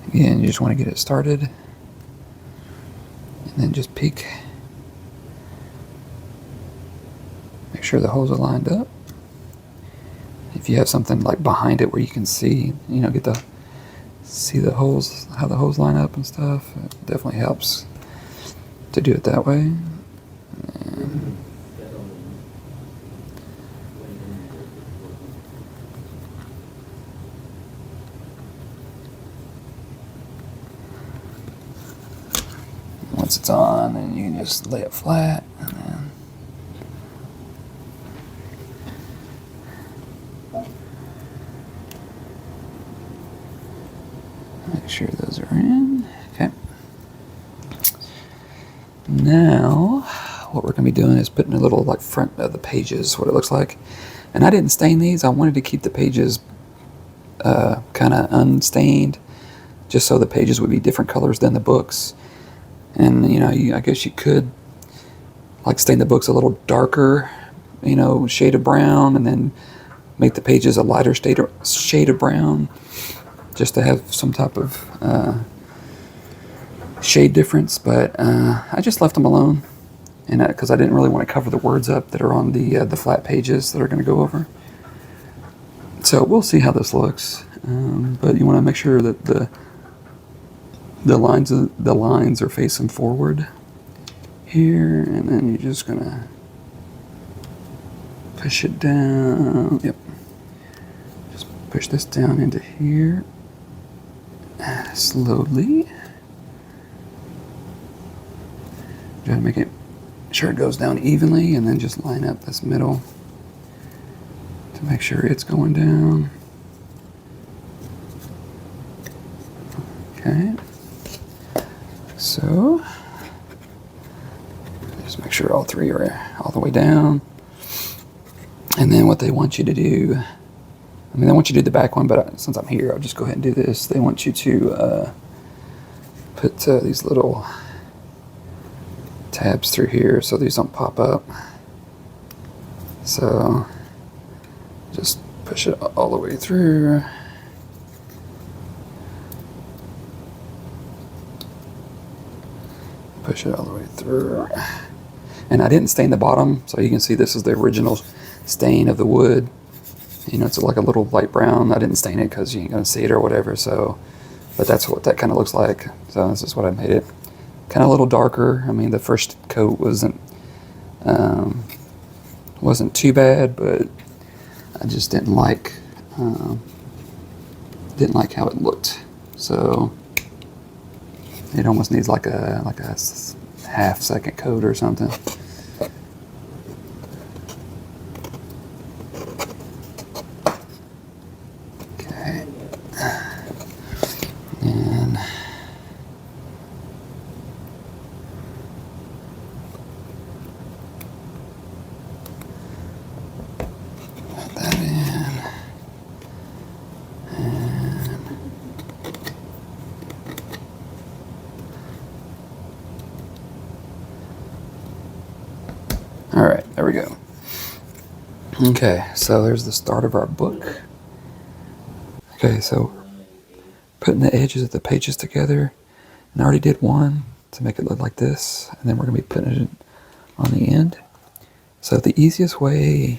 Again, you just want to get it started, and then just peek. Make sure the holes are lined up. If you have something like behind it where you can see, see the holes, how the holes line up and stuff, it definitely helps to do it that way. And once it's on, then you can just lay it flat, and then make sure those are in. Okay. Now, what we're going to be doing is putting a little like front of the pages, what it looks like. And I didn't stain these. I wanted to keep the pages kind of unstained, just so the pages would be different colors than the books. And I guess you could like stain the books a little darker, shade of brown, and then make the pages a lighter shade of brown, just to have some type of shade difference. But I just left them alone, and because I didn't really want to cover the words up that are on the flat pages that are going to go over. So we'll see how this looks, but you want to make sure that the lines are facing forward here, and then you're just gonna push it down. Yep. Just push this down into here slowly. Try to make it sure it goes down evenly, and then just line up this middle to make sure it's going down. Okay. So just make sure all three are all the way down. And then what they want you to do, they want you to do the back one, but since I'm here, I'll just go ahead and do this. They want you to put these little tabs through here so these don't pop up. So just push it all the way through. Push it all the way through. And I didn't stain the bottom, so you can see this is the original stain of the wood. It's like a little light brown. I didn't stain it because you ain't gonna see it or whatever. So, but that's what that kind of looks like. So this is what I made it. Kind of a little darker. The first coat wasn't too bad, but I just didn't like how it looked. So it almost needs like a half-second coat or something. Okay. And There we go. Okay, so there's the start of our book. Okay, so putting the edges of the pages together, and I already did one to make it look like this, and then we're going to be putting it on the end. So the easiest way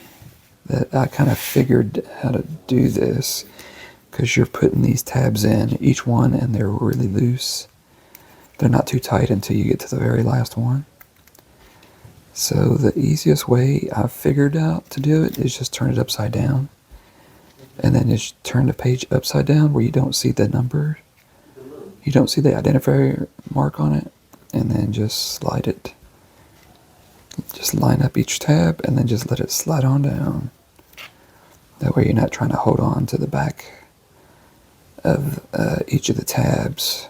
that I kind of figured how to do this, because you're putting these tabs in, each one, and they're really loose. They're not too tight until you get to the very last one. So the easiest way I've figured out to do it is just turn it upside down. And then just turn the page upside down where you don't see the number. You don't see the identifier mark on it. And then just slide it. Just line up each tab and then just let it slide on down. That way you're not trying to hold on to the back of each of the tabs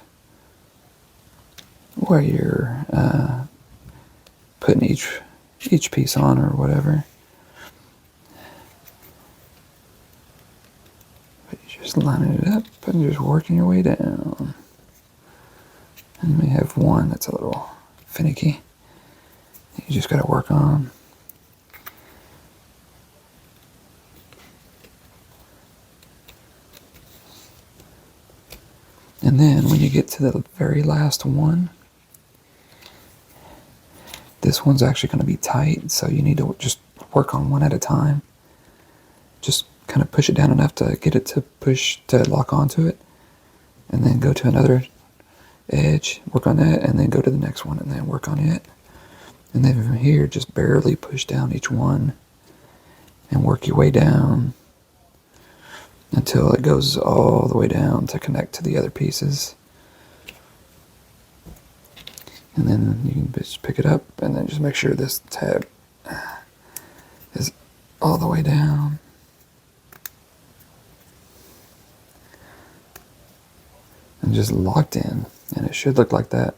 where you're putting each piece on or whatever. But you're just lining it up and just working your way down. And you may have one that's a little finicky. You just got to work on. And then when you get to the very last one, this one's actually going to be tight, so you need to just work on one at a time. Just kind of push it down enough to get it to lock onto it, and then go to another edge, work on that, and then go to the next one and then work on it. And then from here, just barely push down each one and work your way down until it goes all the way down to connect to the other pieces. And then you can just pick it up and then just make sure this tab is all the way down. And just locked in. And it should look like that.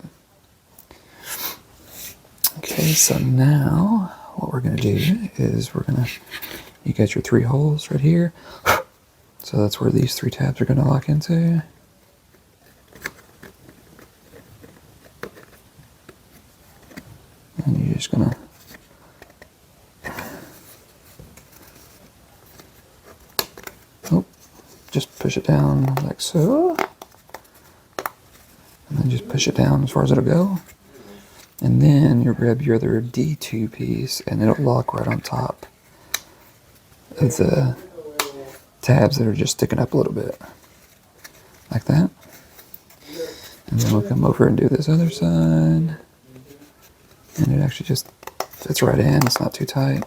Okay, so now what we're going to do is you got your 3 holes right here. So that's where these 3 tabs are going to lock into. And you're just going to just push it down like so. And then just push it down as far as it'll go. And then you'll grab your other D2 piece and it'll lock right on top of the tabs that are just sticking up a little bit. Like that. And then we'll come over and do this other side. And it actually just fits right in. It's not too tight.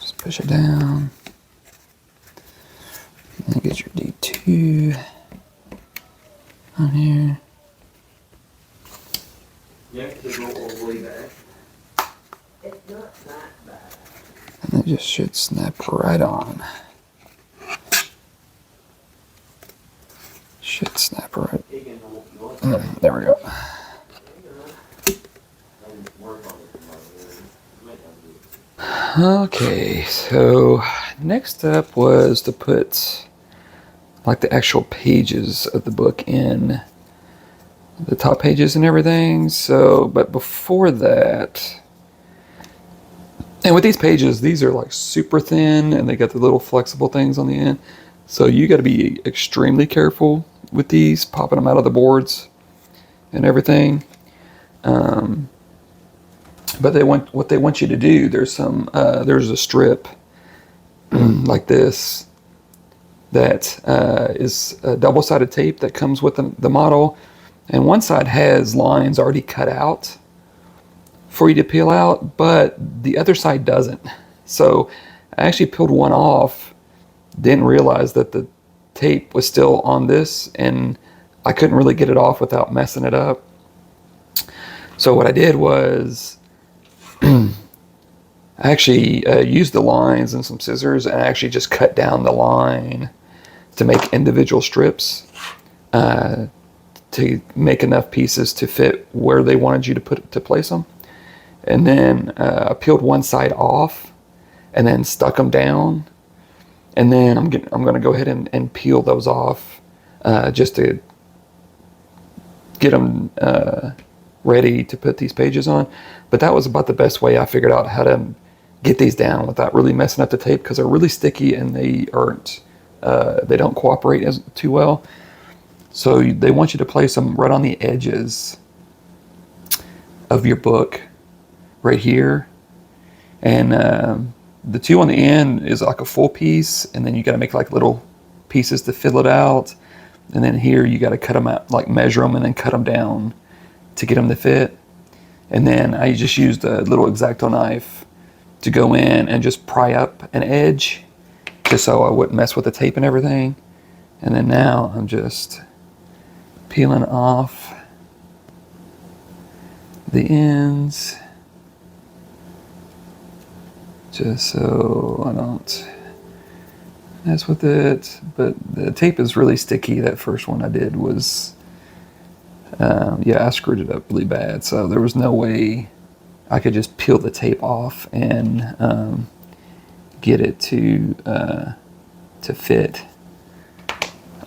Just push it down. And then get your D2 on here. And it just should snap right on. Should snap right. There we go. Okay, so next up was to put like the actual pages of the book in, the top pages and everything. So, but before that, and with these pages, these are like super thin and they got the little flexible things on the end. So you got to be extremely careful with these, popping them out of the boards and everything. But what they want you to do, there's a strip like this that is a double-sided tape that comes with the model, and one side has lines already cut out for you to peel out, but the other side doesn't. So I actually peeled one off, didn't realize that the tape was still on this, and I couldn't really get it off without messing it up. So what I did was I actually used the lines and some scissors and actually just cut down the line to make individual strips to make enough pieces to fit where they wanted you to place them. And then I peeled one side off and then stuck them down. And then I'm going to go ahead and peel those off just to get them ready to put these pages on. But that was about the best way I figured out how to get these down without really messing up the tape, because they're really sticky and they don't cooperate too well. So they want you to place them right on the edges of your book, right here. And the two on the end is like a full piece, and then you got to make like little pieces to fill it out. And then here you got to cut them out, like measure them and then cut them down to get them to fit. And then I just used a little X-Acto knife to go in and just pry up an edge, just so I wouldn't mess with the tape and everything. And then now I'm just peeling off the ends, just so I don't mess with it. But the tape is really sticky. That first one I did was, yeah, I screwed it up really bad. So there was no way I could just peel the tape off and get it to fit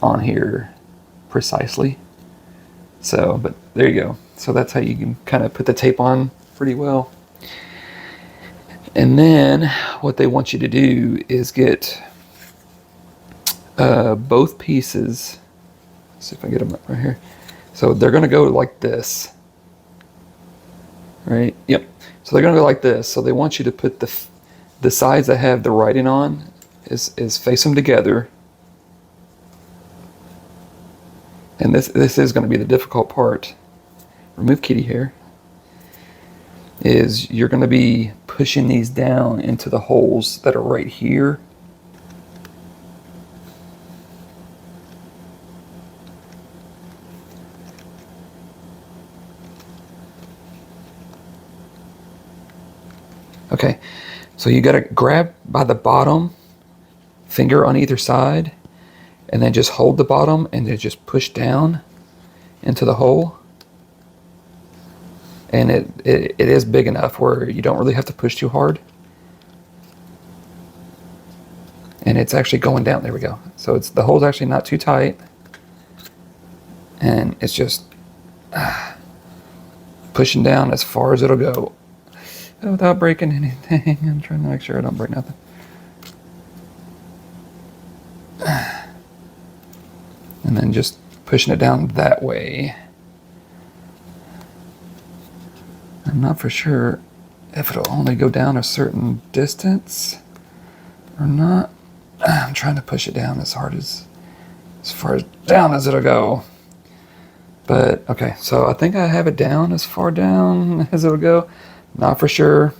on here precisely. So, but there you go. So that's how you can kind of put the tape on pretty well. And then what they want you to do is get both pieces. Let's see if I get them up right here. So they're going to go like this, right? Yep. So they're going to go like this. So they want you to put the sides that have the writing on is face them together. And this is going to be the difficult part. Remove kitty hair. Is you're going to be pushing these down into the holes that are right here. Okay, so you got to grab by the bottom, finger on either side, and then just hold the bottom and then just push down into the hole. And it is big enough where you don't really have to push too hard. And it's actually going down. There we go. So the hole's actually not too tight. And it's just pushing down as far as it'll go without breaking anything. I'm trying to make sure I don't break nothing. And then just pushing it down that way. I'm not for sure if it'll only go down a certain distance or not. I'm trying to push it down as far down as it'll go. But okay, so I think I have it down as far down as it'll go. Not for sure.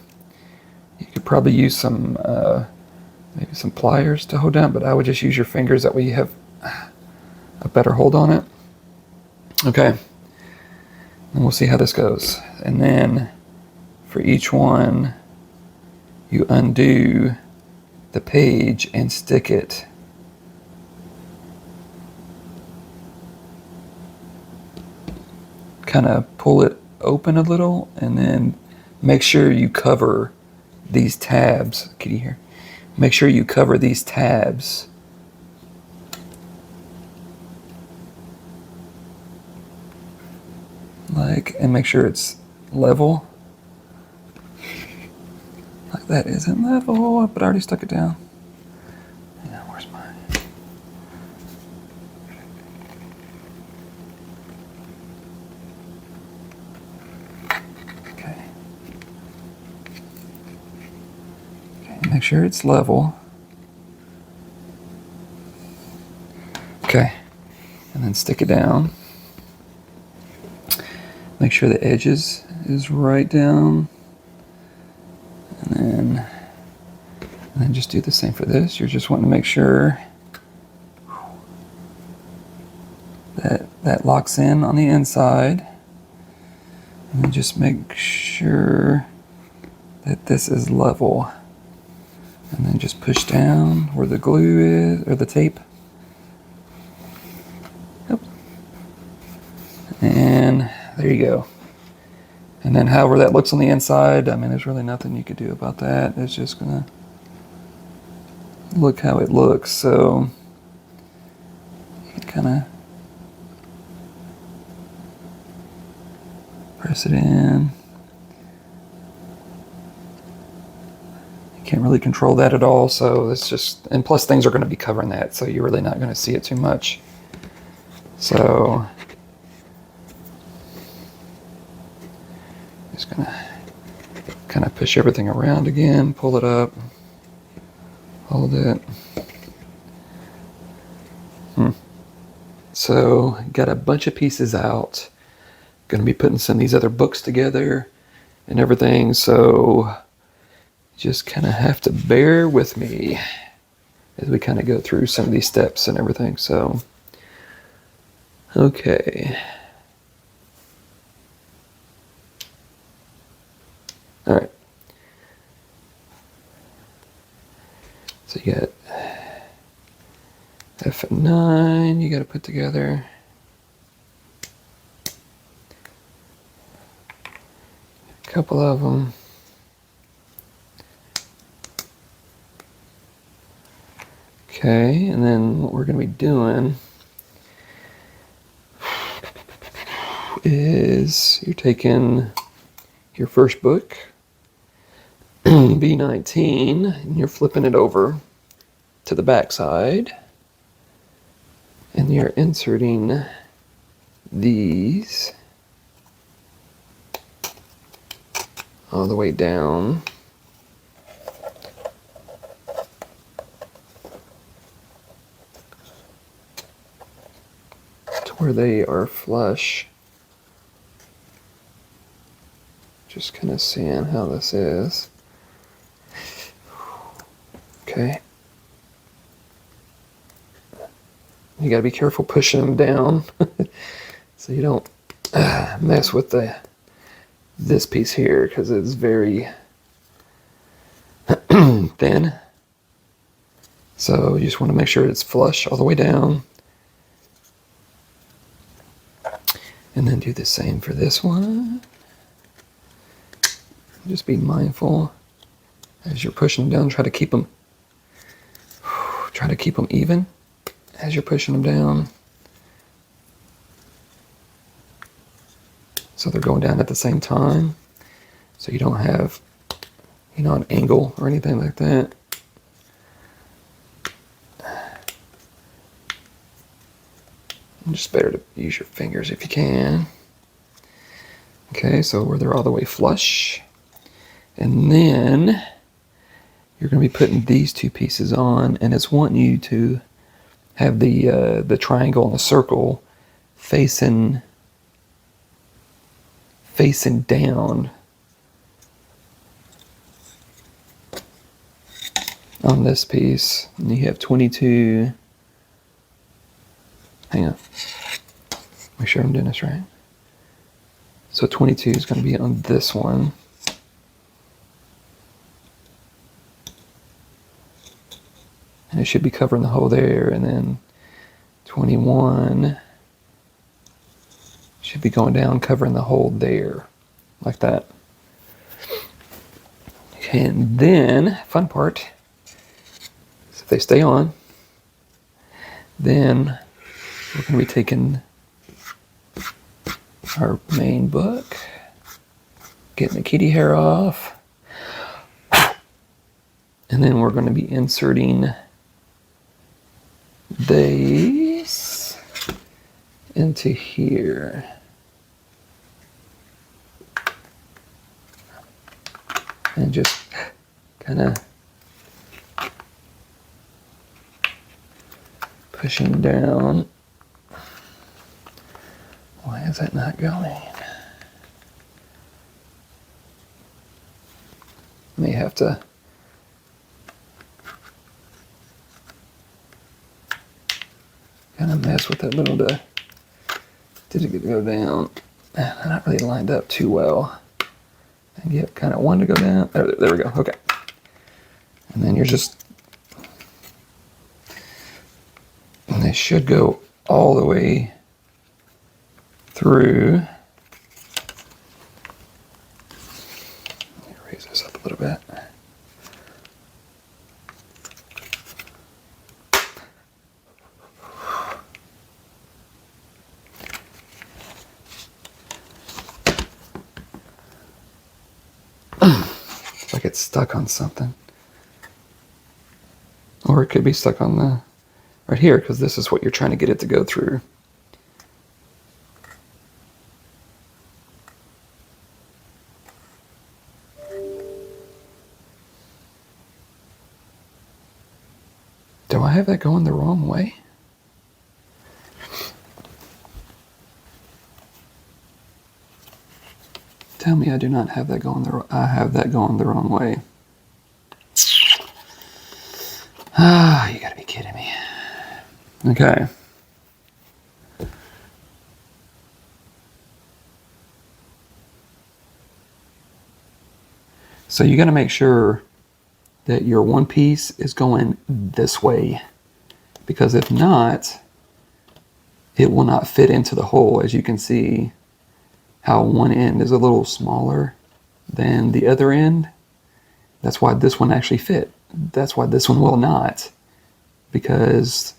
You could probably use some maybe some pliers to hold down, but I would just use your fingers. That way you have a better hold on it. Okay, and we'll see how this goes. And then for each one, you undo the page and stick it kind of pull it open a little, and then make sure you cover these tabs. Kitty here. Make sure you cover these tabs. And make sure it's level. Like that isn't level, but I already stuck it down. Yeah, where's mine? Okay. Okay, make sure it's level. Okay, and then stick it down. Make sure the edges is right down, and then just do the same for this. You're just wanting to make sure that that locks in on the inside, and then just make sure that this is level, and then just push down where the glue is, or the tape. Yep. And there you go. And then however that looks on the inside, I mean, there's really nothing you could do about that. It's just gonna look how it looks. So you can kind of press it in. can't really control that at all. So it's just, and plus things are going to be covering that, so you're really not going to see it too much. So just going to kind of push everything around again, pull it up, hold it. So got a bunch of pieces out. Going to be putting some of these other books together and everything. So just kind of have to bear with me as we kind of go through some of these steps and everything. So, okay. All right. So you got F9 you got to put together. A couple of them. Okay, and then what we're going to be doing is you're taking your first book, B19, and you're flipping it over to the back side, and you're inserting these all the way down to where they are flush. Just kind of seeing how this is. Okay. You got to be careful pushing them down so you don't mess with this piece here, because it's very thin. So you just want to make sure it's flush all the way down. And then do the same for this one. Just be mindful as you're pushing them down. Try to keep them even as you're pushing them down, so they're going down at the same time, so you don't have, an angle or anything like that. And just better to use your fingers if you can. Okay, so where they're all the way flush, and then you're going to be putting these two pieces on, and it's wanting you to have the triangle and the circle facing down on this piece. And you have 22. Hang on. Make sure I'm doing this right. So 22 is going to be on this one. And it should be covering the hole there, and then 21 should be going down, covering the hole there, like that. Okay, and then, fun part, so if they stay on, then we're going to be taking our main book, getting the kitty hair off, and then we're going to be inserting these into here. And just kind of pushing down. Why is that not going? May have to kind of mess with that little did it get to go down? They're not really lined up too well. And get kind of one to go down. There we go. Okay. And then you're just, and they should go all the way through. Let me raise this up a little bit. Like it's stuck on something. Or it could be stuck on the right here, because this is what you're trying to get it to go through. Do I have that going the wrong way? Tell me I do not have that going I have that going the wrong way. Ah, you gotta be kidding me. Okay. So you gotta make sure that your one piece is going this way, because if not, it will not fit into the hole. As you can see how one end is a little smaller than the other end. That's why this one actually fit. That's why this one will not, because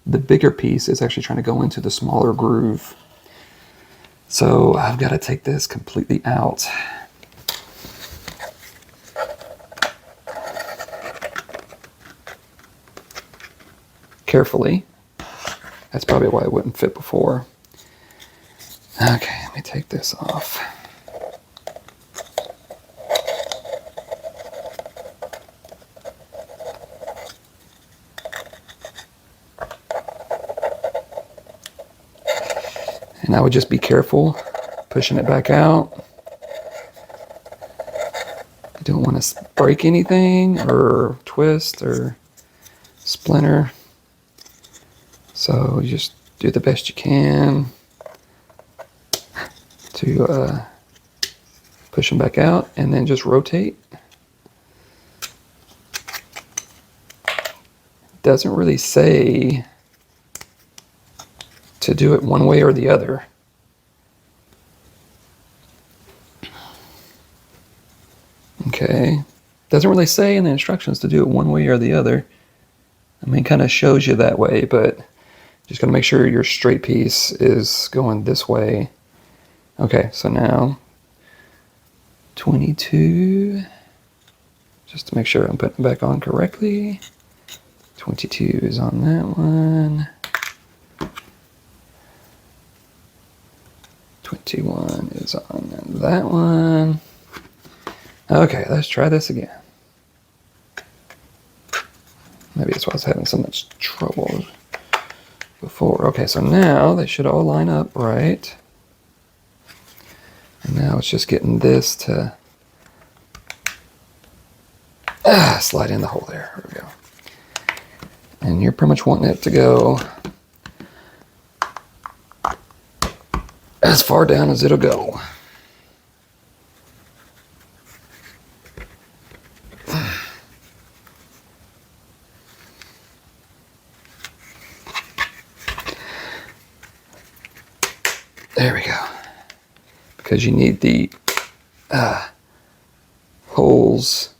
the bigger piece is actually trying to go into the smaller groove. So I've got to take this completely out. Carefully. That's probably why it wouldn't fit before. Okay, let me take this off. And I would just be careful pushing it back out. You don't want to break anything or twist or splinter. So you just do the best you can to push them back out, and then just rotate. Doesn't really say to do it one way or the other. Okay. Doesn't really say in the instructions to do it one way or the other. I mean, it kind of shows you that way, but just gotta make sure your straight piece is going this way. Okay, so now 22, just to make sure I'm putting it back on correctly. 22 is on that one. 21 is on that one. Okay, let's try this again. Maybe that's why I was having so much trouble before. Okay, so now they should all line up right. And now it's just getting this to slide in the hole there. There we go. And you're pretty much wanting it to go as far down as it'll go. There we go. Because you need the holes,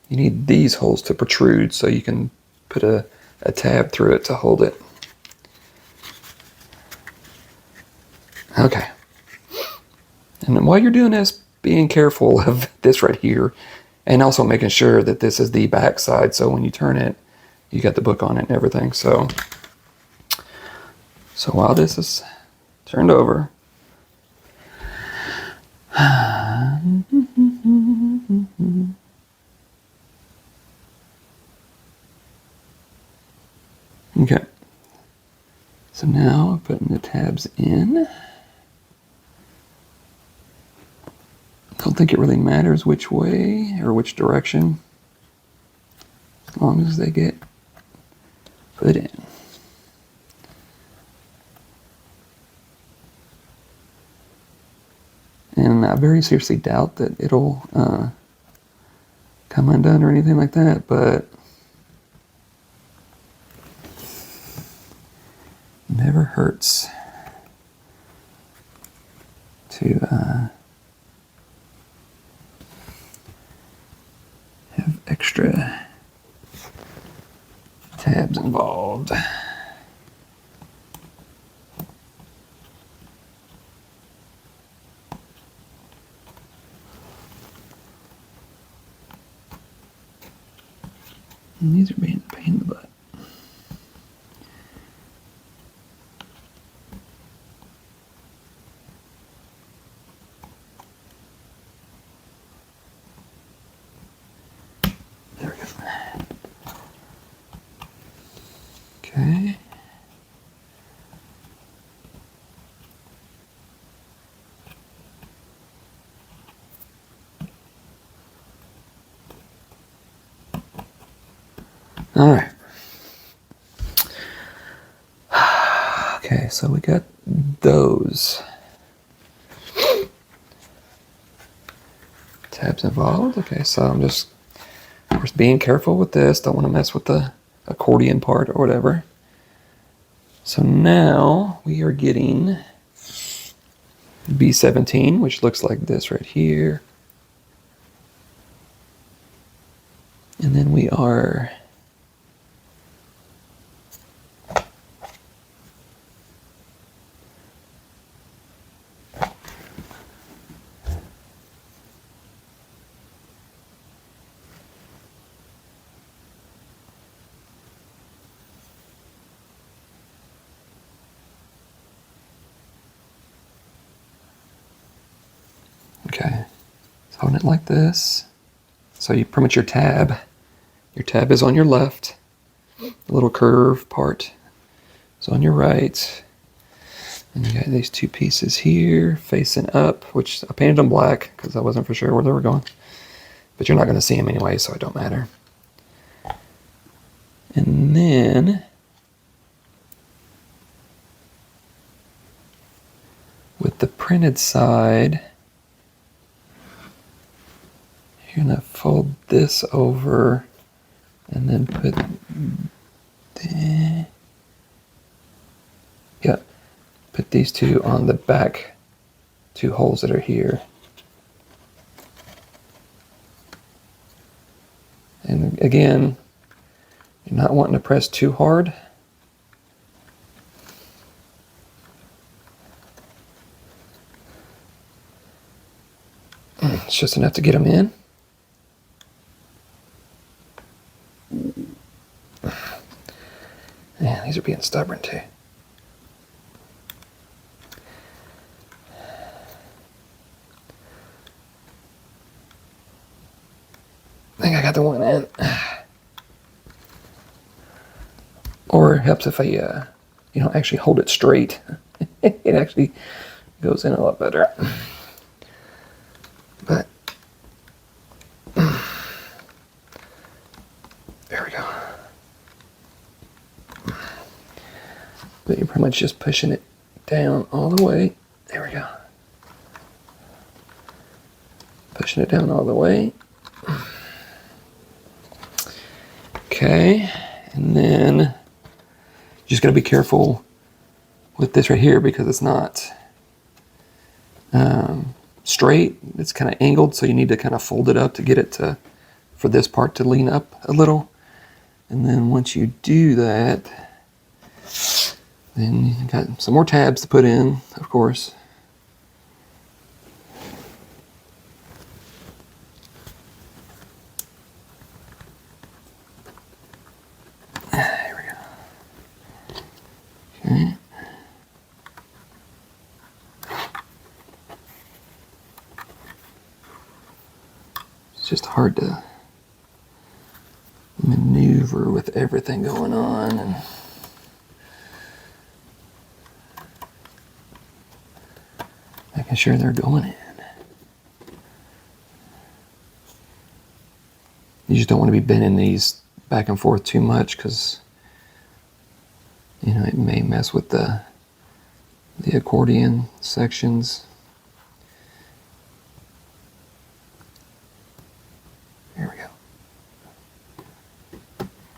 you need these holes to protrude so you can put a tab through it to hold it. Okay. And then while you're doing this, being careful of this right here, and also making sure that this is the back side, so when you turn it, you got the book on it and everything. So while this is turned over, okay. So now I'm putting the tabs in. I don't think it really matters which way or which direction, as long as they get put in. And I very seriously doubt that it'll come undone or anything like that, but never hurts to have extra tabs involved. And these are being a pain in the butt. All right. Okay, so we got those tabs involved. Okay, so I'm just, of course, being careful with this. Don't want to mess with the accordion part or whatever. So now we are getting B17, which looks like this right here. And then we are okay, so holding it like this. So you pretty much your tab is on your left. The little curve part is on your right. And you got these two pieces here facing up, which I painted them black because I wasn't for sure where they were going. But you're not going to see them anyway, so it don't matter. And then with the printed side, you're going to fold this over and then put put these two on the back two holes that are here. And again, you're not wanting to press too hard. It's just enough to get them in. Man, these are being stubborn too. I think I got the one in. Or it helps if I, actually hold it straight. It actually goes in a lot better. But there we go. But you're pretty much just pushing it down all the way. There we go. Pushing it down all the way. Okay, and then just gotta be careful with this right here because it's not straight. It's kind of angled, so you need to kind of fold it up to get it for this part to lean up a little. And then once you do that, then you got some more tabs to put in, of course. There we go. Okay. It's just hard to maneuver with everything going on and making sure they're going in. You just don't want to be bending these back and forth too much because it may mess with the accordion sections. There we go.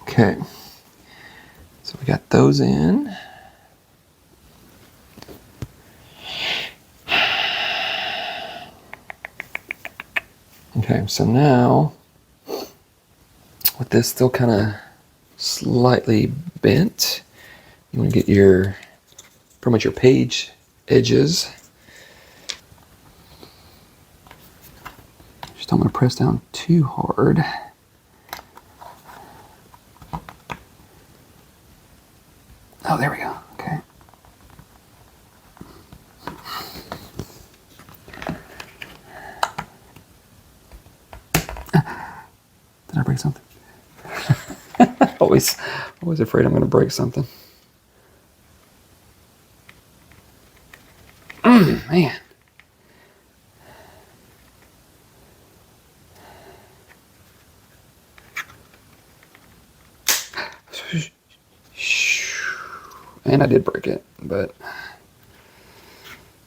Okay, so we got those in. Okay, so now with this still kind of slightly bent, you want to get pretty much your page edges. Just don't want to press down too hard. Oh, there we go. Okay. Did I break something? always afraid I'm going to break something. Man. And I did break it, but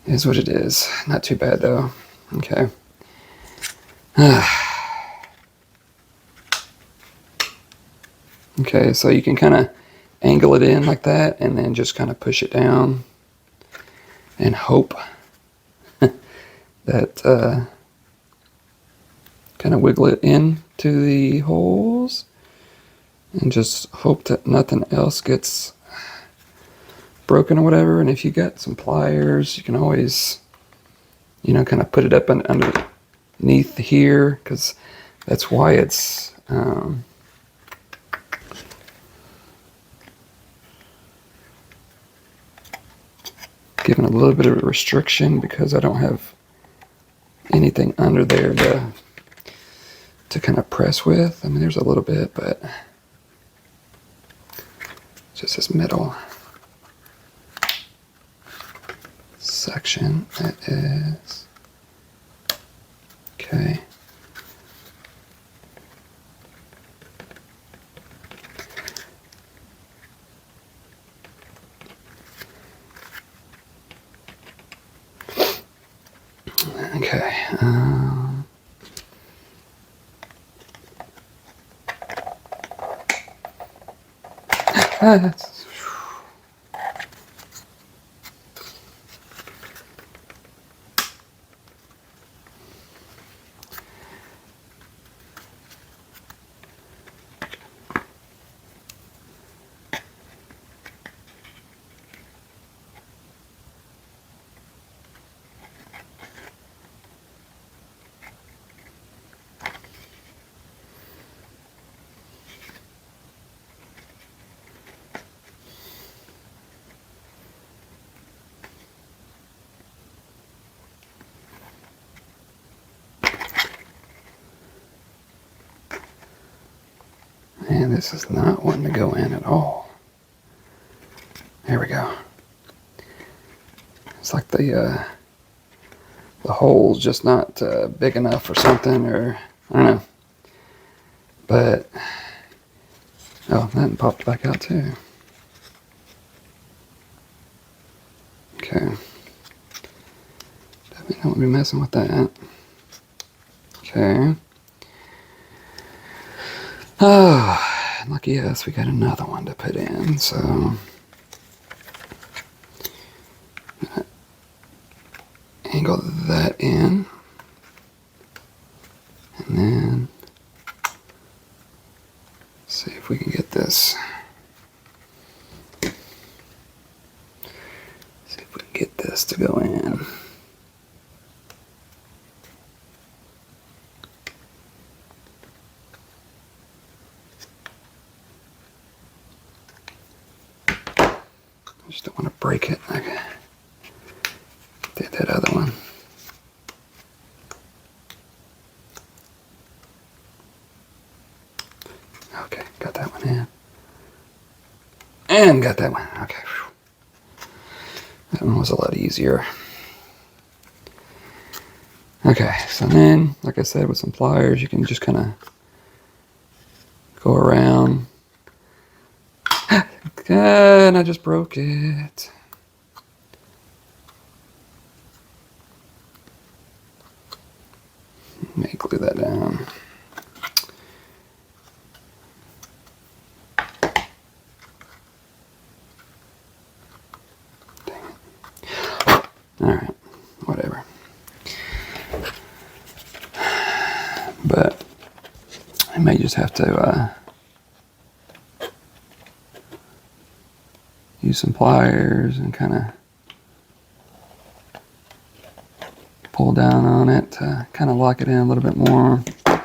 it is what it is. Not too bad though. Okay. Okay, so you can kind of angle it in like that and then just kind of push it down and hope that kind of wiggle it in to the holes and just hope that nothing else gets broken or whatever. And if you got some pliers, you can always, you know, kind of put it up underneath here, because that's why it's given a little bit of a restriction, because I don't have anything under there to kind of press with. I mean, there's a little bit, but just this middle section, that is okay. Okay. That's, and this is not wanting to go in at all. There we go. It's like the hole's just not big enough or something, or I don't know. But oh, that popped back out too. Okay. Definitely don't want to be messing with that. Okay. Oh, lucky us, we got another one to put in, so angle that in, and then see if we can get this. See if we can get this to go in. I just don't want to break it like I did that other one. Okay, got that one in. And got that one. Okay. That one was a lot easier. Okay, so then, like I said, with some pliers, you can just kind of go around. And I just broke it. Let me glue that down. Dang it. Alright, whatever. But I may just have to use some pliers and kind of pull down on it to kind of lock it in a little bit more. Yeah.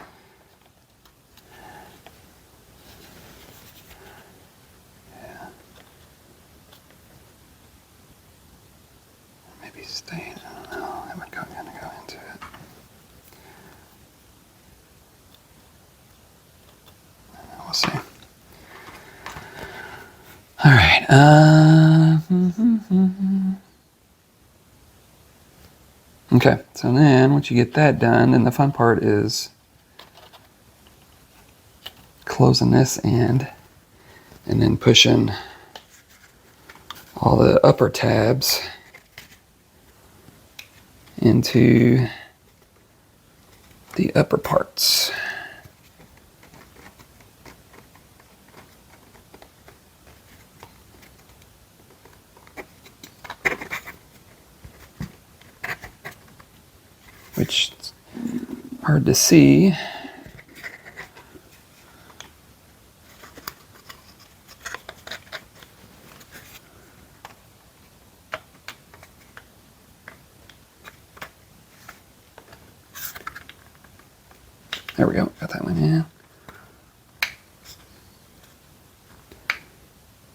Maybe stay, I don't know, that would kind of go into it. We'll see. All right. Okay, so then once you get that done, then the fun part is closing this end and then pushing all the upper tabs into the upper parts. Which is hard to see. There we go, got that one in.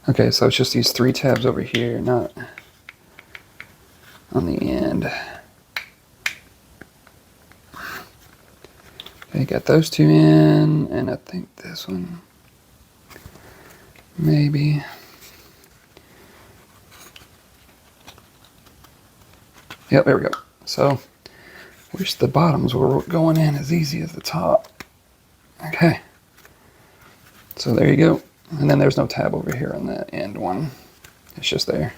Okay, so it's just these 3 tabs over here, not on the end. Okay, got those 2 in, and I think this one, maybe. Yep, there we go. So, wish the bottoms were going in as easy as the top. Okay. So there you go. And then there's no tab over here on the end one. It's just there.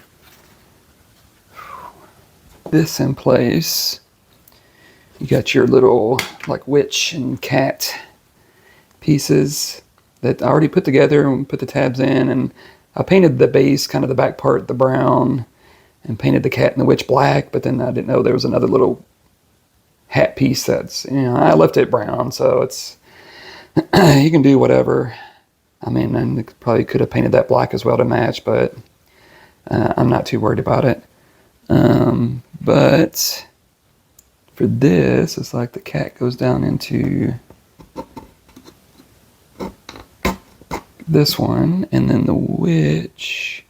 This in place. You got your little like witch and cat pieces that I already put together and put the tabs in, and I painted the base, kind of the back part, the brown, and painted the cat and the witch black, but then I didn't know there was another little hat piece that's, I left it brown, so it's, you can do whatever. I mean, and probably could have painted that black as well to match, but I'm not too worried about it. But for this, it's like the cat goes down into this one, and then the witch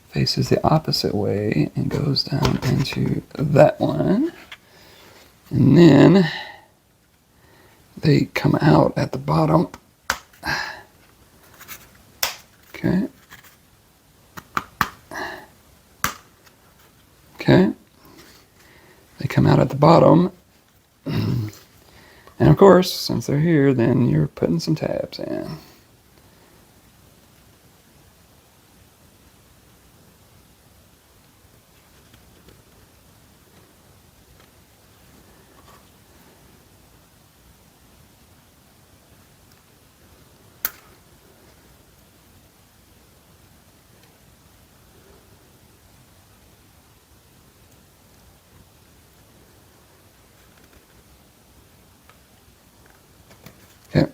faces the opposite way and goes down into that one. And then they come out at the bottom. Okay. Okay. They come out at the bottom. And of course, since they're here, then you're putting some tabs in. Okay,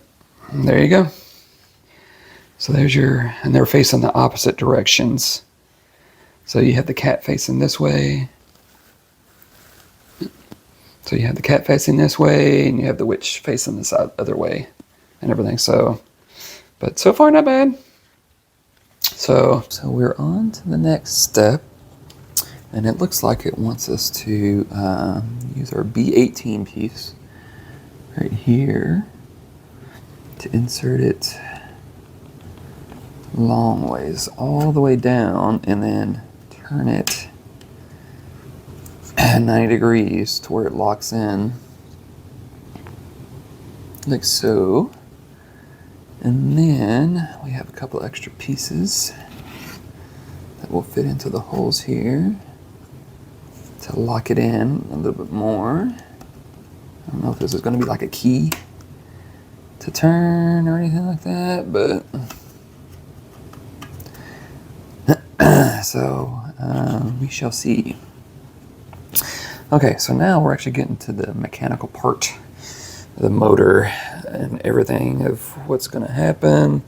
and there you go. So there's your, and they're facing the opposite directions. So you have the cat facing this way. So you have the cat facing this way, and you have the witch facing this other way, and everything. So, but so far not bad. So we're on to the next step, and it looks like it wants us to use our B18 piece right here to insert it long ways, all the way down, and then turn it at 90 degrees to where it locks in, like so. And then we have a couple extra pieces that will fit into the holes here to lock it in a little bit more. I don't know if this is going to be like a key to turn or anything like that, but so we shall see. Okay, so now we're actually getting to the mechanical part, the motor and everything of what's going to happen.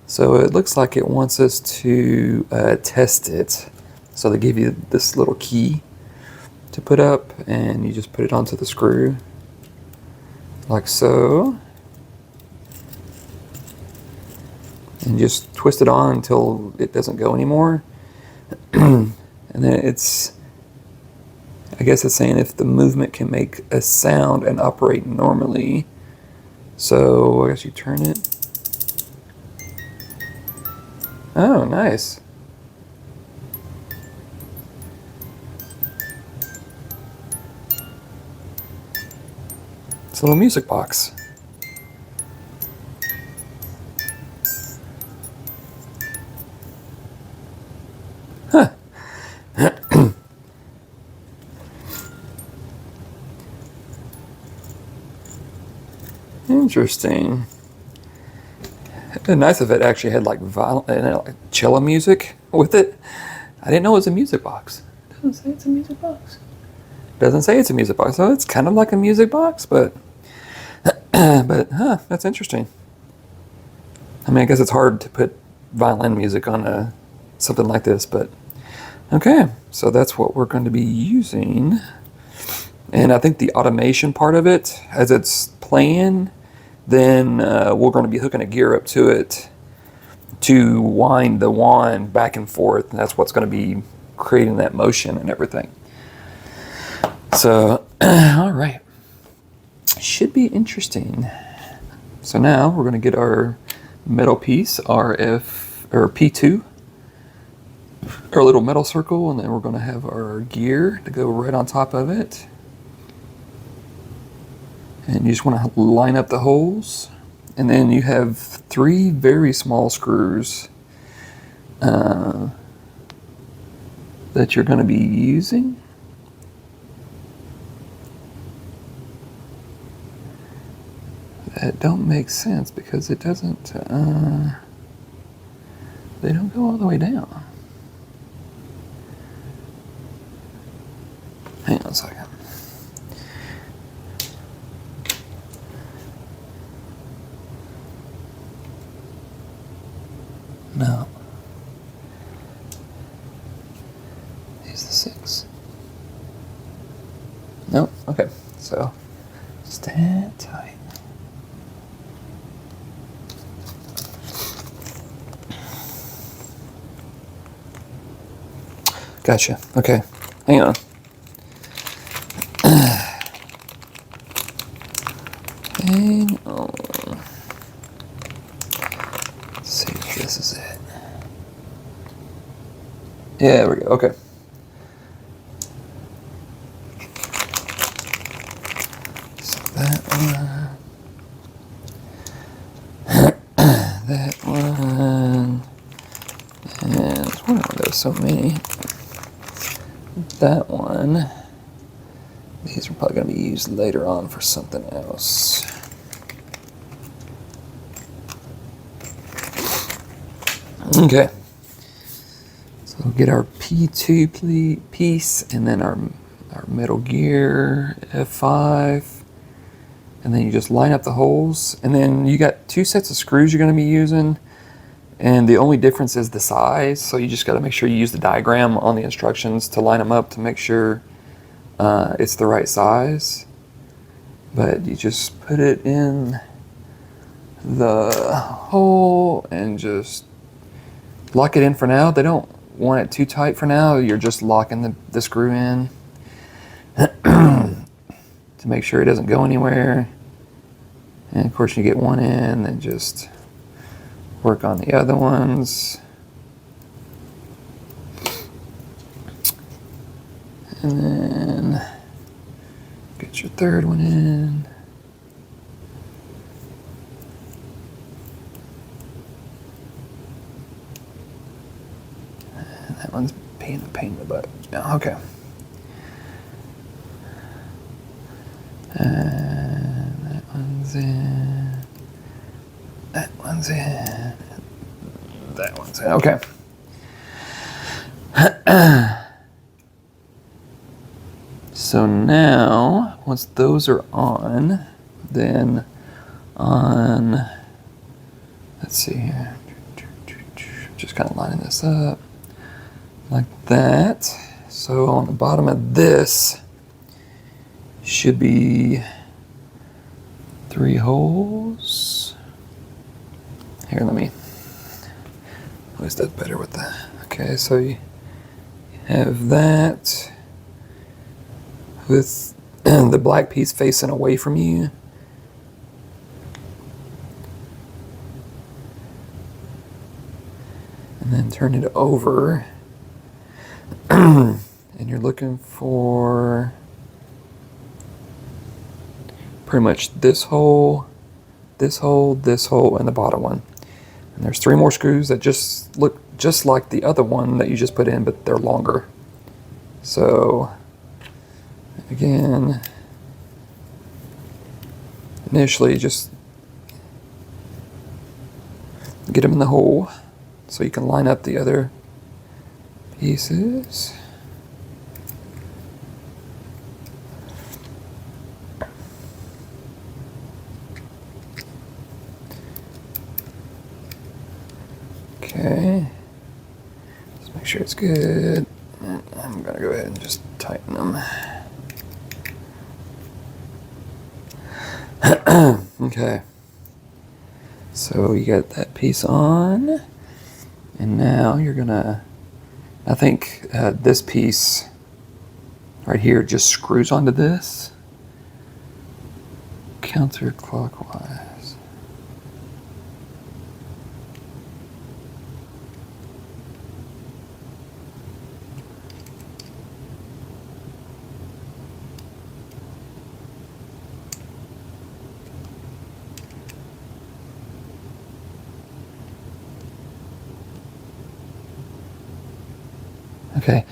So it looks like it wants us to test it. So they give you this little key to put up, and you just put it onto the screw like so, and just twist it on until it doesn't go anymore. And then it's, I guess it's saying if the movement can make a sound and operate normally. So I guess you turn it. Oh, nice. It's a little music box. Huh. Interesting. It'd been nice if it actually had like violin, like cello music with it. I didn't know it was a music box. It doesn't say it's a music box. Doesn't say it's a music box, so it's kind of like a music box, but that's interesting. I mean, I guess it's hard to put violin music on something like this, but okay. So that's what we're going to be using. And I think the automation part of it, as it's playing, then we're going to be hooking a gear up to it to wind the wand back and forth. And that's what's going to be creating that motion and everything. So, all right. Should be interesting. So now we're going to get our metal piece, P2, our little metal circle, and then we're going to have our gear to go right on top of it. And you just want to line up the holes. And then you have 3 very small screws that you're going to be using. That don't make sense because it doesn't, they don't go all the way down. Hang on a second. No. Here's the 6. Nope. Okay. So stand tight. Gotcha. Okay. Hang on. Hang on. Let's see if this is it. Yeah, there we go. Okay. So that one. That one. And there's so many. That one. These are probably going to be used later on for something else. Okay. So we'll get our P2 piece and then our middle gear, F5. And then you just line up the holes. And then you got 2 sets of screws you're going to be using. And the only difference is the size. So you just got to make sure you use the diagram on the instructions to line them up to make sure it's the right size. But you just put it in the hole and just lock it in for now. They don't want it too tight for now. You're just locking the screw in to make sure it doesn't go anywhere. And of course you get one in, then just work on the other ones. And then get your third one in. And that one's being a pain in the butt. Yeah, okay. And that one's in. That one's in. That one's in. Okay. So now, once those are on, then on, let's see here, just kind of lining this up like that. So on the bottom of this should be 3 holes. Here, let me, at least that's better with that. Okay, so you have that with the black piece facing away from you. And then turn it over. And you're looking for pretty much this hole, this hole, this hole, and the bottom one. And there's 3 more screws that just look just like the other one that you just put in, but they're longer. So again, initially just get them in the hole so you can line up the other pieces. Okay, just make sure it's good. I'm gonna go ahead and just tighten them. Okay, so you got that piece on, and now you're gonna, I think this piece right here just screws onto this counterclockwise. Okay,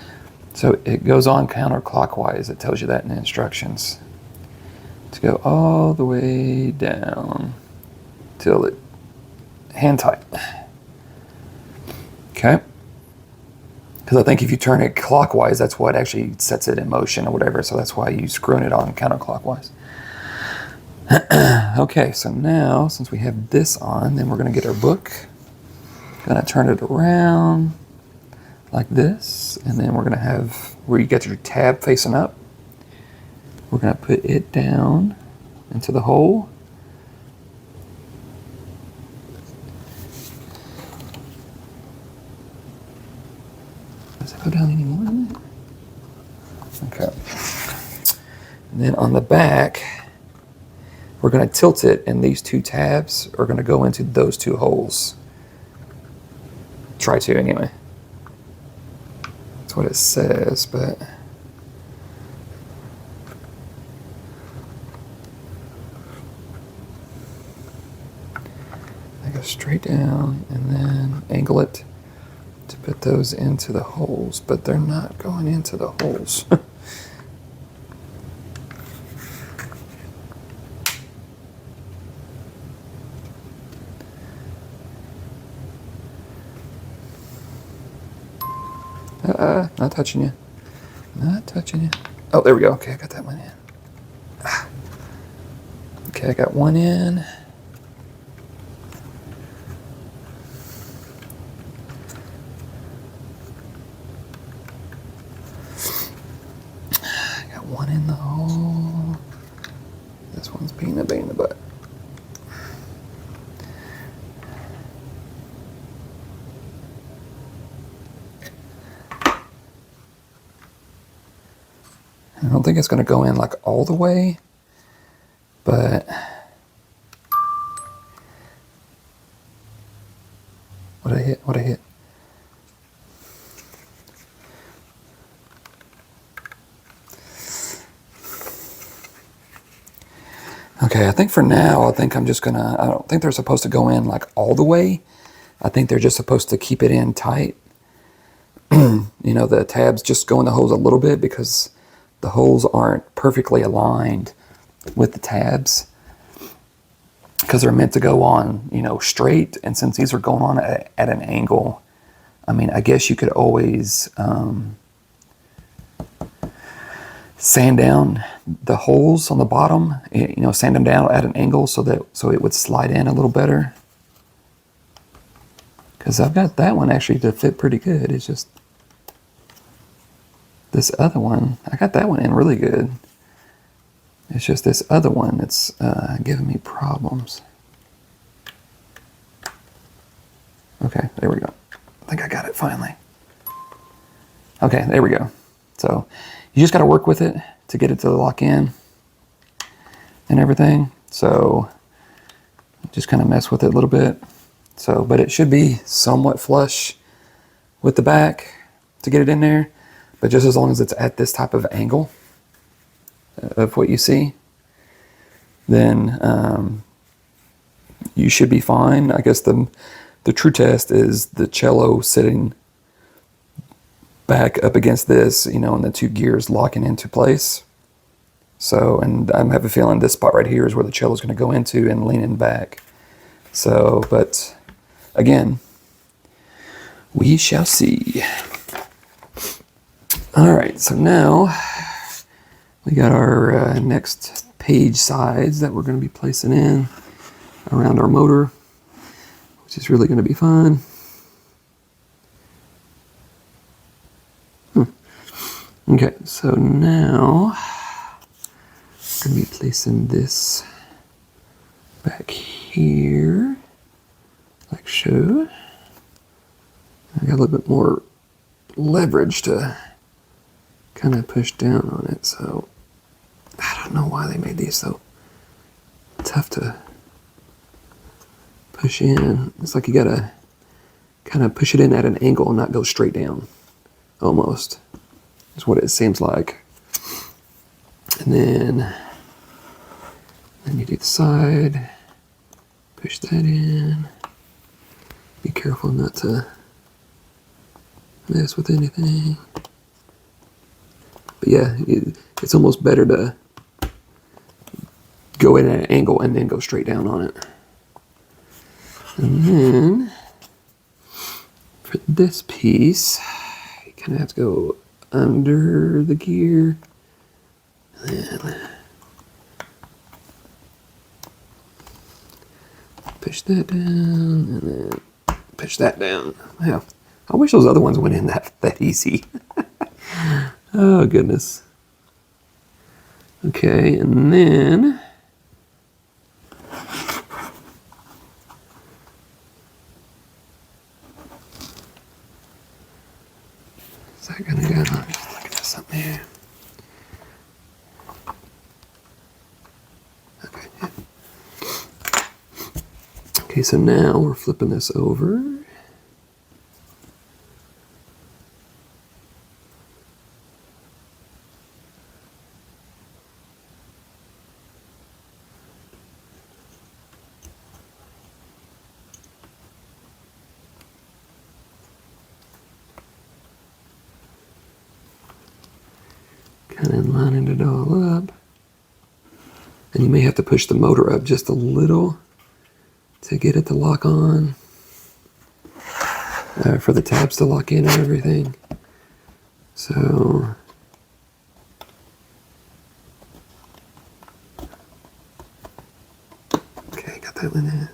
so it goes on counterclockwise. It tells you that in the instructions. To go all the way down till it hand tight. Okay. Because I think if you turn it clockwise, that's what actually sets it in motion or whatever. So that's why you screwing it on counterclockwise. Okay, so now since we have this on, then we're going to get our book. Going to turn it around like this, and then we're going to have where you get your tab facing up. We're going to put it down into the hole. Does it go down any more than that? Okay. And then on the back, we're going to tilt it, and these two tabs are going to go into those two holes. Try to anyway. That's what it says, but I go straight down and then angle it to put those into the holes, but they're not going into the holes. Not touching you. Not touching you. Oh, there we go. Okay, I got that one in. Okay, I got one in. I got one in the hole. This one's being a pain in the butt. I don't think it's going to go in like all the way, but what I hit? Okay, I think for now, I think I'm just gonna, I don't think they're supposed to go in like all the way. I think they're just supposed to keep it in tight. You know, the tabs just go in the holes a little bit because the holes aren't perfectly aligned with the tabs because they're meant to go on, you know, straight. And since these are going on at an angle, I mean, I guess you could always sand down the holes on the bottom, you know, sand them down at an angle so it would slide in a little better. Because I've got that one actually to fit pretty good. It's just this other one, I got that one in really good. It's just this other one that's giving me problems. Okay, there we go. I think I got it finally. Okay, there we go. So you just got to work with it to get it to lock in and everything. So just kind of mess with it a little bit. So, but it should be somewhat flush with the back to get it in there. But just as long as it's at this type of angle of what you see, then you should be fine. I guess the true test is the cello sitting back up against this, you know, and the two gears locking into place. So, and I have a feeling this spot right here is where the cello is going to go into and leaning back. So, but again, we shall see. All right, so now we got our next page sides that we're going to be placing in around our motor, which is really going to be fun. Okay, so now I'm going to be placing this back here, like so. I got a little bit more leverage to kind of push down on it, so I don't know why they made these so tough to push in. It's like you gotta kind of push it in at an angle and not go straight down, almost. Is what it seems like. And then you do the side, push that in. Be careful not to mess with anything. But yeah, it's almost better to go in at an angle and then go straight down on it. And then for this piece, you kind of have to go under the gear. And push that down, and then push that down. Yeah, I wish those other ones went in that easy. Oh, goodness. Okay, and then is that gonna go? I'm just looking at something here. Okay, yeah. Okay, so now we're flipping this over. Kind of lining it all up. And you may have to push the motor up just a little to get it to lock on, for the tabs to lock in and everything. So okay, got that one in.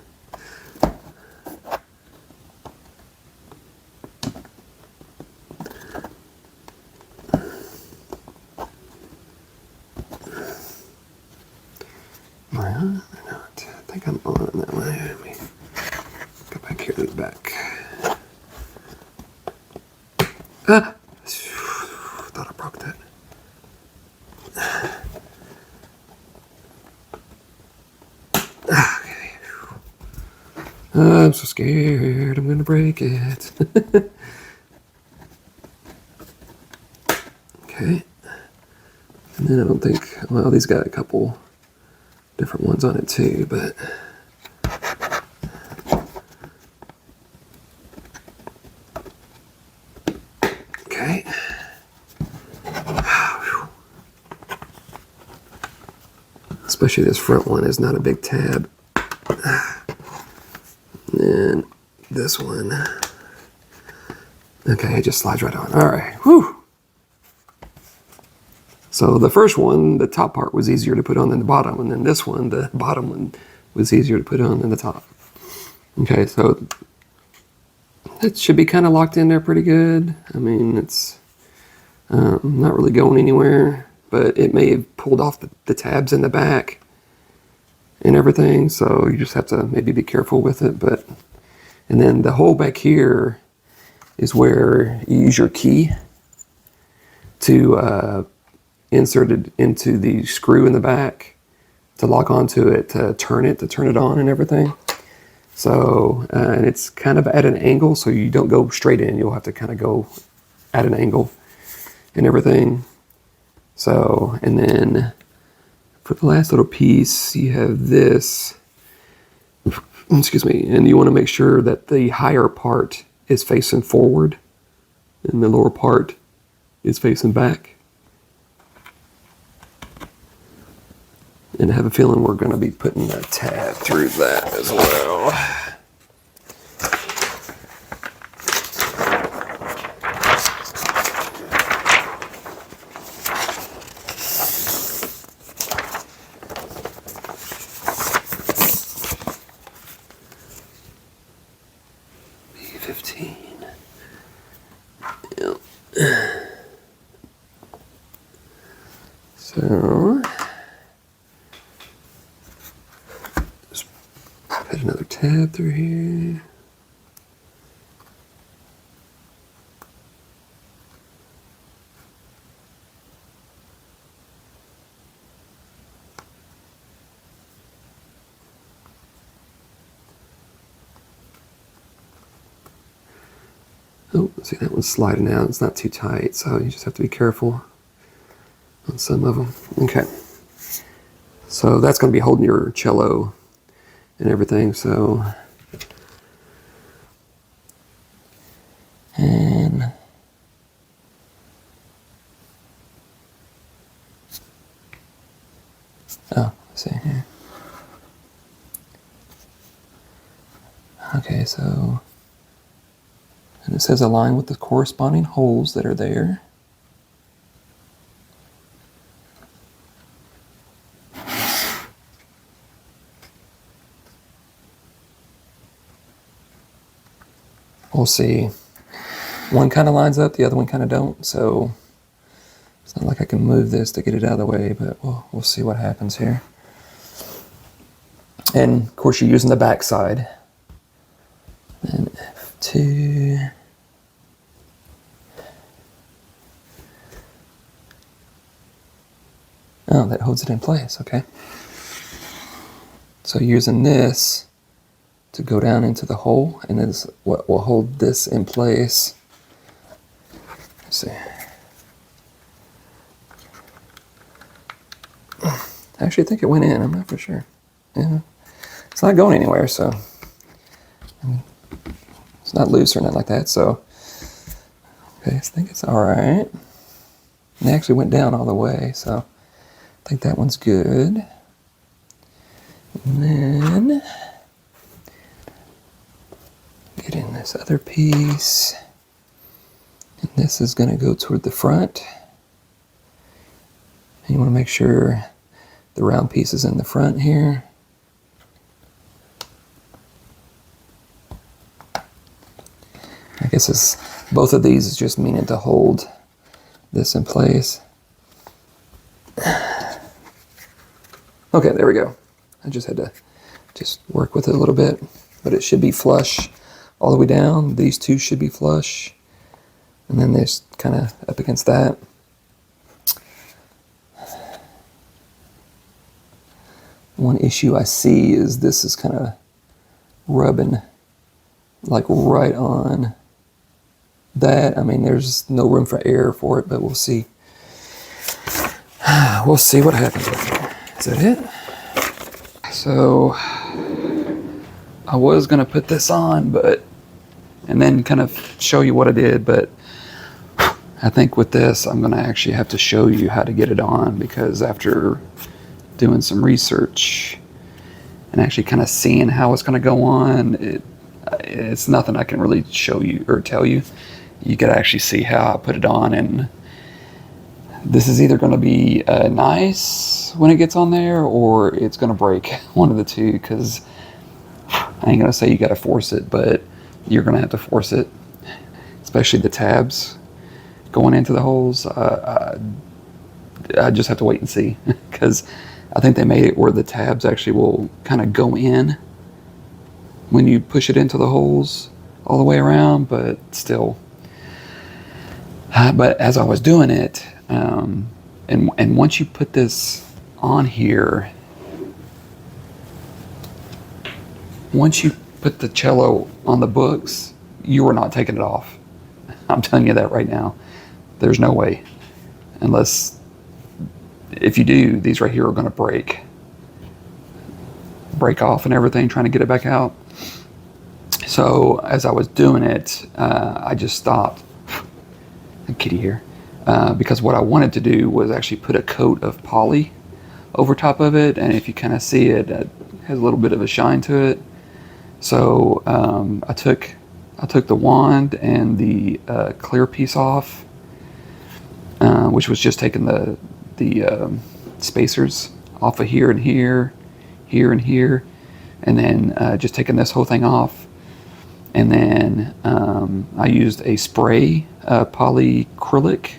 Well, they're not. I think I'm on that way. Let me go back here to the back. Ah! Thought I broke that. Okay. I'm so scared I'm gonna break it. Okay. And then I don't think, well, these got a couple different ones on it too, but okay. Especially this front one is not a big tab. And this one, okay, it just slides right on. All right, whew. So the first one, the top part was easier to put on than the bottom, and then this one, the bottom one, was easier to put on than the top. Okay, so it should be kind of locked in there pretty good. I mean, it's not really going anywhere, but it may have pulled off the tabs in the back and everything, so you just have to maybe be careful with it. But and then the hole back here is where you use your key to insert it into the screw in the back to lock onto it, to turn it on and everything. So and it's kind of at an angle, so you don't go straight in. You'll have to kind of go at an angle and everything. So, and then for the last little piece, you have this, excuse me, and you want to make sure that the higher part is facing forward and the lower part is facing back. And I have a feeling we're going to be putting a tab through that as well. So just put another tab through here. Oh, see, that one's sliding out. It's not too tight, so you just have to be careful on some of them. Okay. So that's going to be holding your cello and everything, so. And oh, let's see here. Okay, so, and it says align with the corresponding holes that are there. We'll see. One kind of lines up, the other one kind of don't, so it's not like I can move this to get it out of the way, but we'll see what happens here. And of course you're using the back side. And F2. Oh, that holds it in place, okay. So using this to go down into the hole, and then what will hold this in place. Let's see. I actually think it went in, I'm not for sure. Yeah. It's not going anywhere, so I mean, it's not loose or nothing like that, so okay, I think it's all right. And it actually went down all the way, so I think that one's good. And then get in this other piece, and this is going to go toward the front. And you want to make sure the round piece is in the front here. I guess both of these is just meaning to hold this in place. Okay, there we go. I just had to just work with it a little bit, but it should be flush all the way down. These two should be flush, and then this kind of up against that. One issue I see is this is kind of rubbing like right on that. I mean, there's no room for air for it, but we'll see. We'll see what happens with it. Is that it? So I was gonna put this on, and then kind of show you what I did, but I think with this, I'm gonna actually have to show you how to get it on, because after doing some research and actually kind of seeing how it's gonna go on, it's nothing I can really show you or tell you. You could actually see how I put it on, and this is either going to be nice when it gets on there, or it's going to break. One of the two, because I ain't going to say you got to force it, but you're going to have to force it, especially the tabs going into the holes. I just have to wait and see, because I think they made it where the tabs actually will kind of go in when you push it into the holes all the way around, but still. But as I was doing it, and once you put this on here, once you put the cello on the books, you are not taking it off. I'm telling you that right now. There's no way. Unless, if you do, these right here are going to break off and everything, trying to get it back out. So as I was doing it, I just stopped. Kitty here. Because what I wanted to do was actually put a coat of poly over top of it, and if you kind of see it, it has a little bit of a shine to it. So I took the wand and the clear piece off, which was just taking the spacers off of here and here, here and here, and then just taking this whole thing off. And then I used a spray, polyacrylic,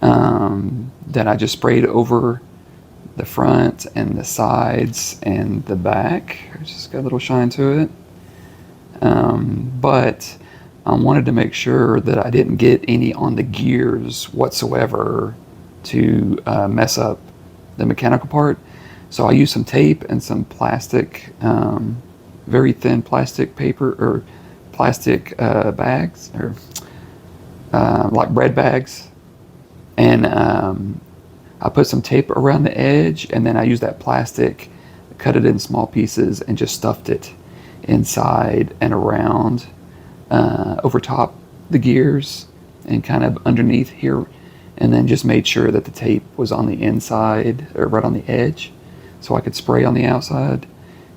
that I just sprayed over the front and the sides and the back. It's just got a little shine to it. But I wanted to make sure that I didn't get any on the gears whatsoever to mess up the mechanical part. So I used some tape and some plastic, very thin plastic paper or plastic bags, or like bread bags. And I put some tape around the edge, and then I used that plastic, cut it in small pieces, and just stuffed it inside and around, over top the gears and kind of underneath here, and then just made sure that the tape was on the inside or right on the edge so I could spray on the outside.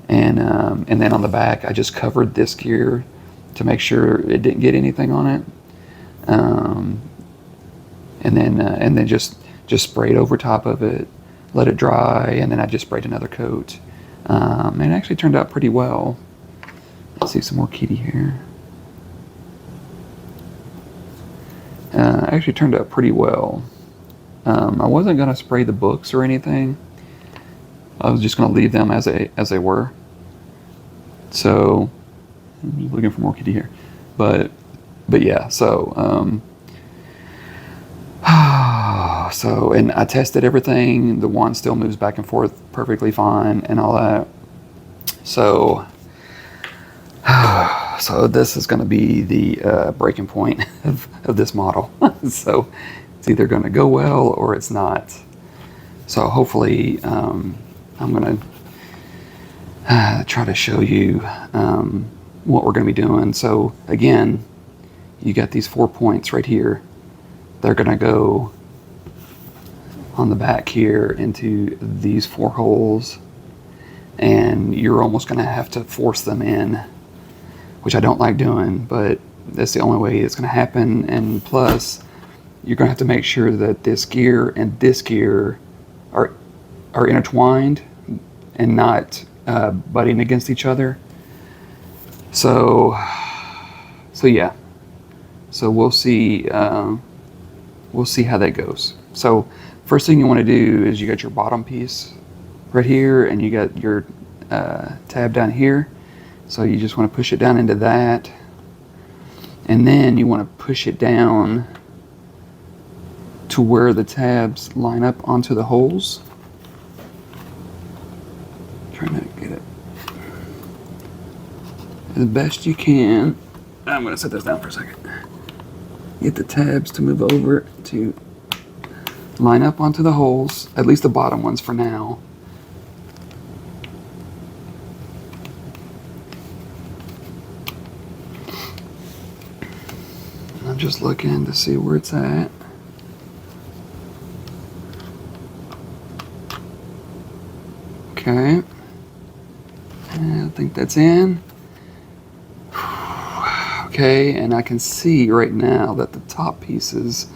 And then on the back I just covered this gear to make sure it didn't get anything on it, and then just sprayed over top of it, let it dry, and then I just sprayed another coat, and it actually turned out pretty well. Let's see some more kitty here. Actually turned out pretty well. I wasn't going to spray the books or anything. I was just going to leave them as they were. So I'm just looking for more kitty here, but yeah. So so, and I tested everything. The wand still moves back and forth perfectly fine and all that. So so this is going to be the breaking point of this model. So it's either going to go well or it's not. So hopefully I'm going to try to show you what we're going to be doing. So again, you got these 4 points right here. They're going to go on the back here into these 4 holes, and you're almost going to have to force them in, which I don't like doing, but that's the only way it's going to happen. And plus, you're going to have to make sure that this gear and this gear are intertwined and not butting against each other. So yeah. So we'll see how that goes. So first thing you want to do is you got your bottom piece right here, and you got your tab down here. So you just want to push it down into that, and then you want to push it down to where the tabs line up onto the holes. Trying to get it as best you can. I'm going to set this down for a second. Get the tabs to move over to line up onto the holes, at least the bottom ones for now. I'm just looking to see where it's at. Okay. I think that's in. Okay, and I can see right now that the top pieces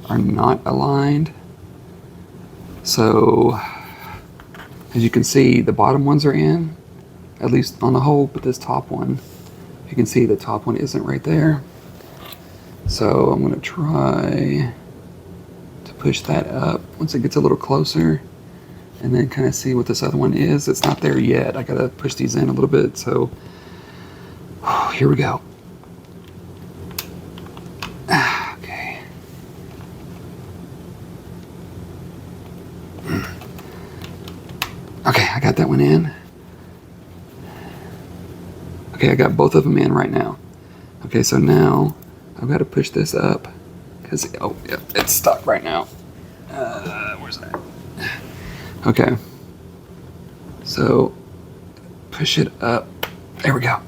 are not aligned. So, as you can see, the bottom ones are in, at least on the hole, but this top one, you can see the top one isn't right there. So I'm going to try to push that up once it gets a little closer, and then kind of see what this other one is. It's not there yet. I got to push these in a little bit. So here we go. Okay. Okay, I got that one in. Okay, I got both of them in right now. Okay, so now I've got to push this up because, oh, yeah, it's stuck right now. Where's that? Okay. So push it up. There we go.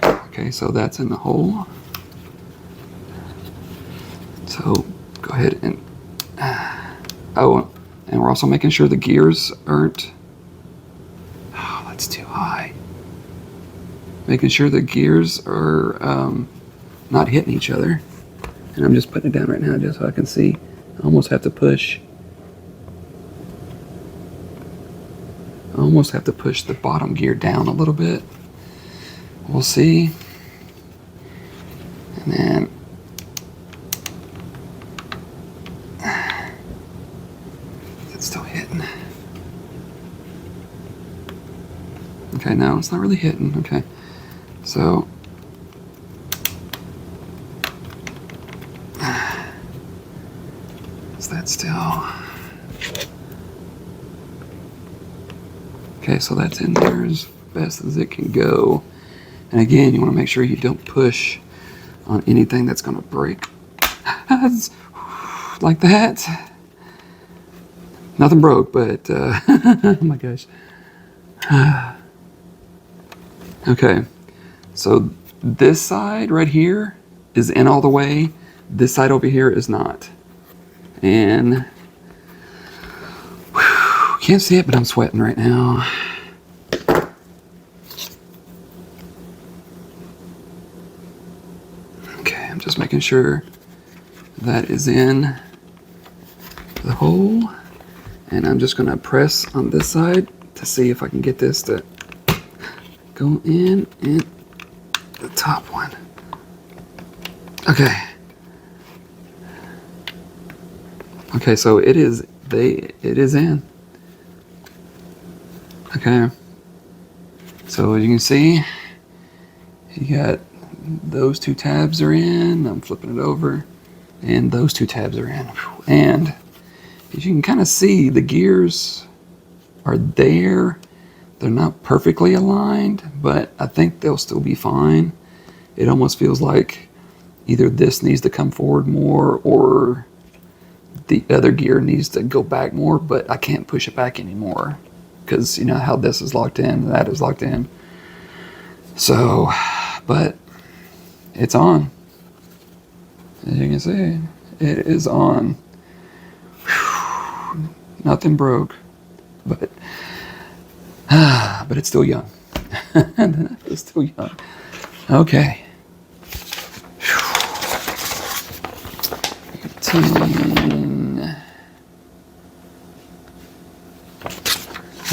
Okay, so that's in the hole. So go ahead and, oh, and we're also making sure the gears aren't, oh, that's too high. Making sure the gears are not hitting each other. And I'm just putting it down right now just so I can see. I almost have to push. I almost have to push the bottom gear down a little bit. We'll see. And then it's still hitting. Okay, no, it's not really hitting. Okay, so is that still? Okay, so that's in there as best as it can go. And again, you want to make sure you don't push on anything that's going to break. Like that. Nothing broke, but oh my gosh. Okay, so this side right here is in all the way. This side over here is not. And whew, can't see it, but I'm sweating right now. Okay, I'm just making sure that is in the hole. And I'm just gonna press on this side to see if I can get this to go in the top one. Okay. Okay, so it is in. Okay. So as you can see, you got those two tabs are in. I'm flipping it over, and those two tabs are in. And as you can kind of see, the gears are there. They're not perfectly aligned, but I think they'll still be fine. It almost feels like either this needs to come forward more or the other gear needs to go back more, but I can't push it back anymore because you know how this is locked in and that is locked in. So, but it's on. As you can see, it is on. Whew. Nothing broke, but it's still young. It's still young. Okay. 18.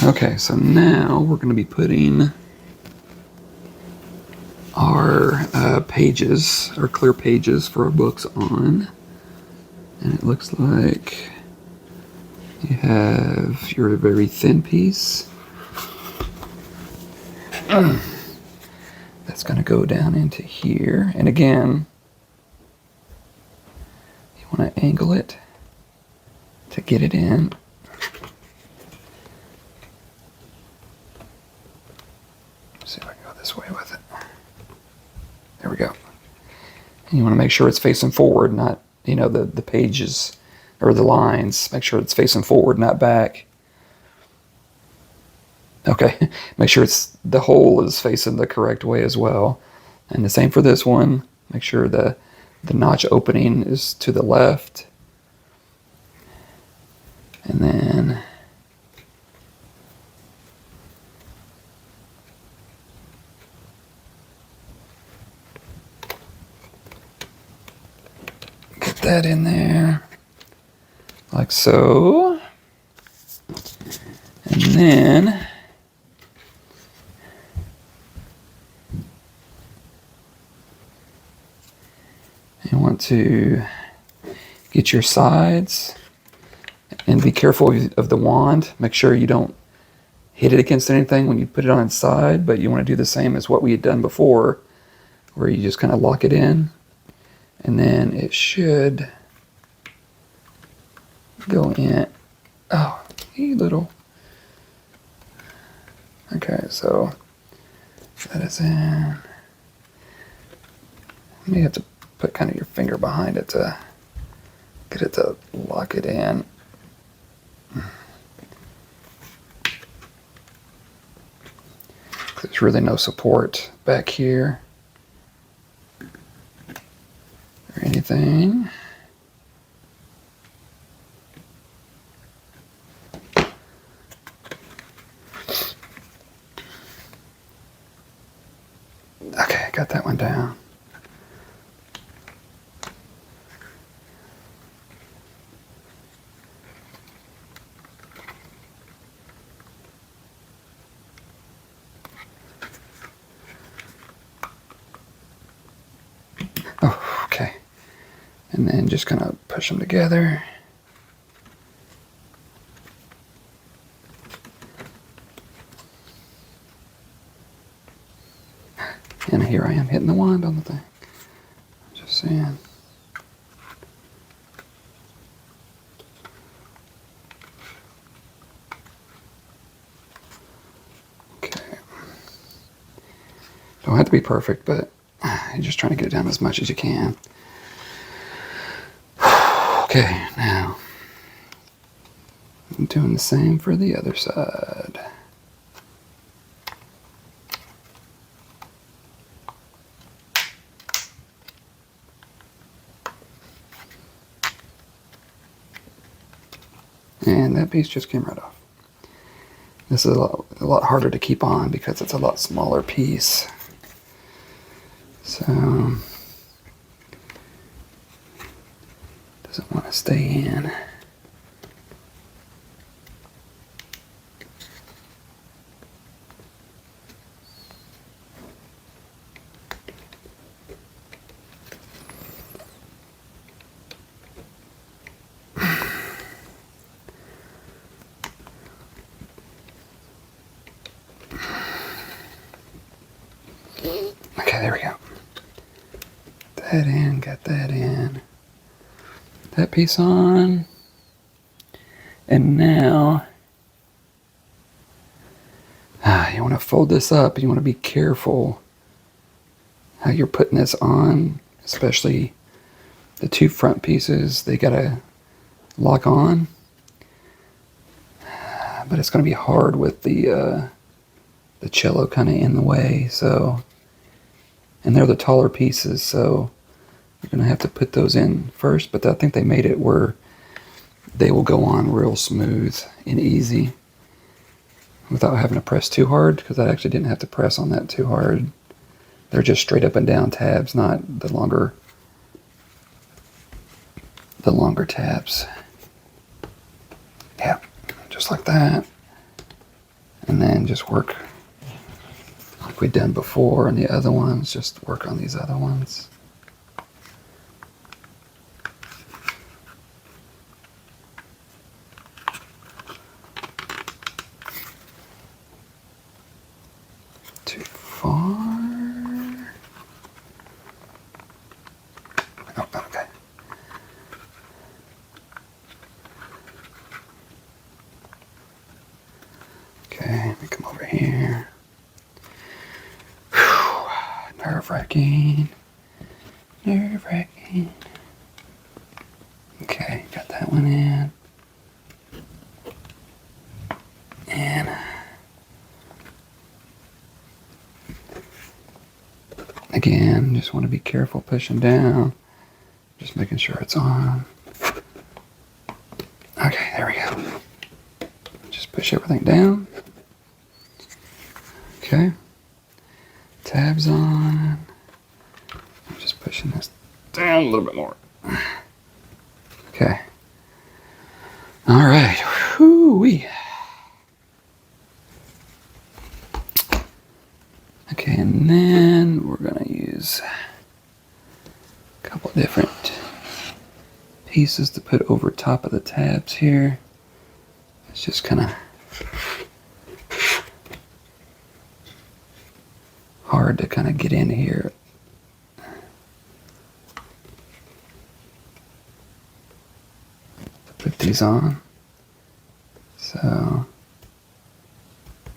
Okay, so now we're going to be putting our pages, our clear pages for our books on. And it looks like you have your very thin piece. That's going to go down into here. And again, you want to angle it to get it in. Let's see if I can go this way with it. There we go. And you want to make sure it's facing forward, not, you know, the pages or the lines. Make sure it's facing forward, not back. Okay, make sure the hole is facing the correct way as well. And the same for this one. Make sure the notch opening is to the left. And then get that in there, like so. And then you want to get your sides and be careful of the wand. Make sure you don't hit it against anything when you put it on its side, but you want to do the same as what we had done before, where you just kind of lock it in, and then it should go in. Oh, you little. Okay, so that is in. You may have to put kind of your finger behind it to get it to lock it in. There's really no support back here or anything. Okay, got that one down. Oh, And then just kind of push them together. And here I am hitting the wand on the thing. Just saying. Okay. Don't have to be perfect, but you're just trying to get it down as much as you can. Okay, now I'm doing the same for the other side. And that piece just came right off. This is a lot harder to keep on because it's a lot smaller piece. So, doesn't want to stay in. Okay, there we go. That in, got that in. That piece on. And now, you want to fold this up. You want to be careful how you're putting this on, especially the two front pieces. They got to lock on. But it's going to be hard with the cello kind of in the way, so, and they're the taller pieces, so you're going to have to put those in first, but I think they made it where they will go on real smooth and easy without having to press too hard, because I actually didn't have to press on that too hard. They're just straight up and down tabs, not the longer tabs. Yeah, just like that. And then just work like we've done before on the other ones, just work on these other ones. Too far. Oh, okay. Okay, let me come over here. Nerve-wracking. Nerve-wracking. Okay, got that one in. And again, just want to be careful pushing down. Just making sure it's on. Okay, there we go. Just push everything down. Okay. Tabs on. I'm just pushing this down a little bit more. Okay. All right. Whoo-wee. Okay, and then we're going to use a couple different pieces to put over top of the tabs here. It's just kind of hard to kind of get in here. Put these on. So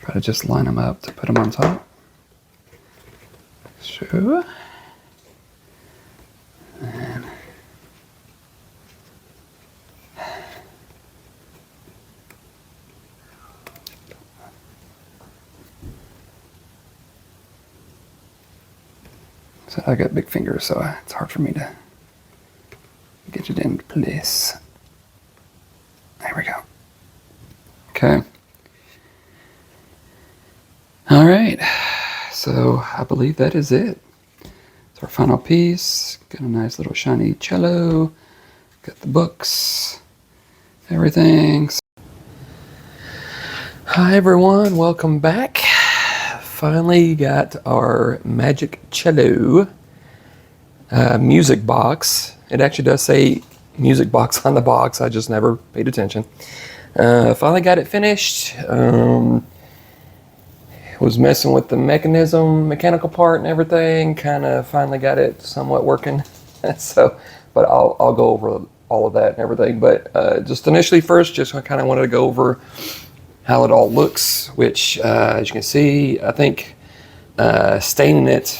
try to just line them up to put them on top. Sure. And so I got big fingers, so it's hard for me to get it in place. There we go. Okay. All right. So I believe that is it. It's our final piece. Got a nice little shiny cello. Got the books. Everything. Hi everyone, welcome back. Finally got our magic cello music box. It actually does say music box on the box. I just never paid attention. Finally got it finished. Was messing with the mechanical part and everything. Kind of finally got it somewhat working. So, but I'll go over all of that and everything. But just initially first, just I kind of wanted to go over how it all looks, which as you can see, I think staining it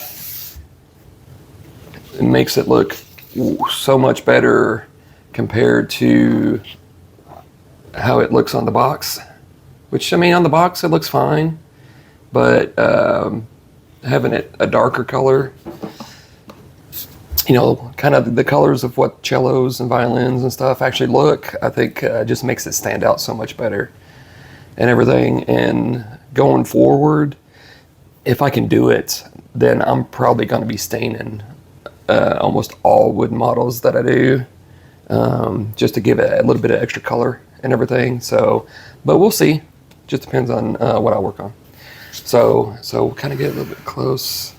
makes it look so much better compared to how it looks on the box. Which, I mean, on the box it looks fine, but having it a darker color, you know, kind of the colors of what cellos and violins and stuff actually look, I think just makes it stand out so much better and everything. And going forward, if I can do it, then I'm probably going to be staining almost all wooden models that I do, just to give it a little bit of extra color and everything. So, but we'll see. Just depends on what I work on. So kind of get a little bit close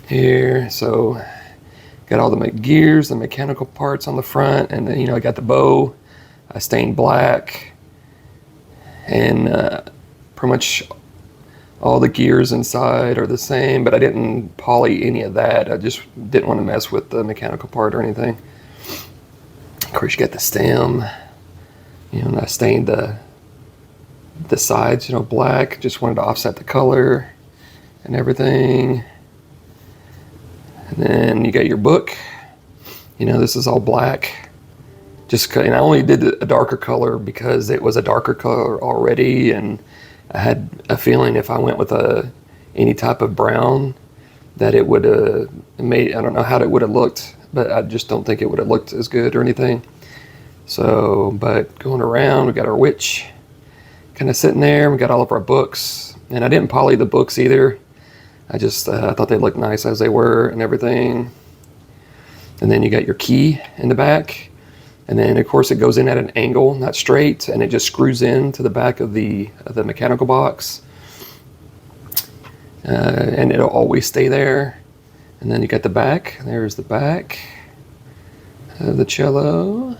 here. So got all the gears, the mechanical parts on the front, and then, you know, I got the bow. I stained black, and pretty much all the gears inside are the same, but I didn't poly any of that. I just didn't want to mess with the mechanical part or anything. Of course, you got the stem, you know, and I stained the sides, you know, black. Just wanted to offset the color and everything. And then you got your book. You know, this is all black. And I only did a darker color because it was a darker color already, and I had a feeling if I went with any type of brown that it would have made, I don't know how it would have looked, but I just don't think it would have looked as good or anything. So, but going around, we got our witch kind of sitting there. We got all of our books, and I didn't poly the books either. I just thought they looked nice as they were and everything. And then you got your key in the back. And then, of course, it goes in at an angle, not straight, and it just screws in to the back of the mechanical box. And it'll always stay there. And then you got the back. There's the back of the cello.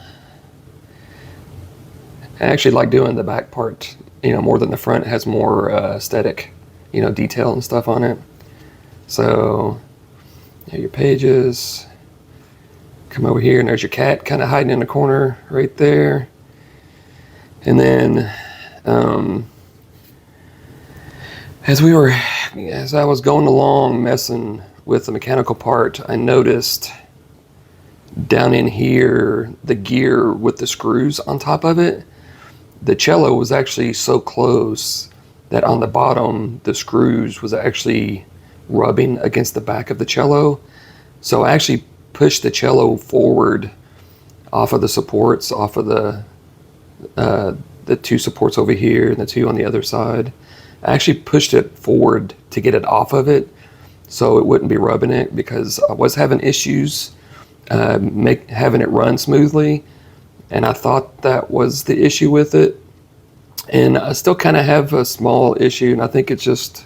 I actually like doing the back part, you know, more than the front. It has more aesthetic, you know, detail and stuff on it. So, yeah, your pages. Come over here, and there's your cat kind of hiding in the corner right there. And then, as I was going along messing with the mechanical part, I noticed down in here the gear with the screws on top of it. The cello was actually so close that on the bottom the screws was actually rubbing against the back of the cello. So I actually pushed the cello forward off of the supports, off of the two supports over here and the two on the other side. I actually pushed it forward to get it off of it so it wouldn't be rubbing it, because I was having issues having it run smoothly, and I thought that was the issue with it. And I still kind of have a small issue, and I think it's just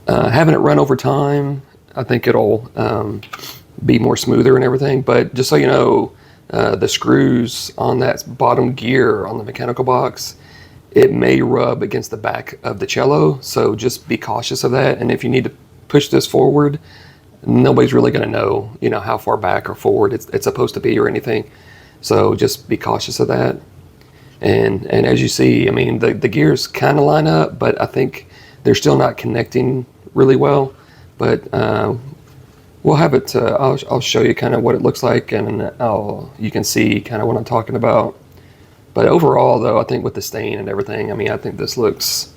having it run over time. I think it'll be more smoother and everything. But just so you know, the screws on that bottom gear on the mechanical box, it may rub against the back of the cello, so just be cautious of that. And if you need to push this forward, nobody's really going to know, you know, how far back or forward it's supposed to be or anything. So just be cautious of that. And as you see, I mean, the gears kind of line up, but I think they're still not connecting really well. But we'll have it. I'll show you kind of what it looks like, and you can see kind of what I'm talking about. But overall, though, I think with the stain and everything, I mean, I think this looks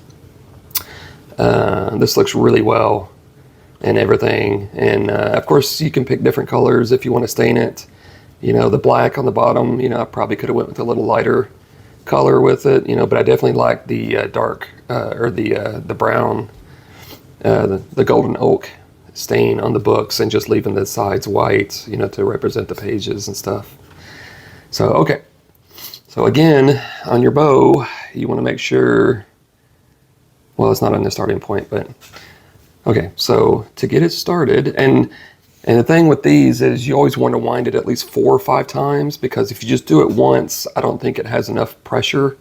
really well and everything. And of course, you can pick different colors if you want to stain it. You know, the black on the bottom, you know, I probably could have went with a little lighter color with it, you know, but I definitely like the dark or the brown, the golden oak stain on the books, and just leaving the sides white, you know, to represent the pages and stuff. So, okay. So again, on your bow, you want to make sure, well, it's not on the starting point, but okay. So to get it started, and And the thing with these is you always want to wind it at least 4 or 5 times, because if you just do it once, I don't think it has enough pressure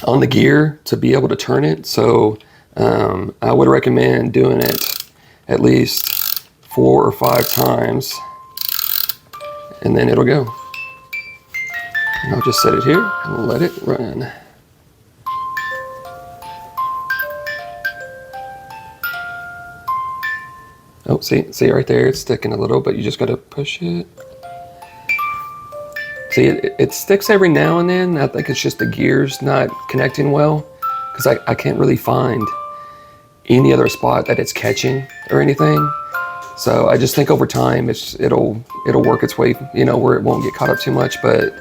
on the gear to be able to turn it. So I would recommend doing it at least 4 or 5 times, and then it'll go. And I'll just set it here and let it run. Oh, see right there, it's sticking a little, but you just gotta push it. See, it sticks every now and then. I think it's just the gears not connecting well, because I can't really find any other spot that it's catching or anything. So I just think over time it'll work its way, you know, where it won't get caught up too much. But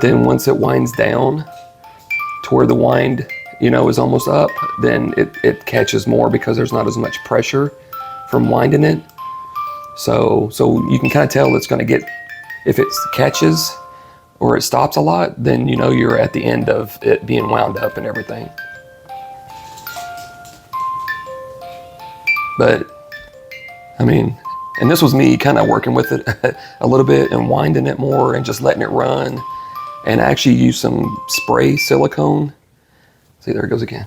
then once it winds down to where the wind, you know, is almost up, then it catches more because there's not as much pressure from winding it. So you can kind of tell it's going to get, if it catches or it stops a lot, then you know you're at the end of it being wound up and everything. But I mean, and this was me kind of working with it a little bit and winding it more and just letting it run, and I actually use some spray silicone. See, there it goes again.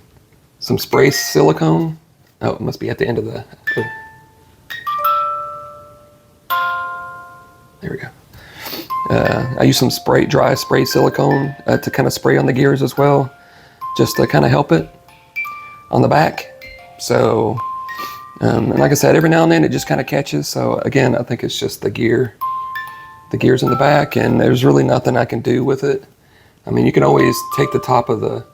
Some spray silicone. Oh, it must be at the end of the, there we go. I use some dry spray silicone to kind of spray on the gears as well, just to kind of help it on the back. So, and like I said, every now and then it just kind of catches. So again, I think it's just the gears in the back, and there's really nothing I can do with it. I mean, you can always take the top of the,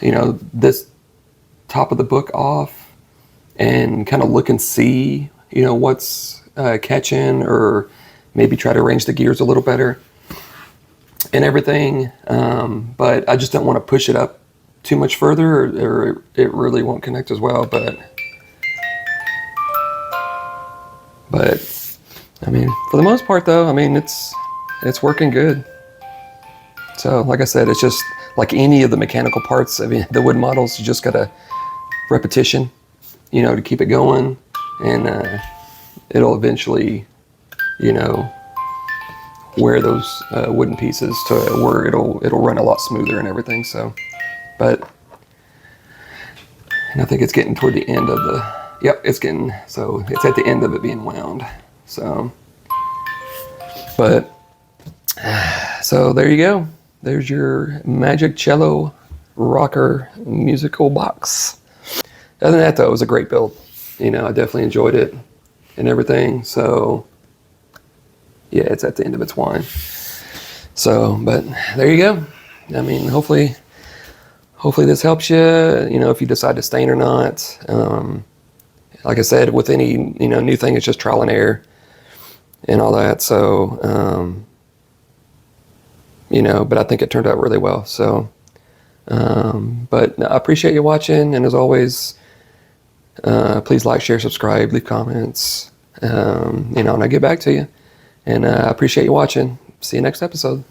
you know, this top of the book off and kind of look and see, you know, what's catching, or maybe try to arrange the gears a little better and everything. But I just don't want to push it up too much further, or it really won't connect as well. But I mean, for the most part though, I mean, it's working good. So like I said, it's just like any of the mechanical parts. I mean, the wood models, you just got a repetition, you know, to keep it going, and it'll eventually, you know, wear those wooden pieces to where it'll run a lot smoother and everything. So, but, and I think it's getting toward the end of the, yep, it's at the end of it being wound. So, but, so there you go. There's your Magic Cello ROKR musical box. Other than that though, it was a great build. You know, I definitely enjoyed it and everything. So yeah, it's at the end of its wine. So, but there you go. I mean, hopefully this helps you, you know, if you decide to stain or not. Like I said, with any, you know, new thing, it's just trial and error and all that. So, you know, but I think it turned out really well. So, but I appreciate you watching. And as always, please like, share, subscribe, leave comments, you know, and I'll get back to you. And I appreciate you watching. See you next episode.